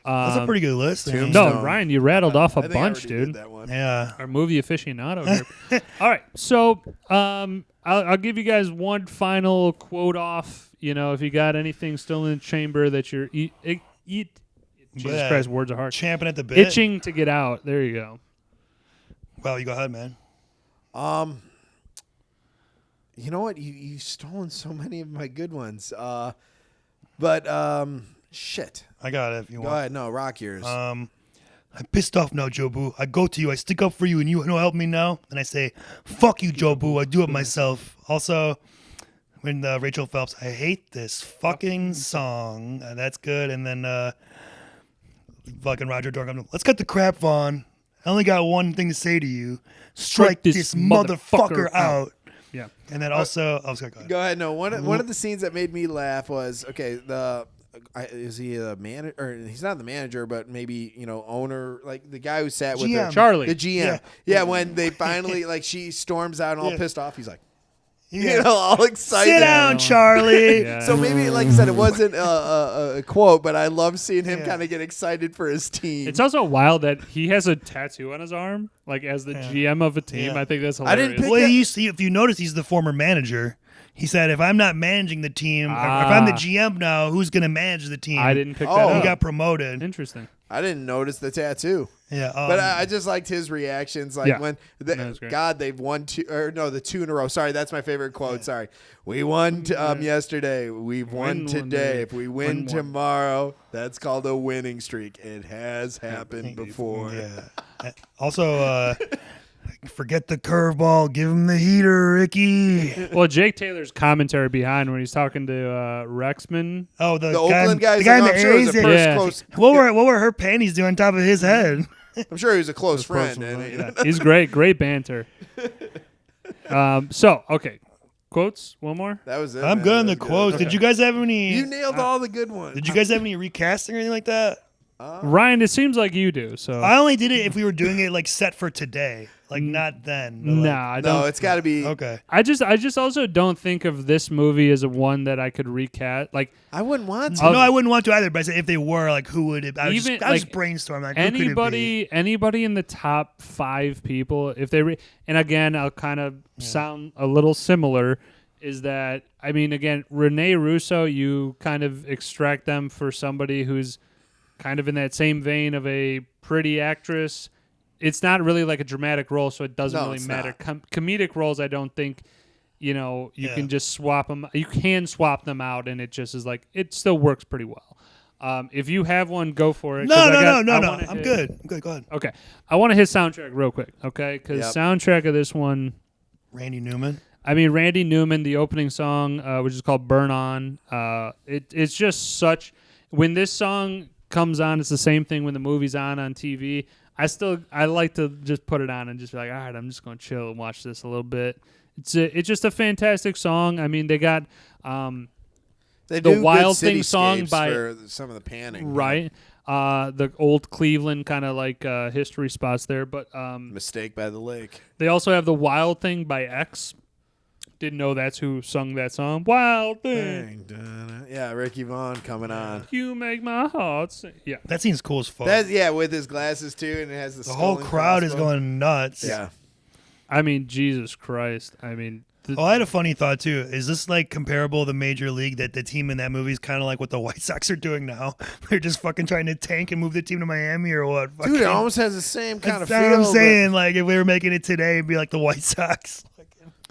Speaker 3: That's a pretty good list. I mean,
Speaker 2: Tombstone.
Speaker 1: No, Ryan, you rattled off a
Speaker 2: I think I
Speaker 1: bunch,
Speaker 2: already did
Speaker 1: dude.
Speaker 2: that one.
Speaker 3: Yeah.
Speaker 1: Our movie aficionado here. All right, so I'll give you guys one final quote off. You know, if you got anything still in the chamber that you're Jesus
Speaker 3: Yeah.
Speaker 1: Christ, words are hard.
Speaker 3: Champing at the bit.
Speaker 1: Itching to get out. There you go.
Speaker 3: Well, you go ahead, man.
Speaker 2: You know what? You've stolen so many of my good ones. But shit.
Speaker 3: I got it if you
Speaker 2: Go
Speaker 3: want.
Speaker 2: ahead. No, rock yours.
Speaker 3: I'm pissed off now, Joe Boo. I go to you, I stick up for you, and you don't help me now. And I say, fuck you, Joe Boo. I do it myself. Also, when Rachel Phelps, I hate this fucking song. That's good. And then fucking Roger Dorgan, let's cut the crap, Vaughn. I only got one thing to say to you. Strike this motherfucker out.
Speaker 1: Yeah.
Speaker 3: And then also, I was going to
Speaker 2: Go ahead. No, one of the scenes that made me laugh was is he a manager? Or he's not the manager, but maybe owner, like the guy who sat with her,
Speaker 3: GM.
Speaker 1: Charlie.
Speaker 2: the GM. Yeah, when they finally she storms out and all
Speaker 3: Yeah.
Speaker 2: pissed off, he's like,
Speaker 3: Yeah.
Speaker 2: all excited.
Speaker 3: Sit down, Charlie.
Speaker 1: Yeah.
Speaker 2: So maybe, like I said, it wasn't a quote, but I love seeing him
Speaker 3: Yeah.
Speaker 2: kind of get excited for his team.
Speaker 1: It's also wild that he has a tattoo on his arm, like as the GM of a team.
Speaker 3: Yeah.
Speaker 1: I think that's
Speaker 2: I
Speaker 1: hilarious.
Speaker 2: didn't pick
Speaker 3: Well,
Speaker 2: that-
Speaker 3: if you notice, he's the former manager. He said, if I'm not managing the team, or if I'm the GM now, who's going to manage the team?
Speaker 1: I didn't pick
Speaker 2: Oh.
Speaker 1: that
Speaker 3: He
Speaker 1: up.
Speaker 3: got promoted.
Speaker 1: Interesting.
Speaker 2: I didn't notice the tattoo.
Speaker 3: Yeah.
Speaker 2: But I just liked his reactions, like
Speaker 1: Yeah.
Speaker 2: when
Speaker 1: That was great.
Speaker 2: God, they've won the 2 in a row. Sorry, that's my favorite quote. Sorry, we won yesterday. We've won
Speaker 1: Win one
Speaker 2: today.
Speaker 1: day.
Speaker 2: If we
Speaker 1: Win
Speaker 2: win
Speaker 1: one.
Speaker 2: tomorrow, that's called a winning streak. It has happened before.
Speaker 3: Yeah. Also, forget the curveball. Give him the heater, Ricky.
Speaker 1: Well, Jake Taylor's commentary behind when he's talking to Rexman.
Speaker 3: Oh, the
Speaker 2: The
Speaker 3: guy,
Speaker 2: Oakland guys,
Speaker 3: the guy in
Speaker 2: like,
Speaker 3: the
Speaker 2: I'm sure it was
Speaker 3: A's.
Speaker 2: a
Speaker 1: Yeah.
Speaker 2: close.
Speaker 3: What were her panties doing on top of his head?
Speaker 2: I'm sure he was a close friend. And
Speaker 1: Yeah, he's great. Great banter. Okay. Quotes? One more?
Speaker 2: that was it.
Speaker 3: I'm
Speaker 2: man.
Speaker 3: good on
Speaker 2: That
Speaker 3: the
Speaker 2: was
Speaker 3: quotes.
Speaker 2: good.
Speaker 3: Did you guys have any?
Speaker 2: You nailed all the good ones.
Speaker 3: Did you guys have any recasting or anything like that?
Speaker 1: Ryan, it seems like you do. So
Speaker 3: I only did it if we were doing it like set for today, like not then. but, like-
Speaker 1: nah, I don't.
Speaker 2: No, it's got to be.
Speaker 3: Okay.
Speaker 1: I just also don't think of this movie as a one that I could recast. Like
Speaker 2: I wouldn't want to.
Speaker 1: Of-
Speaker 3: No, I wouldn't want to either. But I said if they were, like, who would it? I was
Speaker 1: Even,
Speaker 3: just, I was
Speaker 1: like,
Speaker 3: brainstorming. Like, who could it be?
Speaker 1: anybody in the top 5 people, if they and again, I'll kind of sound a little similar. Is that I mean, again, Rene Russo, you kind of extract them for somebody who's kind of in that same vein of a pretty actress. It's not really like a dramatic role, so it doesn't
Speaker 2: No,
Speaker 1: really
Speaker 2: it's
Speaker 1: matter.
Speaker 2: not.
Speaker 1: Comedic roles, I don't think, you
Speaker 3: Yeah.
Speaker 1: can just swap them. You can swap them out, and it just is like it still works pretty well. If you have one, go for it. 'cause I
Speaker 3: No.
Speaker 1: wanna
Speaker 3: I'm
Speaker 1: hit-
Speaker 3: good. I'm good. Go ahead.
Speaker 1: Okay, I want to hit soundtrack real quick, okay? Because
Speaker 2: Yep.
Speaker 1: soundtrack of this one,
Speaker 3: Randy Newman.
Speaker 1: I mean, Randy Newman, the opening song, which is called "Burn On." It's just such. When this song comes on, it's the same thing when the movie's on TV. I like to just put it on and just be like, all right, I'm just going to chill and watch this a little bit. It's just a fantastic song. I mean, they got
Speaker 2: They
Speaker 1: the
Speaker 2: do
Speaker 1: Wild
Speaker 2: good
Speaker 1: Thing song
Speaker 2: cityscapes
Speaker 1: by-
Speaker 2: for some of the panning.
Speaker 1: right. The old Cleveland kind of like history spots there, but
Speaker 2: Mistake by the Lake.
Speaker 1: they also have the Wild Thing by X. Didn't know that's who sung that song. Wild Thing,
Speaker 2: Yeah, Ricky Vaughn coming on.
Speaker 1: you make my heart sing. Yeah,
Speaker 3: That scene's cool as fuck.
Speaker 2: With his glasses too, and it has the
Speaker 3: the whole
Speaker 2: skull and
Speaker 3: crowd is
Speaker 2: crossbones.
Speaker 3: going nuts.
Speaker 2: Yeah.
Speaker 1: I mean, Jesus Christ. I mean,
Speaker 3: Oh, I had a funny thought too. Is this like comparable to Major League? That the team in that movie is kind of like what the White Sox are doing now. They're just fucking trying to tank and move the team to Miami or what?
Speaker 2: Dude, it
Speaker 3: Fucking-
Speaker 2: almost has the same kind of
Speaker 3: That's
Speaker 2: feel.
Speaker 3: what I'm
Speaker 2: but-
Speaker 3: saying. Like if we were making it today, it'd be like the White Sox.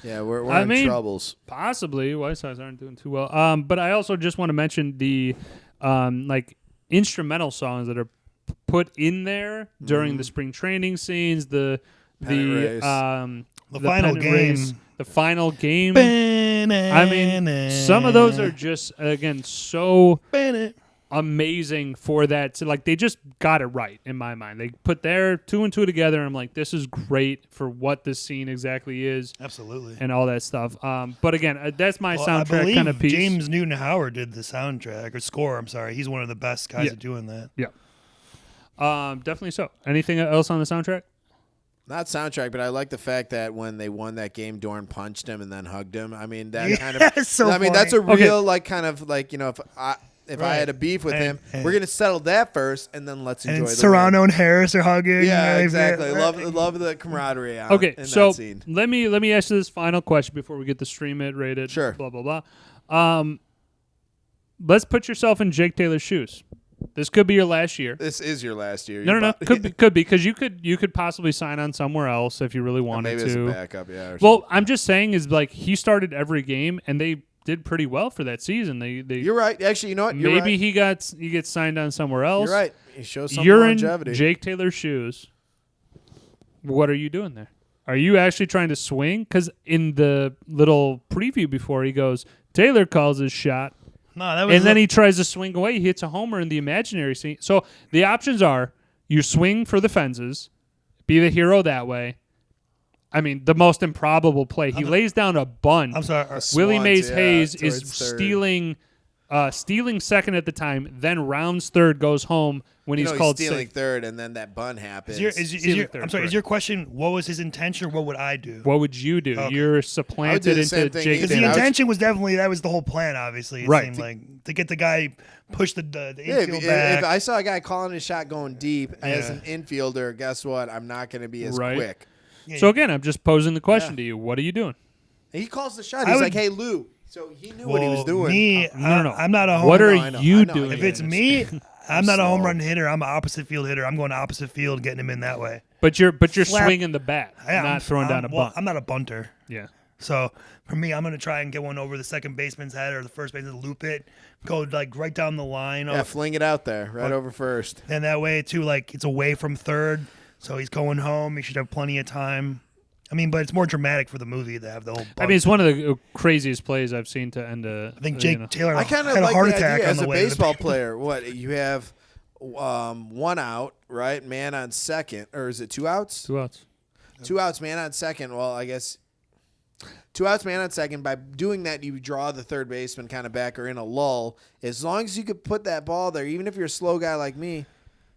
Speaker 2: Yeah, we're
Speaker 1: I
Speaker 2: in
Speaker 1: mean-
Speaker 2: troubles.
Speaker 1: possibly White Sox aren't doing too well. But I also just want to mention the like instrumental songs that are put in there during the spring training scenes. The
Speaker 2: Pennant race.
Speaker 3: The final
Speaker 1: pennant
Speaker 3: game.
Speaker 1: race, the final game. I mean, some of those are just again so amazing for that. So, like, they just got it right in my mind. They put their 2 and 2 together, and I'm like, this is great for what this scene exactly is.
Speaker 3: Absolutely.
Speaker 1: And all that stuff. But again, that's my
Speaker 3: I
Speaker 1: soundtrack
Speaker 3: believe
Speaker 1: kind of piece.
Speaker 3: James Newton Howard did the soundtrack or score. I'm sorry, he's one of the best guys at doing that.
Speaker 1: Yeah. Definitely so. Anything else on the soundtrack?
Speaker 2: Not soundtrack, but I like the fact that when they won that game, Dorn punched him and then hugged him. I mean, that kind of.
Speaker 3: So
Speaker 2: I mean, that's a
Speaker 3: funny.
Speaker 2: real like kind of like, you know, if I had a beef with him,
Speaker 3: and-
Speaker 2: we're gonna settle that first, and then let's enjoy.
Speaker 3: And
Speaker 2: the
Speaker 3: Serrano and Harris are hugging.
Speaker 2: Yeah,
Speaker 3: and
Speaker 2: exactly. Love the camaraderie. Out
Speaker 1: Okay,
Speaker 2: in
Speaker 1: so
Speaker 2: that scene.
Speaker 1: let me ask you this final question before we get the stream it rated.
Speaker 2: Sure.
Speaker 1: Blah blah blah. Let's put yourself in Jake Taylor's shoes. This could be your last year.
Speaker 2: This is your last year.
Speaker 1: No, could be because you could possibly sign on somewhere else if you really wanted
Speaker 2: maybe
Speaker 1: to.
Speaker 2: as a backup, yeah. Or
Speaker 1: Well, I'm just saying is like he started every game and they did pretty well for that season. They
Speaker 2: You're right. Actually, you know what? You're
Speaker 1: maybe
Speaker 2: right.
Speaker 1: he gets signed on somewhere else.
Speaker 2: You're right. He shows some
Speaker 1: You're
Speaker 2: longevity.
Speaker 1: in Jake Taylor's shoes. What are you doing there? Are you actually trying to swing? Because in the little preview before he goes, Taylor calls his shot.
Speaker 3: No, that was
Speaker 1: And then he tries to swing away. He hits a homer in the imaginary scene. So the options are you swing for the fences, be the hero that way. I mean, the most improbable play. He lays down a bunt.
Speaker 3: I'm sorry.
Speaker 1: Willie
Speaker 2: Swans,
Speaker 1: Mays
Speaker 2: yeah,
Speaker 1: Hayes is
Speaker 2: towards third.
Speaker 1: stealing second at the time, then rounds third, goes home when he's called
Speaker 2: stealing
Speaker 1: sixth.
Speaker 2: third, and then that bun happens.
Speaker 1: Stealing third,
Speaker 3: I'm sorry.
Speaker 1: correct.
Speaker 3: Is your question what was his intention or what would I do?
Speaker 1: What would you do?
Speaker 3: Okay.
Speaker 1: You're
Speaker 2: I would
Speaker 1: supplanted
Speaker 2: do the
Speaker 1: into
Speaker 2: same thing
Speaker 1: Jake
Speaker 3: Because
Speaker 2: either.
Speaker 3: the
Speaker 1: Taylor.
Speaker 3: intention was definitely that was the whole plan. Obviously, it
Speaker 1: Right.
Speaker 3: seemed like to get the guy push the
Speaker 2: Yeah,
Speaker 3: infield back.
Speaker 2: if I saw a guy calling his shot going deep as
Speaker 3: Yeah.
Speaker 2: an infielder, guess what? I'm not going to be as
Speaker 1: Right.
Speaker 2: quick.
Speaker 1: So again, I'm just posing the question
Speaker 2: Yeah.
Speaker 1: to you. What are you doing?
Speaker 2: And he calls the shot.
Speaker 3: I
Speaker 2: He's
Speaker 3: would-
Speaker 2: like, "Hey, Lou." So he knew what he was
Speaker 3: Well,
Speaker 2: doing.
Speaker 3: Me,
Speaker 1: No.
Speaker 3: I'm not a home.
Speaker 1: What are
Speaker 2: I know,
Speaker 1: you
Speaker 2: I know.
Speaker 1: doing?
Speaker 3: If it's
Speaker 1: in this?
Speaker 3: me, I'm not a home
Speaker 2: slow.
Speaker 3: run hitter. I'm an opposite field hitter. I'm going opposite field, getting him in that way.
Speaker 1: But you're
Speaker 3: Flap-
Speaker 1: swinging the bat,
Speaker 3: Yeah,
Speaker 1: not throwing down a
Speaker 3: well,
Speaker 1: bunt.
Speaker 3: I'm not a bunter.
Speaker 1: Yeah.
Speaker 3: So for me, I'm gonna try and get one over the second baseman's head or the first baseman, loop it, go like right down the line,
Speaker 2: Yeah, fling it out there, right over first.
Speaker 3: and that way too, like it's away from third, so he's going home. He should have plenty of time. I mean, but it's more dramatic for the movie to have the whole.
Speaker 1: I mean, it's one of the craziest plays I've seen to end a.
Speaker 3: I think Jake Taylor
Speaker 2: I kind of
Speaker 3: had a
Speaker 2: like
Speaker 3: heart
Speaker 2: the
Speaker 3: attack
Speaker 2: idea
Speaker 3: on
Speaker 2: as
Speaker 3: the
Speaker 2: a
Speaker 3: way. to the-
Speaker 2: baseball player. What you have, one out, right? Man on second, or is it 2 outs?
Speaker 1: 2 outs.
Speaker 2: 2 outs, man on second. Well, I guess 2 outs, man on second. By doing that, you draw the third baseman kind of back or in a lull. As long as you could put that ball there, even if you're a slow guy like me,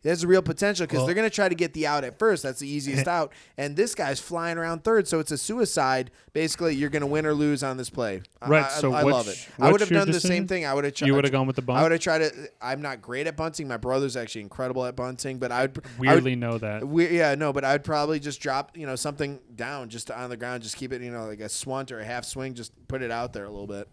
Speaker 2: there's a real potential because they're going to try to get the out at first. That's the easiest out. And this guy's flying around third, so it's a suicide. Basically, you're going to win or lose on this play.
Speaker 1: Right,
Speaker 2: I
Speaker 1: so
Speaker 2: love it. I
Speaker 1: what's
Speaker 2: would have
Speaker 1: your
Speaker 2: done the
Speaker 1: decision?
Speaker 2: same thing. I would have.
Speaker 1: You would have gone with the bunt?
Speaker 2: I would have tried to. I'm not great at bunting. My brother's actually incredible at bunting, but I would
Speaker 1: Weirdly know that.
Speaker 2: but I'd probably just drop, something down just on the ground, just keep it, like a swunt or a half swing, just put it out there a little bit.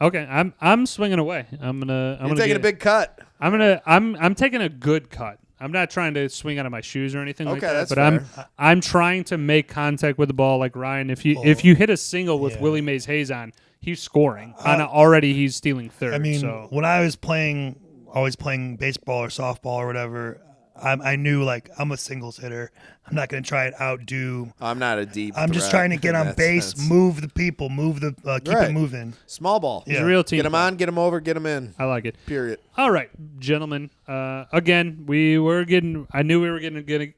Speaker 1: Okay, I'm swinging away. I'm
Speaker 2: You're
Speaker 1: gonna
Speaker 2: taking a big cut.
Speaker 1: I'm taking a good cut. I'm not trying to swing out of my shoes or anything like
Speaker 2: Okay,
Speaker 1: that.
Speaker 2: that's
Speaker 1: But
Speaker 2: fair.
Speaker 1: I'm trying to make contact with the ball like Ryan. If you hit a single with
Speaker 3: yeah.
Speaker 1: Willie Mays Hayes on, he's scoring. Already he's stealing third.
Speaker 3: I mean,
Speaker 1: so.
Speaker 3: when I was always playing baseball or softball or whatever, I knew like I'm a singles hitter. I'm not going to try and outdo.
Speaker 2: I'm not a deep.
Speaker 3: I'm just
Speaker 2: threat
Speaker 3: trying to get
Speaker 2: in
Speaker 3: on
Speaker 2: that
Speaker 3: base,
Speaker 2: sense.
Speaker 3: move the people, keep
Speaker 2: Right.
Speaker 3: it moving.
Speaker 2: Small ball.
Speaker 1: He's
Speaker 3: Yeah.
Speaker 1: a real team.
Speaker 2: Get him
Speaker 1: player.
Speaker 2: on, get him over, get him in.
Speaker 1: I like it.
Speaker 2: Period.
Speaker 1: All right, gentlemen. Again, I knew we were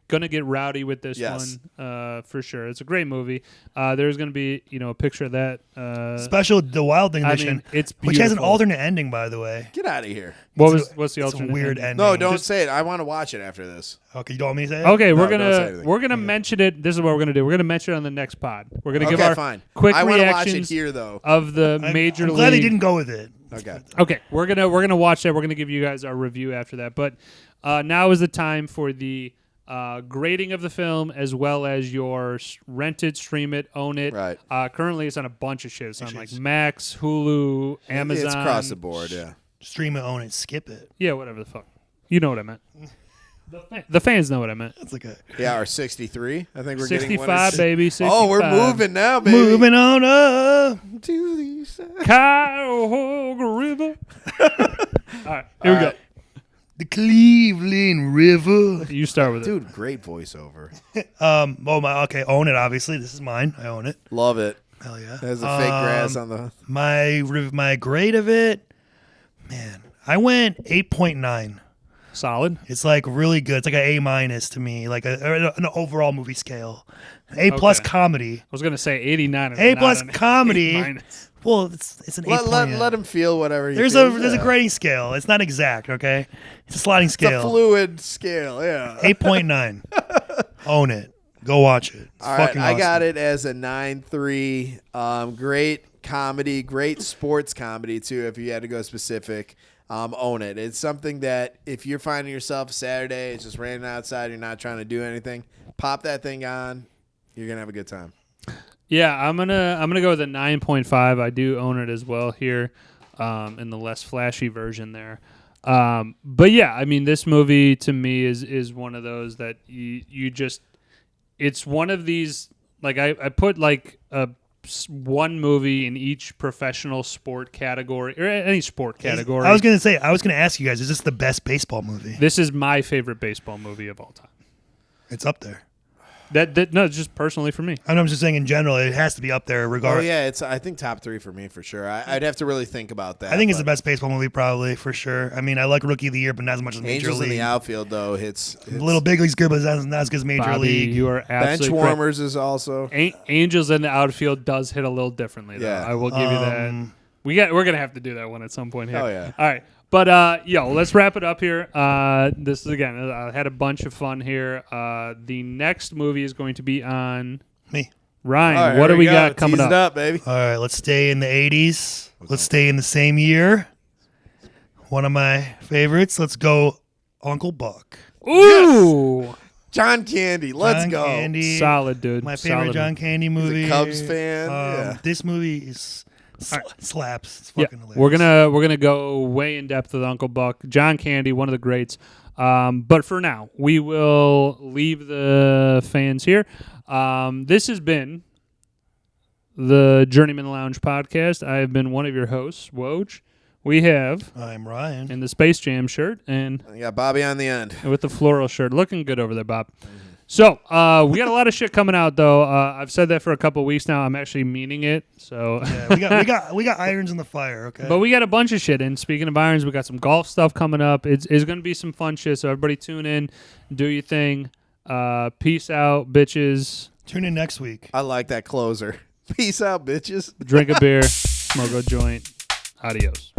Speaker 1: gonna get rowdy with this
Speaker 2: Yes.
Speaker 1: one for sure. It's a great movie. There's gonna be a picture of that.
Speaker 3: Special The Wild Thing
Speaker 1: I
Speaker 3: edition,
Speaker 1: mean, it's
Speaker 3: which has an
Speaker 1: beautiful.
Speaker 3: alternate ending, by the way.
Speaker 2: Get out of here.
Speaker 1: What's the
Speaker 3: It's a
Speaker 1: alternate?
Speaker 3: weird
Speaker 1: ending?
Speaker 3: ending.
Speaker 2: No, don't say it. I want to watch it after this.
Speaker 3: Okay, you don't want me to say it?
Speaker 1: Okay,
Speaker 2: No,
Speaker 1: we're
Speaker 2: don't say
Speaker 1: gonna
Speaker 2: anything.
Speaker 1: mention it. This is what we're gonna do. We're gonna mention it on the next pod. We're gonna give
Speaker 2: Okay,
Speaker 1: our
Speaker 2: fine.
Speaker 1: quick
Speaker 2: I want to watch it
Speaker 1: reactions
Speaker 2: here, though.
Speaker 1: of the
Speaker 3: I'm
Speaker 1: major
Speaker 3: glad they
Speaker 1: league.
Speaker 3: didn't go with it.
Speaker 2: Okay.
Speaker 1: Okay, we're gonna watch that. We're gonna give you guys our review after that. But now is the time for the grading of the film as well as your rent it, stream it, own it.
Speaker 2: Right.
Speaker 1: Currently, it's on a bunch of shit. It's on like Max, Hulu, Amazon.
Speaker 2: It's across the board, yeah.
Speaker 3: Stream it, own it, skip it.
Speaker 1: Yeah, whatever the fuck. You know what I meant. The fans know what I meant.
Speaker 3: That's okay.
Speaker 2: Yeah, our 63. I think we're getting one.
Speaker 1: 65, baby. 65.
Speaker 2: Oh, we're moving now, baby.
Speaker 3: Moving on up.
Speaker 2: to the side.
Speaker 1: Cuyahoga River. All right, here we go.
Speaker 2: right.
Speaker 3: The Cleveland River.
Speaker 1: You start with it.
Speaker 2: Dude, great voiceover.
Speaker 3: Okay, own it, obviously. This is mine. I own it.
Speaker 2: Love it.
Speaker 3: Hell yeah.
Speaker 2: There's a fake grass on the.
Speaker 3: My grade of it, man, I went 8.9.
Speaker 1: Solid.
Speaker 3: It's like really good. It's like an A- to me, like an overall movie scale. A plus
Speaker 1: Okay.
Speaker 3: comedy.
Speaker 1: I was gonna say 89. is
Speaker 3: A
Speaker 1: not
Speaker 3: plus
Speaker 1: an
Speaker 3: comedy.
Speaker 1: A-.
Speaker 3: Well, it's an 8.
Speaker 2: Let him feel whatever he
Speaker 3: There's
Speaker 2: feels.
Speaker 3: a grading scale. It's not exact, okay? It's a sliding
Speaker 2: It's a
Speaker 3: scale.
Speaker 2: fluid scale, yeah.
Speaker 3: 8.9. Own it. Go watch it. It's
Speaker 2: All right,
Speaker 3: fucking
Speaker 2: I got
Speaker 3: awesome.
Speaker 2: it as a 9.3. Great comedy, great sports comedy too. If you had to go specific, own it. It's something that if you're finding yourself Saturday, it's just raining outside, you're not trying to do anything, pop that thing on. You're gonna have a good time.
Speaker 1: Yeah, I'm gonna go with a 9.5. I do own it as well here, in the less flashy version there. But yeah, I mean, this movie to me is one of those that you just. It's one of these, like I put like one movie in each professional sport category or any sport category.
Speaker 3: I was going to ask you guys, is this the best baseball movie?
Speaker 1: This is my favorite baseball movie of all time.
Speaker 3: It's up there.
Speaker 1: No, it's just personally for me.
Speaker 3: I'm just saying in general, it has to be up there
Speaker 2: Oh
Speaker 3: regardless.
Speaker 2: yeah, it's I think top 3 for me for sure. I'd have to really think about that.
Speaker 3: I think it's the
Speaker 2: but
Speaker 3: best baseball movie probably for sure. I mean, I like Rookie of the Year, but not as much as Major
Speaker 2: Angels in
Speaker 3: League.
Speaker 2: the outfield though hits.
Speaker 3: Little Big League's good, but it's not as good as Major
Speaker 1: Bobby,
Speaker 3: League.
Speaker 1: you are
Speaker 2: Bench
Speaker 1: absolutely correct.
Speaker 2: warmers is also.
Speaker 1: Angels in the outfield does hit a little differently, though.
Speaker 2: Yeah.
Speaker 1: I will give you that. We're gonna have to do that one at some point here.
Speaker 2: Oh, yeah.
Speaker 1: All right, but let's wrap it up here. This is again. I had a bunch of fun here. The next movie is going to be on
Speaker 3: Me.
Speaker 1: Ryan.
Speaker 2: All right,
Speaker 1: what do
Speaker 2: here
Speaker 1: we
Speaker 2: go.
Speaker 1: got coming
Speaker 2: Tease
Speaker 1: up?
Speaker 2: it up, baby.
Speaker 3: All right, let's stay in the 80s. Let's stay in the same year. One of my favorites. Let's go Uncle Buck.
Speaker 1: Ooh,
Speaker 2: John Candy. Let's
Speaker 3: John
Speaker 2: go.
Speaker 3: Candy.
Speaker 1: solid, dude.
Speaker 3: My favorite
Speaker 1: Solid
Speaker 3: John Candy movie.
Speaker 2: Cubs fan. Yeah.
Speaker 3: This movie is slaps. It's
Speaker 1: Yeah,
Speaker 3: fucking hilarious.
Speaker 1: we're gonna go way in depth with Uncle Buck, John Candy, one of the greats. But for now, we will leave the fans here. This has been the Journeymen Lounge podcast. I have been one of your hosts, Woj. We have
Speaker 3: I'm Ryan.
Speaker 1: in the Space Jam shirt and
Speaker 2: I got Bobby on the end.
Speaker 1: with the floral shirt, looking good over there, Bob. So we got a lot of shit coming out, though. I've said that for a couple of weeks now. I'm actually meaning it. So,
Speaker 3: Yeah, we got irons in the fire. Okay.
Speaker 1: but we got a bunch of shit. And speaking of irons, we got some golf stuff coming up. It's going to be some fun shit. So everybody tune in, do your thing. Peace out, bitches.
Speaker 3: Tune in next week.
Speaker 2: I like that closer. Peace out, bitches.
Speaker 1: Drink a beer, smoke a joint. Adios.